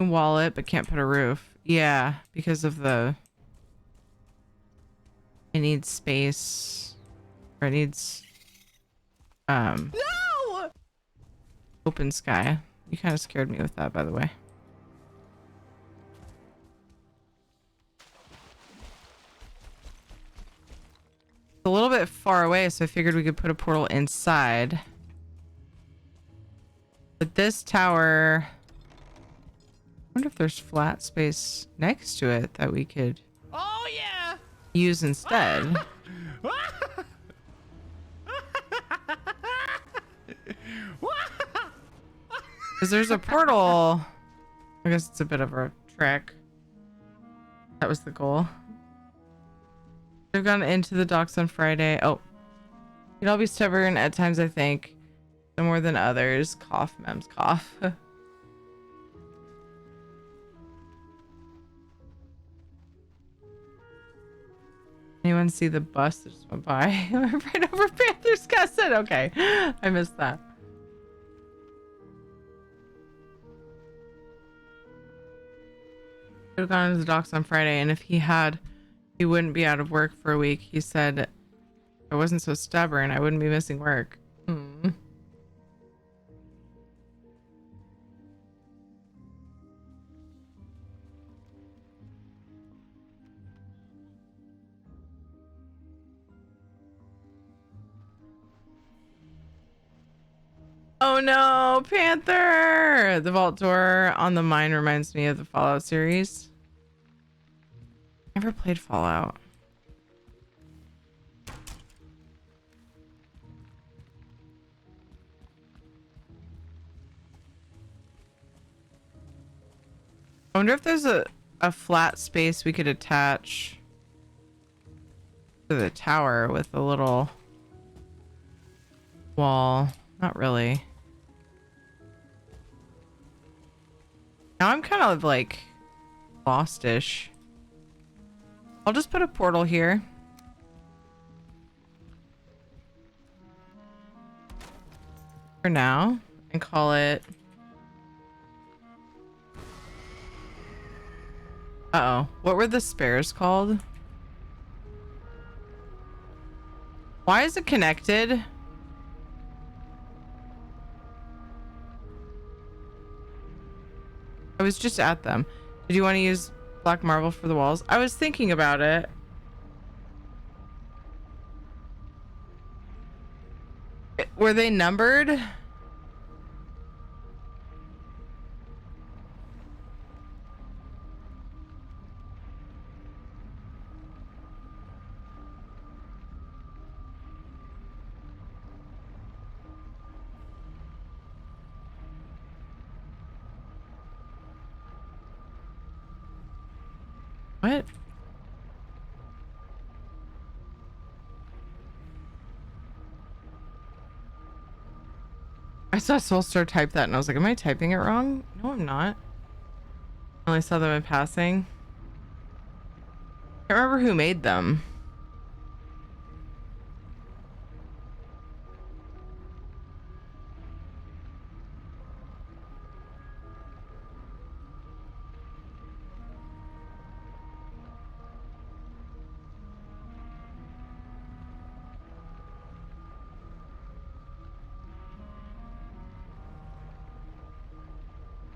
Wall it, but can't put a roof. Yeah, because of the... It needs space. Or it needs... No! Open sky. You kind of scared me with that, by the way. It's a little bit far away, so I figured we could put a portal inside. But this tower... I wonder if there's flat space next to it that we could Oh yeah! use instead. Because there's a portal. I guess it's a bit of a trick. That was the goal. They've gone into the docks on Friday. Oh. You'd all be stubborn at times, I think. Some more than others. Cough, mems, cough. Anyone see the bus that just went by? Right over Panther's Castle. Okay. I missed that. Should have gone to the docks on Friday, and if he had, he wouldn't be out of work for a week. He said, if I wasn't so stubborn, I wouldn't be missing work. Oh no, Panther! The vault door on the mine reminds me of the Fallout series. Never played Fallout. I wonder if there's a flat space we could attach to the tower with a little wall. Not really. Now I'm kind of like lostish. I'll just put a portal here. For now. And call it... Uh-oh. What were the spares called? Why is it connected? I was just at them. Did you want to use black marble for the walls? I was thinking about it. Were they numbered? What? I saw Soulstar type that and I was like, am I typing it wrong? No, I'm not. I only saw them in passing. I can't remember who made them.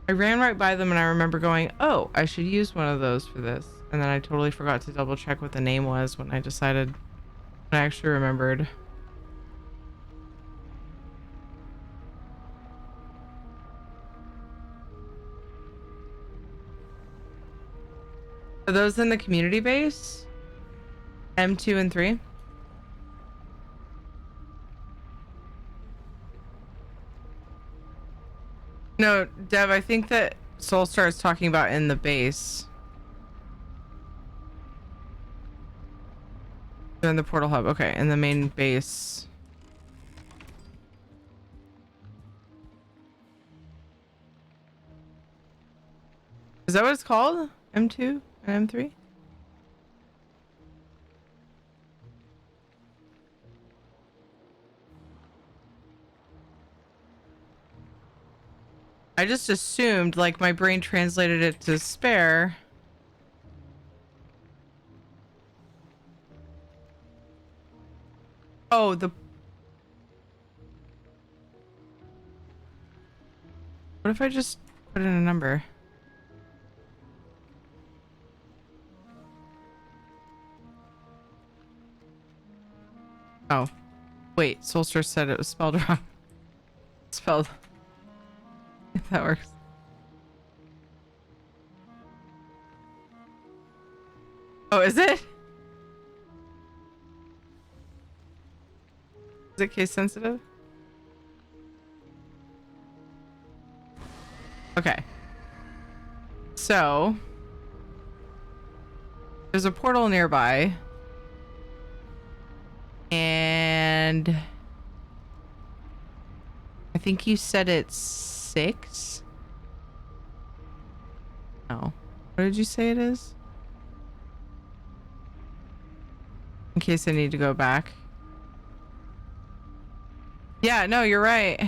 I ran right by them and I remember going, oh, I should use one of those for this. And then I totally forgot to double check what the name was when I decided, when I actually remembered. Are those in the community base? M2 and 3? No, Dev, I think that Soulstar is talking about in the base. They're in the portal hub. Okay, in the main base. Is that what it's called? M2 and M3? I just assumed, like, my brain translated it to spare. Oh, the... What if I just put in a number? Oh. Wait, Soulstar said it was spelled wrong. Spelled... If that works. Oh, is it? Is it case sensitive? Okay. So there's a portal nearby. And I think you said it's 6. No. What did you say it is? In case I need to go back. Yeah, no, you're right.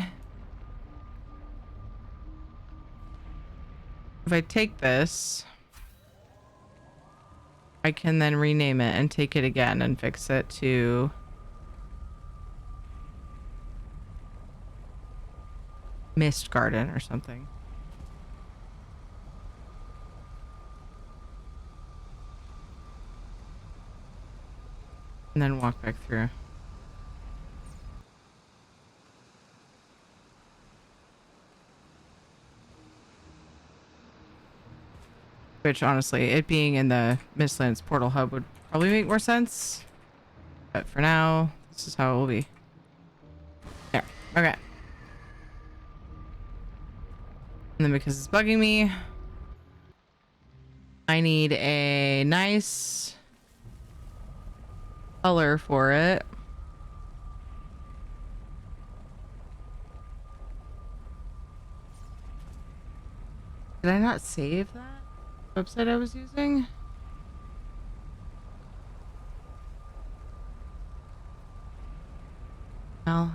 If I take this, I can then rename it and take it again and fix it to Mist Garden or something. And then walk back through. Which honestly, it being in the Mistlands portal hub would probably make more sense. But for now, this is how it will be. There. Okay. And then because it's bugging me, I need a nice color for it. Did I not save that website I was using? Valheim.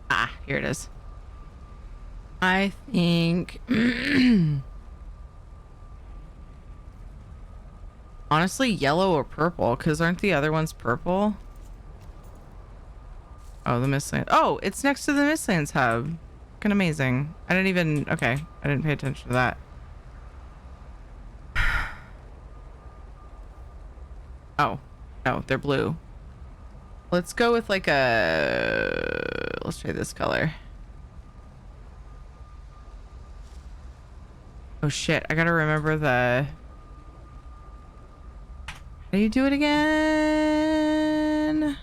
Ah, here it is. I think honestly yellow or purple, because aren't the other ones purple? Oh, the Mistlands. Oh, it's next to the Mistlands hub. Fucking amazing. I didn't even, okay, I didn't pay attention to that. Oh, no, they're blue. Let's go with like let's try this color. Oh shit, I gotta remember how do you do it again?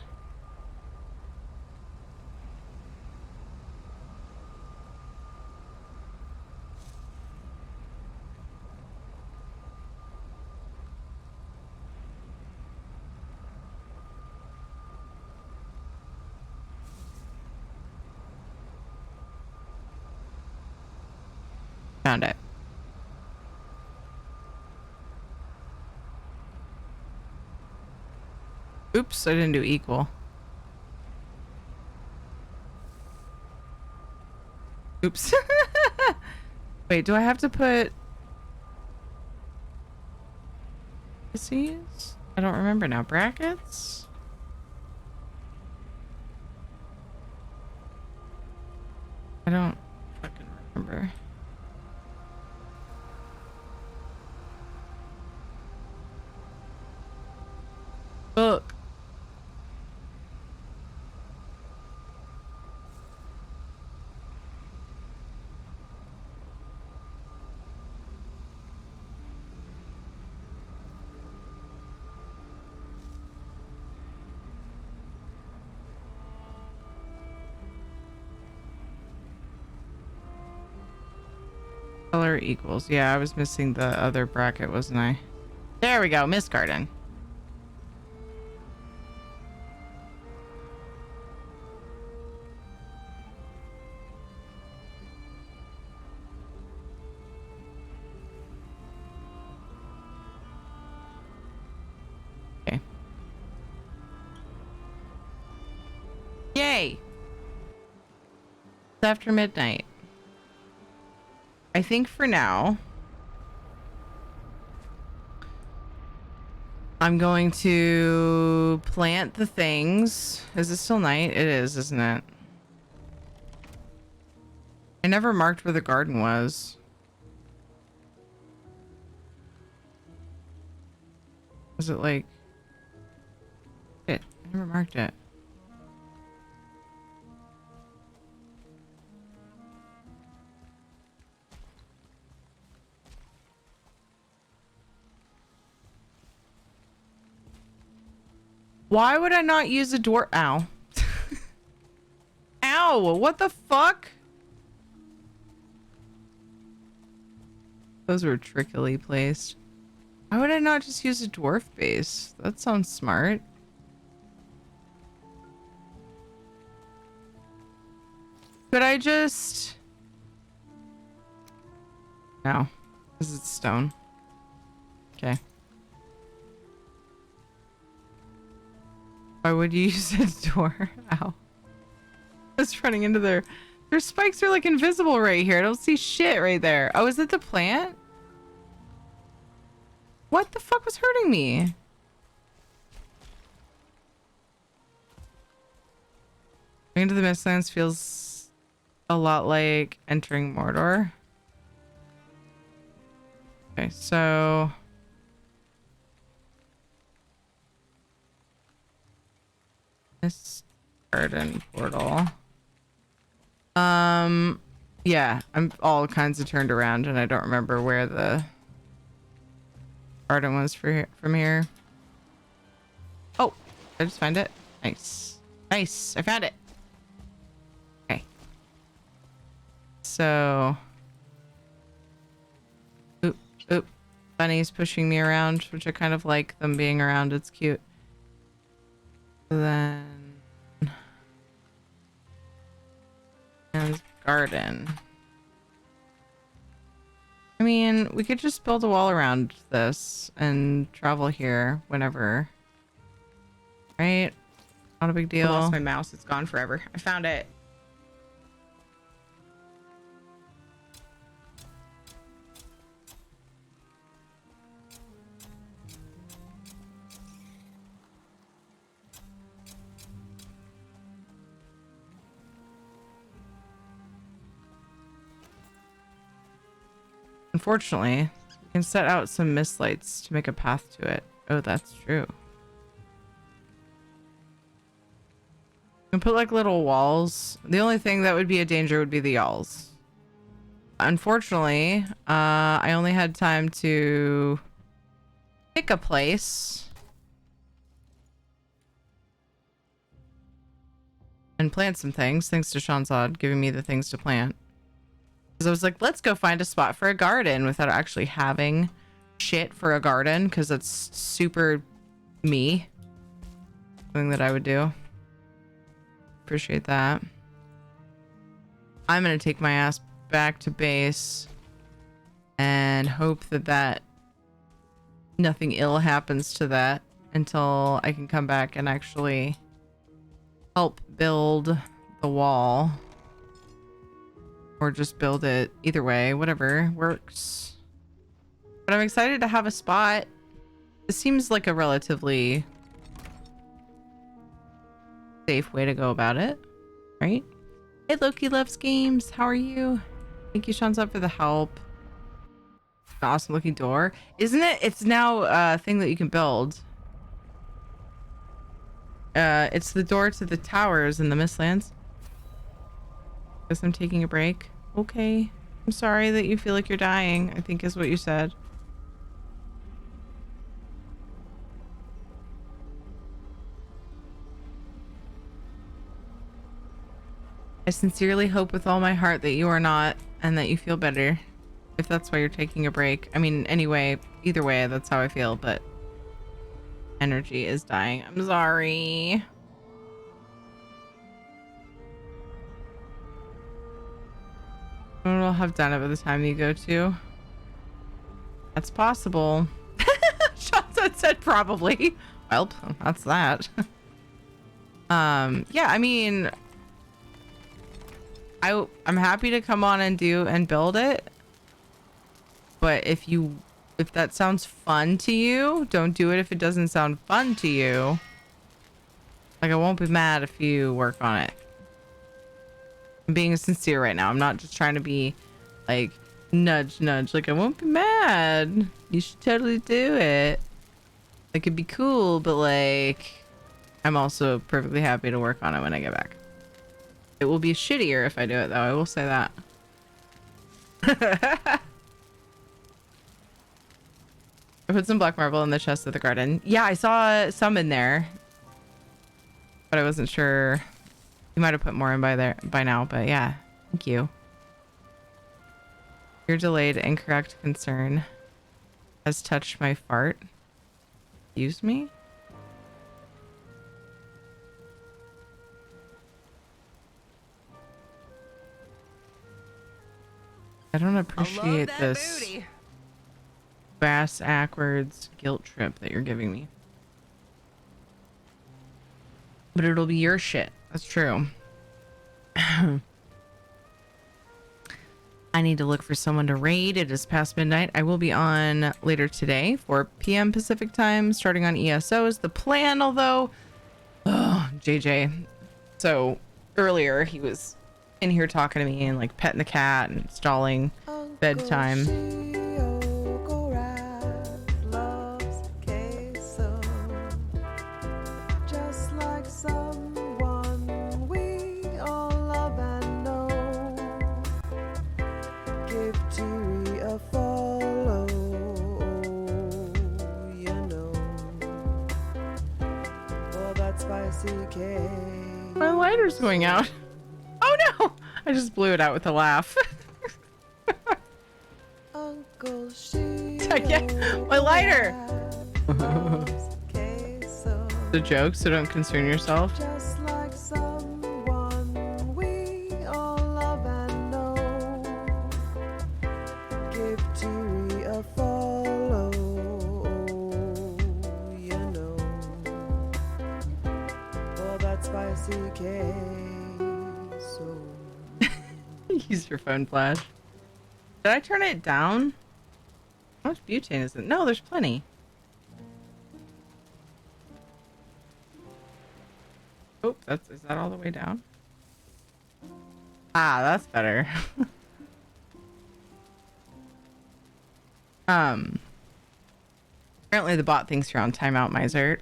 Found it. Oops, I didn't do equal. Oops. Wait, do I have to put these? I don't remember now. Brackets? I don't fucking remember. Look. Color equals. Yeah, I was missing the other bracket, wasn't I? There we go. Mist Garden. Okay. Yay! It's after midnight. I think for now, I'm going to plant the things. Is it still night? It is, isn't it? I never marked where the garden was. Was it like... Shit, I never marked it. Why would I not use a door? Ow. Ow, what the fuck? Those were trickily placed. Why would I not just use a dwarf base? That sounds smart. Could I just... No. Because it's stone. Okay. Why would you use a door? Ow. I was running into their spikes are like invisible right here. I don't see shit right there. Oh, is it the plant? What the fuck was hurting me? Going into the Mistlands feels a lot like entering Mordor. Okay, so... This garden portal. Yeah, I'm all kinds of turned around and I don't remember where the garden was from here. Oh, did I just find it? Nice. Nice. I found it. Okay. So. Oop, oop. Bunny's pushing me around, which I kind of like them being around. It's cute. Then. And garden. I mean, we could just build a wall around this and travel here whenever. Right? Not a big deal. I lost my mouse. It's gone forever. I found it. Unfortunately, you can set out some mist lights to make a path to it. Oh, that's true. You can put like little walls. The only thing that would be a danger would be the yalls. Unfortunately, I only had time to pick a place and plant some things, thanks to Shanzad giving me the things to plant. Because I was like, let's go find a spot for a garden without actually having shit for a garden, because that's super me. Something that I would do. Appreciate that. I'm going to take my ass back to base and hope that nothing ill happens to that until I can come back and actually help build the wall. Or just build it. Either way, whatever works. But I'm excited to have a spot. It seems like a relatively safe way to go about it, right? Hey, Loki loves games. How are you? Thank you, Shanza, for the help. An awesome looking door. Isn't it? It's now a thing that you can build. It's the door to the towers in the Mistlands. Guess I'm taking a break. Okay. I'm sorry that you feel like you're dying, I think is what you said. I sincerely hope with all my heart that you are not, and that you feel better. If that's why you're taking a break. I mean, anyway, either way, that's how I feel, but energy is dying. I'm sorry. I'll have done it by the time you go to. That's possible. Shotgun said probably. Well, that's that. Yeah, I mean, I'm happy to come on and build it. But if that sounds fun to you, don't do it if it doesn't sound fun to you. Like, I won't be mad if you work on it. I'm being sincere right now. I'm not just trying to be like nudge. Like, I won't be mad. You should totally do it. It could be cool, but like, I'm also perfectly happy to work on it when I get back. It will be shittier if I do it, though. I will say that. I put some black marble in the chest of the garden. Yeah, I saw some in there, but I wasn't sure. You might have put more in by now, but yeah, thank you. Your delayed incorrect concern has touched my fart. Excuse me? I don't appreciate this booty. bass backwards guilt trip that you're giving me. But it'll be your shit. That's true. I need to look for someone to raid. It is past midnight. I will be on later today, 4 p.m. Pacific time, starting on ESO is the plan, although... Oh, JJ. So, earlier, he was in here talking to me and, like, petting the cat and stalling bedtime. My lighter's going out. Oh no! I just blew it out with a laugh. Yeah, my lighter! The joke, so don't concern yourself. Just like someone we all love and know. Give Teary a follow, you know. For that spicy queso. Use your phone flash. Did I turn it down? How much butane is it? No, there's plenty. Oh, is that all the way down? Ah, that's better. Apparently the bot thinks you're on timeout, miser.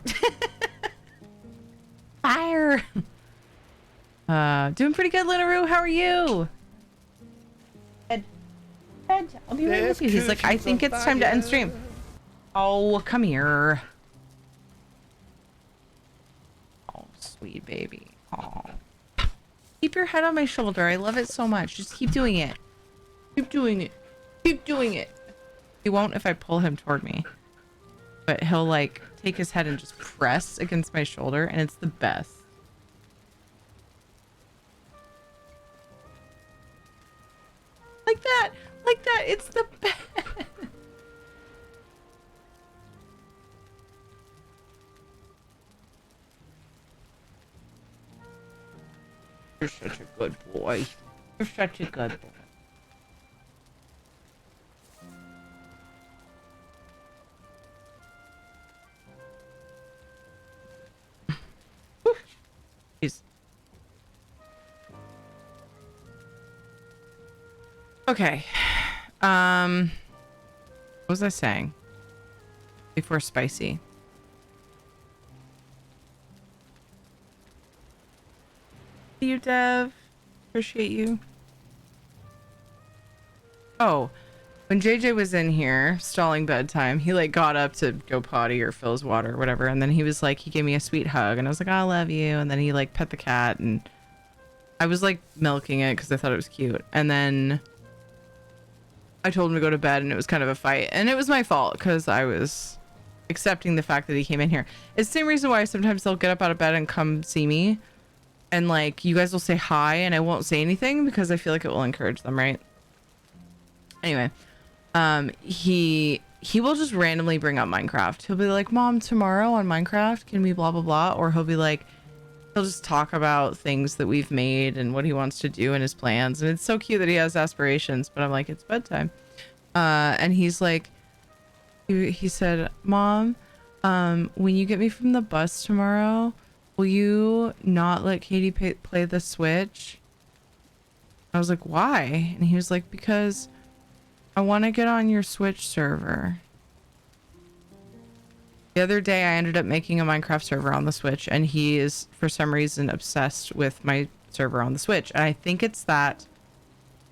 Fire. Doing pretty good, Linaroo. How are you? Ed, I'll be right with you. He's like, I think it's time to end stream. Oh, come here. Oh, sweet baby. Oh. Keep your head on my shoulder. I love it so much. Just keep doing it. Keep doing it. Keep doing it. He won't if I pull him toward me. But he'll like take his head and just press against my shoulder, and it's the best. Like that. Like that. It's the best. You're such a good boy. You're such a good boy. Jeez. Okay. What was I saying? Before spicy. See you, Dev. Appreciate you. Oh, when JJ was in here stalling bedtime, he like got up to go potty or fill his water or whatever, and then he was like, he gave me a sweet hug, and I was like, I love you, and then he like pet the cat, and I was like milking it because I thought it was cute, and then I told him to go to bed, and it was kind of a fight, and it was my fault because I was accepting the fact that he came in here. It's the same reason why sometimes they'll get up out of bed and come see me, and like you guys will say hi, and I won't say anything because I feel like it will encourage them, right? Anyway, he will just randomly bring up Minecraft. He'll be like, Mom, tomorrow on Minecraft, can we blah, blah, blah? Or he'll be like, he'll just talk about things that we've made and what he wants to do and his plans. And it's so cute that he has aspirations, but I'm like, it's bedtime. And he's like, he said, Mom, when you get me from the bus tomorrow, will you not let Katie play the Switch? I was like, why? And he was like, because I want to get on your Switch server. The other day I ended up making a Minecraft server on the Switch, and he is for some reason obsessed with my server on the Switch. And I think it's that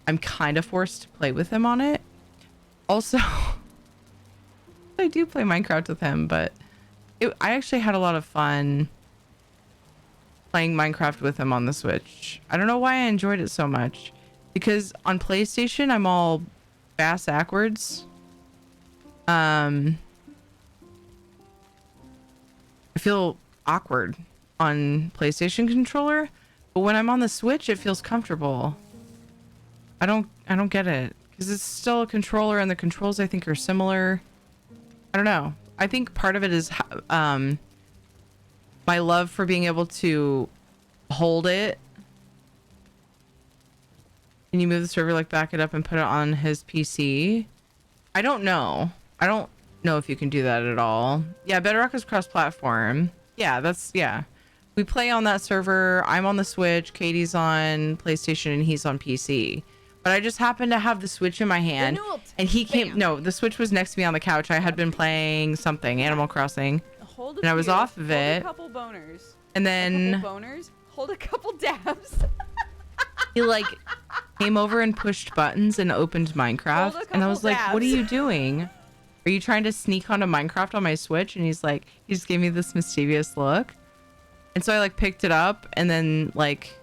I'm kind of forced to play with him on it. Also, I do play Minecraft with him, but I actually had a lot of fun playing Minecraft with him on the Switch. I don't know why I enjoyed it so much, because on PlayStation I'm all bass backwards. I feel awkward on PlayStation controller, but when I'm on the Switch it feels comfortable. I don't get it, because it's still a controller and the controls I think are similar. I don't know. I think part of it is my love for being able to hold it. Can you move the server, like back it up and put it on his PC? I don't know. I don't know if you can do that at all. Yeah, Bedrock is cross-platform. Yeah. We play on that server. I'm on the Switch, Katie's on PlayStation, and he's on PC. But I just happened to have the Switch in my hand, and he came. No, the Switch was next to me on the couch. I had been playing something, Animal Crossing, and I was off of it. Hold a couple boners. And then Hold a couple dabs. he like came over and pushed buttons and opened Minecraft, and I was like, "What are you doing? Are you trying to sneak onto Minecraft on my Switch?" And he's like, he just gave me this mischievous look. And so I like picked it up and then like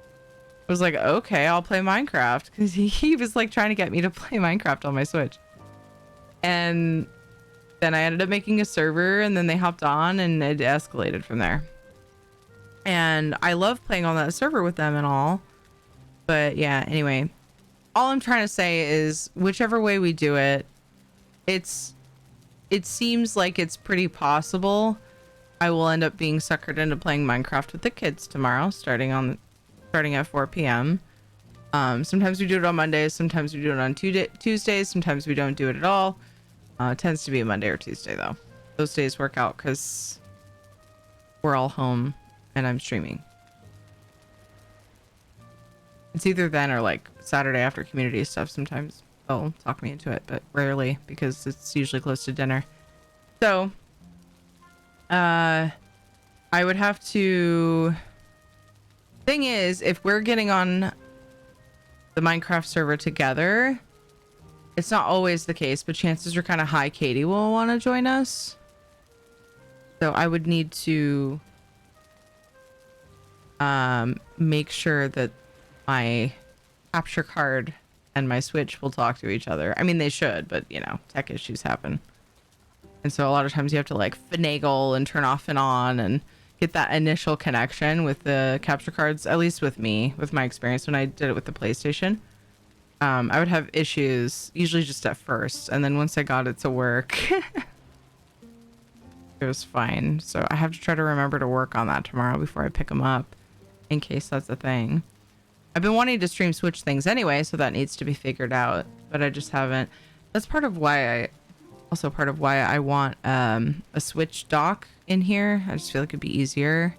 was like, okay, I'll play Minecraft, because he was like trying to get me to play Minecraft on my Switch. And then I ended up making a server, and then they hopped on, and it escalated from there. And I love playing on that server with them and all. But yeah, anyway, all I'm trying to say is whichever way we do it, it seems like it's pretty possible I will end up being suckered into playing Minecraft with the kids tomorrow, starting at 4 p.m. Sometimes we do it on Mondays, sometimes we do it on Tuesdays, sometimes we don't do it at all. It tends to be a Monday or Tuesday though. Those days work out because we're all home and I'm streaming. It's either then or like Saturday after community stuff. Sometimes they'll talk me into it, but rarely, because it's usually close to dinner. So I would have to... Thing is, if we're getting on the Minecraft server together, it's not always the case, but chances are kind of high Katie will want to join us. So I would need to make sure that my capture card and my Switch will talk to each other. I mean, they should, but you know, tech issues happen. And so a lot of times you have to like finagle and turn off and on and get that initial connection with the capture cards, at least with me, with my experience when I did it with the PlayStation. I would have issues, usually just at first, and then once I got it to work, it was fine. So I have to try to remember to work on that tomorrow before I pick them up, in case that's a thing. I've been wanting to stream Switch things anyway, so that needs to be figured out, but I just haven't. That's part of why I want a Switch dock in here. I just feel like it'd be easier.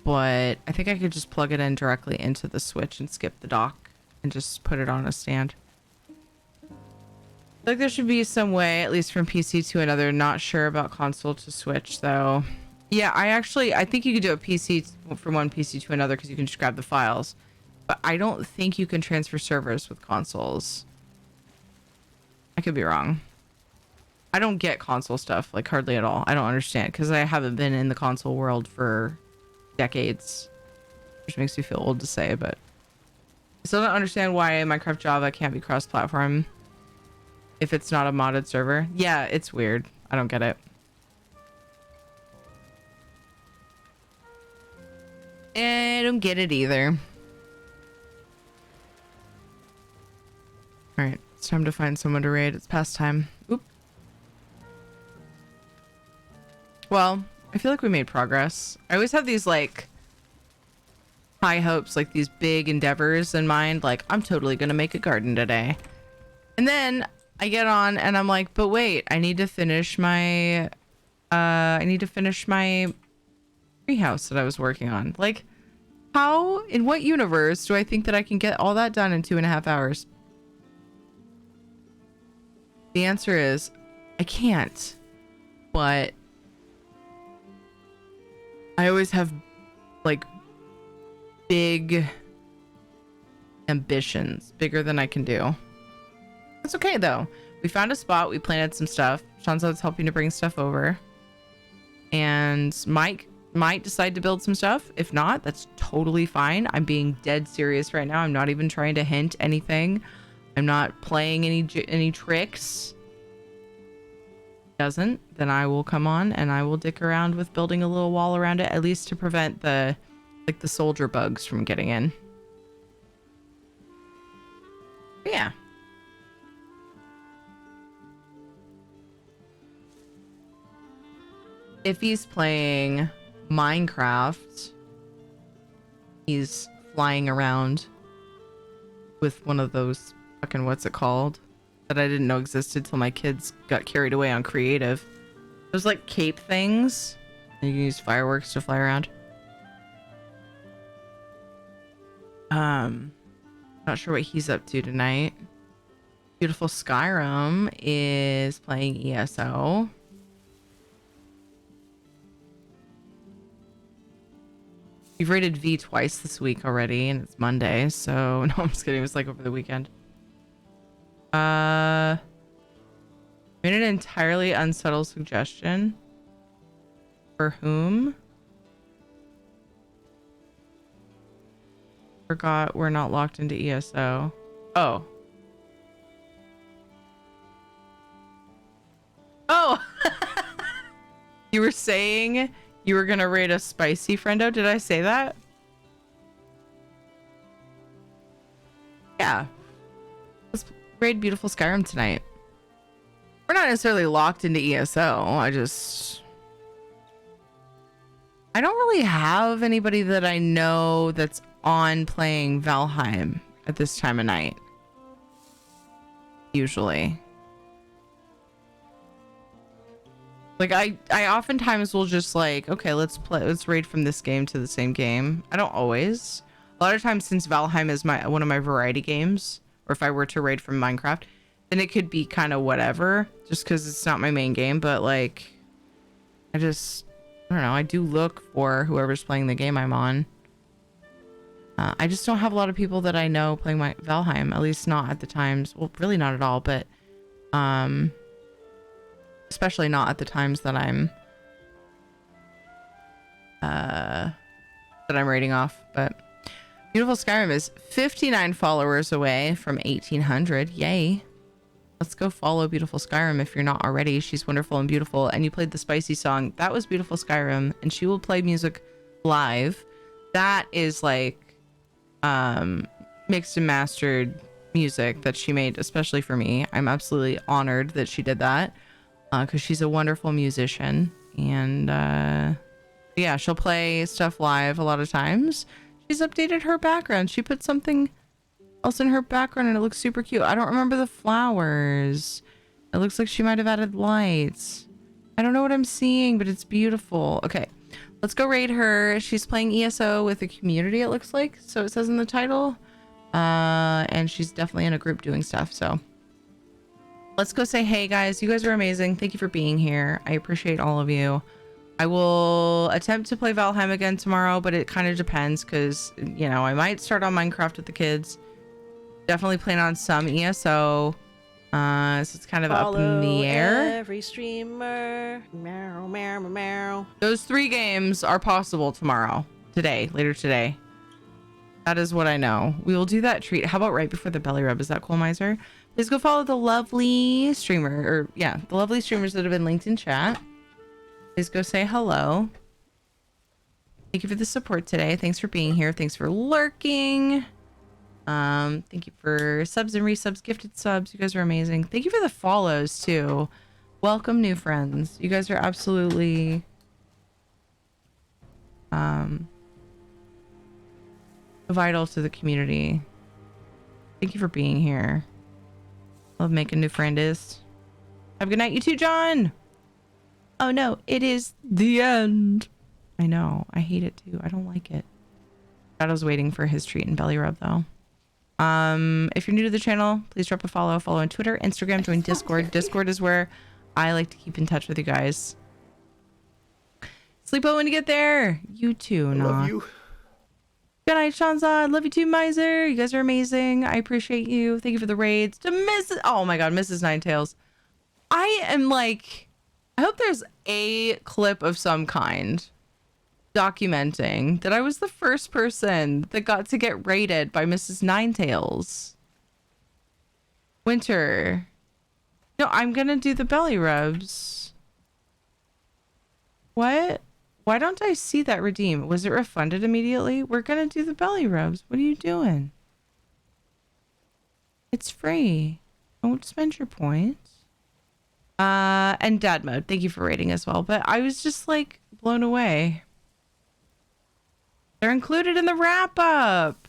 But I think I could just plug it in directly into the Switch and skip the dock and just put it on a stand. I feel like there should be some way, at least from PC to another. Not sure about console to Switch though. Yeah, I think you could do a PC from one PC to another because you can just grab the files. But I don't think you can transfer servers with consoles. I could be wrong. I don't get console stuff, like hardly at all. I don't understand because I haven't been in the console world for decades, which makes me feel old to say, but I still don't understand why Minecraft Java can't be cross-platform if it's not a modded server. Yeah, it's weird. I don't get it. I don't get it either. All right, it's time to find someone to raid. It's past time. Oop. Well, I feel like we made progress. I always have these like high hopes, like these big endeavors in mind. Like, I'm totally gonna make a garden today. And then I get on and I'm like, but wait, I need to finish my treehouse that I was working on. Like, how, in what universe do I think that I can get all that done in 2.5 hours? The answer is I can't. But I always have like big ambitions, bigger than I can do. It's okay though. We found a spot, we planted some stuff. Shanza's helping to bring stuff over. And Mike might decide to build some stuff. If not, that's totally fine. I'm being dead serious right now. I'm not even trying to hint anything. I'm not playing any tricks. Doesn't, then I will come on and I will dick around with building a little wall around it, at least to prevent the soldier bugs from getting in. But yeah. If he's playing Minecraft, he's flying around with one of those fucking, what's it called? That I didn't know existed till my kids got carried away on creative. Those like cape things. And you can use fireworks to fly around. Not sure what he's up to tonight. Beautiful Skyrim is playing ESO. You've rated V twice this week already, and it's Monday, so no, I'm just kidding. It was like over the weekend. Made an entirely unsubtle suggestion. For whom? Forgot we're not locked into ESO. Oh. Oh! You were saying you were gonna raid a spicy friendo? Did I say that? Yeah. Let's raid beautiful Skyrim tonight. We're not necessarily locked into ESO. I don't really have anybody that I know that's on playing Valheim at this time of night. Usually. Like I oftentimes will just like, okay, let's raid from this game to the same game. I don't always. A lot of times, since Valheim is one of my variety games, or if I were to raid from Minecraft, then it could be kind of whatever, just because it's not my main game. But like, I don't know. I do look for whoever's playing the game I'm on. I just don't have a lot of people that I know playing my Valheim, at least not at the times. Well, really not at all, but especially not at the times that I'm raiding off. But beautiful Skyrim is 59 followers away from 1800. Yay. Let's go follow beautiful Skyrim if you're not already. She's wonderful and beautiful. And you played the spicy song. That was beautiful Skyrim. And she will play music live. That is like mixed and mastered music that she made especially for me. I'm absolutely honored that she did that because she's a wonderful musician. And yeah, she'll play stuff live a lot of times. She's updated her background. She put something else in her background and it looks super cute. I don't remember the flowers. It looks like she might have added lights. I don't know what I'm seeing, but it's beautiful. Okay, let's go raid her. She's playing ESO with the community, it looks like. So it says in the title. And she's definitely in a group doing stuff. So let's go say, hey guys, you guys are amazing. Thank you for being here. I appreciate all of you. I will attempt to play Valheim again tomorrow, but it kind of depends because, you know, I might start on Minecraft with the kids. Definitely plan on some ESO. So it's kind of up in the air. Every streamer. Meow, meow, meow. Those 3 games are possible tomorrow. Later today. That is what I know. We will do that treat. How about right before the belly rub? Is that cool, Miser? Please go follow the lovely streamer, the lovely streamers that have been linked in chat. Please go say hello. Thank you for the support today. Thanks for being here. Thanks for lurking. Thank you for subs and resubs, gifted subs. You guys are amazing. Thank you for the follows too. Welcome new friends. You guys are absolutely vital to the community. Thank you for being here. Love making new friends. Have a good night, you too, John. Oh no, it is the end. I know. I hate it too. I don't like it. Shadow's waiting for his treat and belly rub though. If you're new to the channel, please drop a follow on Twitter, Instagram, join Discord. Discord is where I like to keep in touch with you guys. Sleep well when you get there. You too, I love you. Good night, Shanzad. Love you too, Miser. You guys are amazing. I appreciate you. Thank you for the raids. To Mrs. Oh my god, Mrs. Ninetails. I am like, I hope there's a clip of some kind documenting that I was the first person that got to get raided by Mrs. Ninetails. Winter. No, I'm gonna do the belly rubs. What? Why don't I see that redeem? Was it refunded immediately? We're gonna do the belly rubs. What are you doing? It's free. Don't spend your points. And dad mode. Thank you for rating as well. But I was just like blown away. They're included in the wrap up.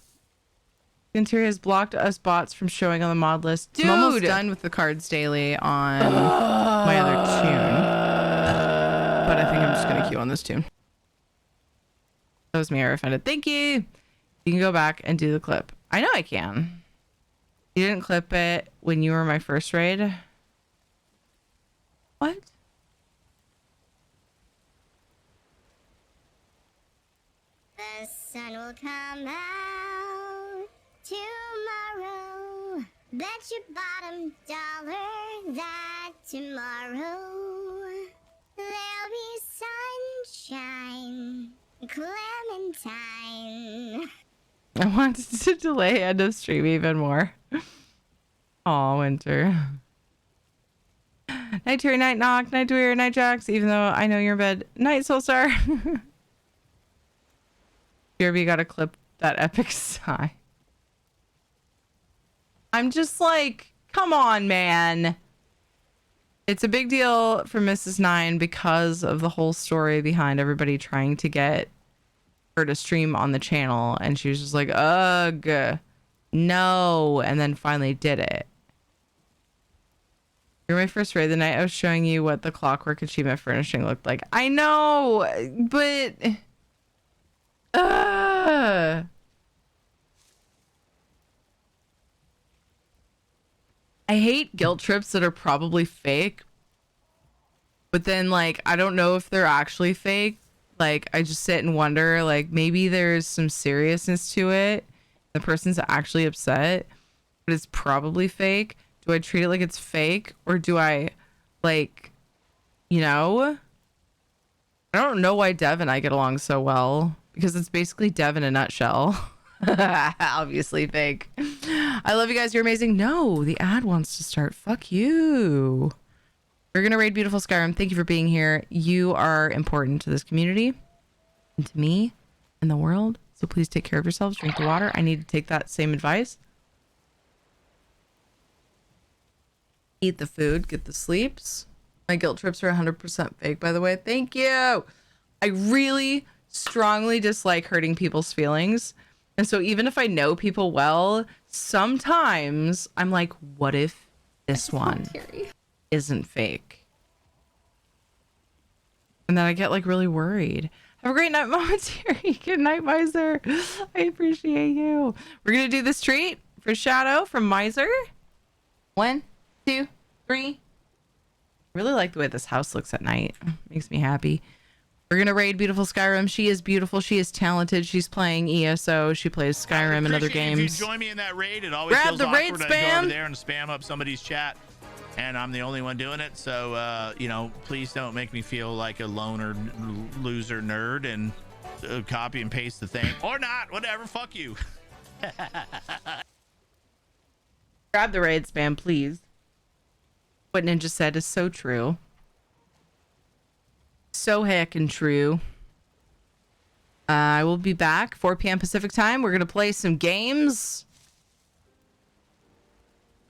Interior has blocked us bots from showing on the mod list. Dude! I'm almost done with the cards daily on my other tune. But I think I'm just gonna queue on this tune. That was me, I offended. Thank you. You can go back and do the clip. I know I can. You didn't clip it when you were my first raid. What? The sun will come out tomorrow. Bet your bottom dollar that tomorrow there'll be sunshine, Clementine. I wanted to delay end of stream even more. Aw, Winter. Night Terry, night Knock, night Dweer, night Jax, even though I know you're in bed. Night Soulstar. BRB gotta clip that epic sigh. I'm just like, come on, man. It's a big deal for Mrs. Nine because of the whole story behind everybody trying to get her to stream on the channel. And she was just like, ugh, no. And then finally did it. You're my first raid the night I was showing you what the Clockwork Achievement furnishing looked like. I know, but... I hate guilt trips that are probably fake, but then like I don't know if they're actually fake. Like I just sit and wonder, like maybe there's some seriousness to it. The person's actually upset, but it's probably fake. Do I treat it like it's fake, or do I like, you know? I don't know why Dev and I get along so well, because it's basically Dev in a nutshell. Obviously fake. I love you guys. You're amazing. No, the ad wants to start. Fuck you. We're going to raid beautiful Skyrim. Thank you for being here. You are important to this community and to me and the world. So please take care of yourselves. Drink the water. I need to take that same advice. Eat the food. Get the sleeps. My guilt trips are 100% fake, by the way. Thank you. I really strongly dislike hurting people's feelings. And so even if I know people well, sometimes I'm like, what if this one isn't fake? And then I get like really worried. Have a great night, Mama Terry. Good night, Miser. I appreciate you. We're going to do this treat for Shadow from Miser. 1, 2, 3. I really like the way this house looks at night. Makes me happy. We're going to raid beautiful Skyrim. She is beautiful. She is talented. She's playing ESO. She plays Skyrim and other games. If you join me in that raid, it always Grab feels the raid awkward to go spam. over there and spam up somebody's chat. And I'm the only one doing it. So, you know, please don't make me feel like a loner, loser nerd and copy and paste the thing. Or not. Whatever. Fuck you. Grab the raid spam, please. What Ninja said is so true. So heckin' true. I will be back 4 p.m. Pacific time. We're gonna play some games.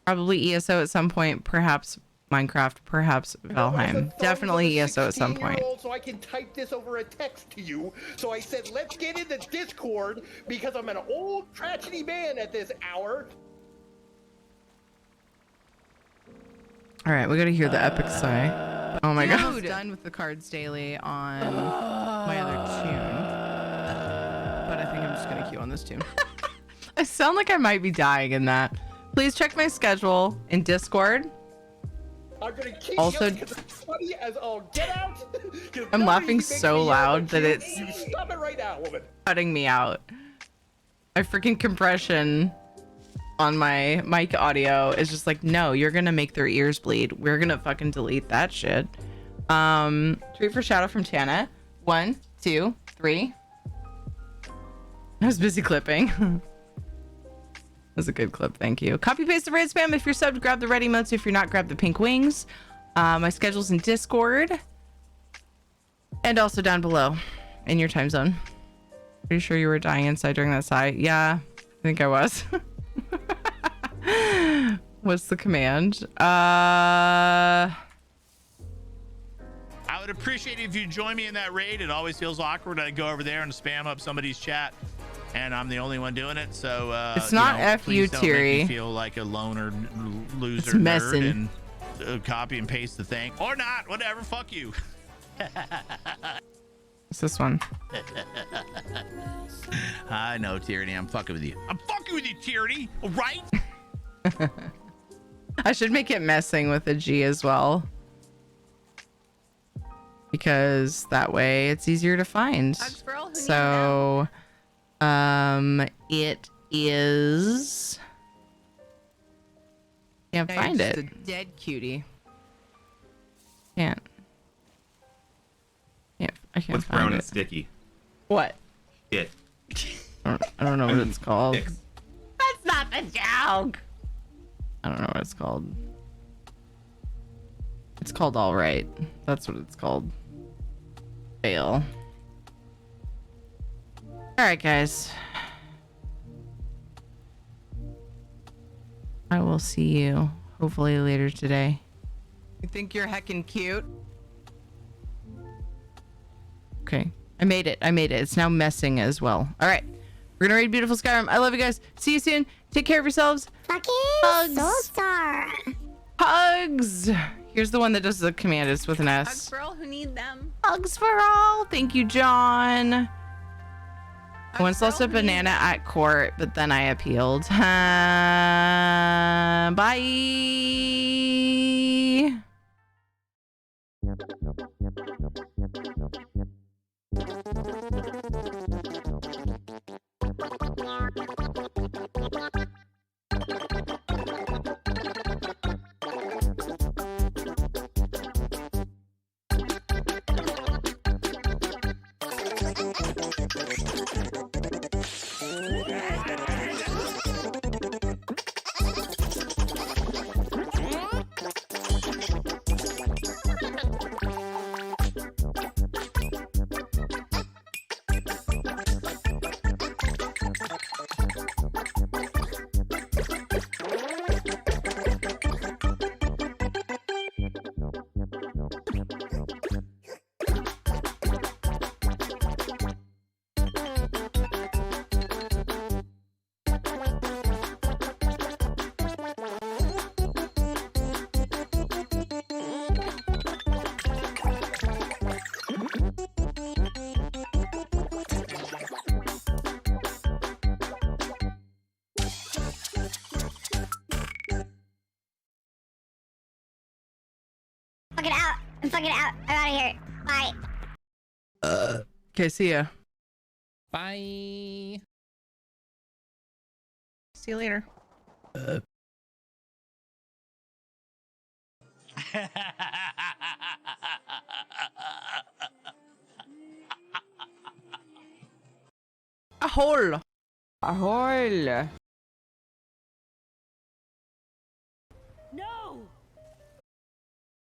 Probably ESO at some point. Perhaps Minecraft. Perhaps Valheim. Definitely ESO at some point. So I can type this over a text to you. So I said, let's get into Discord because I'm an old tragedy man at this hour. All right, we gotta hear the epic sigh. Oh my god! I'm done with the cards daily on my other tune, but I think I'm just gonna queue on this tune. I sound like I might be dying in that. Please check my schedule in Discord. I'm gonna keep Also, because it's funny as all get out. I'm laughing so loud that it's you stop it right now, woman. cutting me out. My freaking compression on my mic audio is just like, no, you're gonna make their ears bleed. We're gonna fucking delete that shit. Treat for Shadow from Tana. 1, 2, 3. I was busy clipping. That was a good clip, thank you. Copy paste the raid spam. If you're subbed, grab the red emotes. If you're not, grab the pink wings. My schedule's in Discord and also down below in your time zone. Pretty sure you were dying inside during that sigh. Yeah, I think I was. What's the command? I would appreciate it if you join me in that raid. It always feels awkward. I go over there and spam up somebody's chat, and I'm the only one doing it. So it's not F you, Thierry. Don't make me feel like a loner, loser nerd and copy and paste the thing. Or not. Whatever. Fuck you. What's this one? I know, Tyranny. I'm fucking with you. I'm fucking with you, Tyranny. All right? I should make it messing with a G as well, because that way it's easier to find. So it is, can't find it. A dead cutie. Can't. I can't What's find brown it. and sticky? What? It. I don't know what it's called. That's not the joke. I don't know what it's called. It's called All Right. That's what it's called. Fail. All right, guys. I will see you hopefully later today. You think you're heckin' cute? Okay. I made it. It's now messing as well. All right. We're gonna raid beautiful Skyrim. I love you guys. See you soon. Take care of yourselves. Fucking Bugs. Soulstar. Hugs. Here's the one that does the command. It's with an S. Hugs for all who need them. Hugs for all. Thank you, John. I once lost a banana at court, but then I appealed. Bye. Fucking out. I'm fucking out. I'm out of here. Bye. Okay, see ya. Bye. See you later. A hole. Ahoy.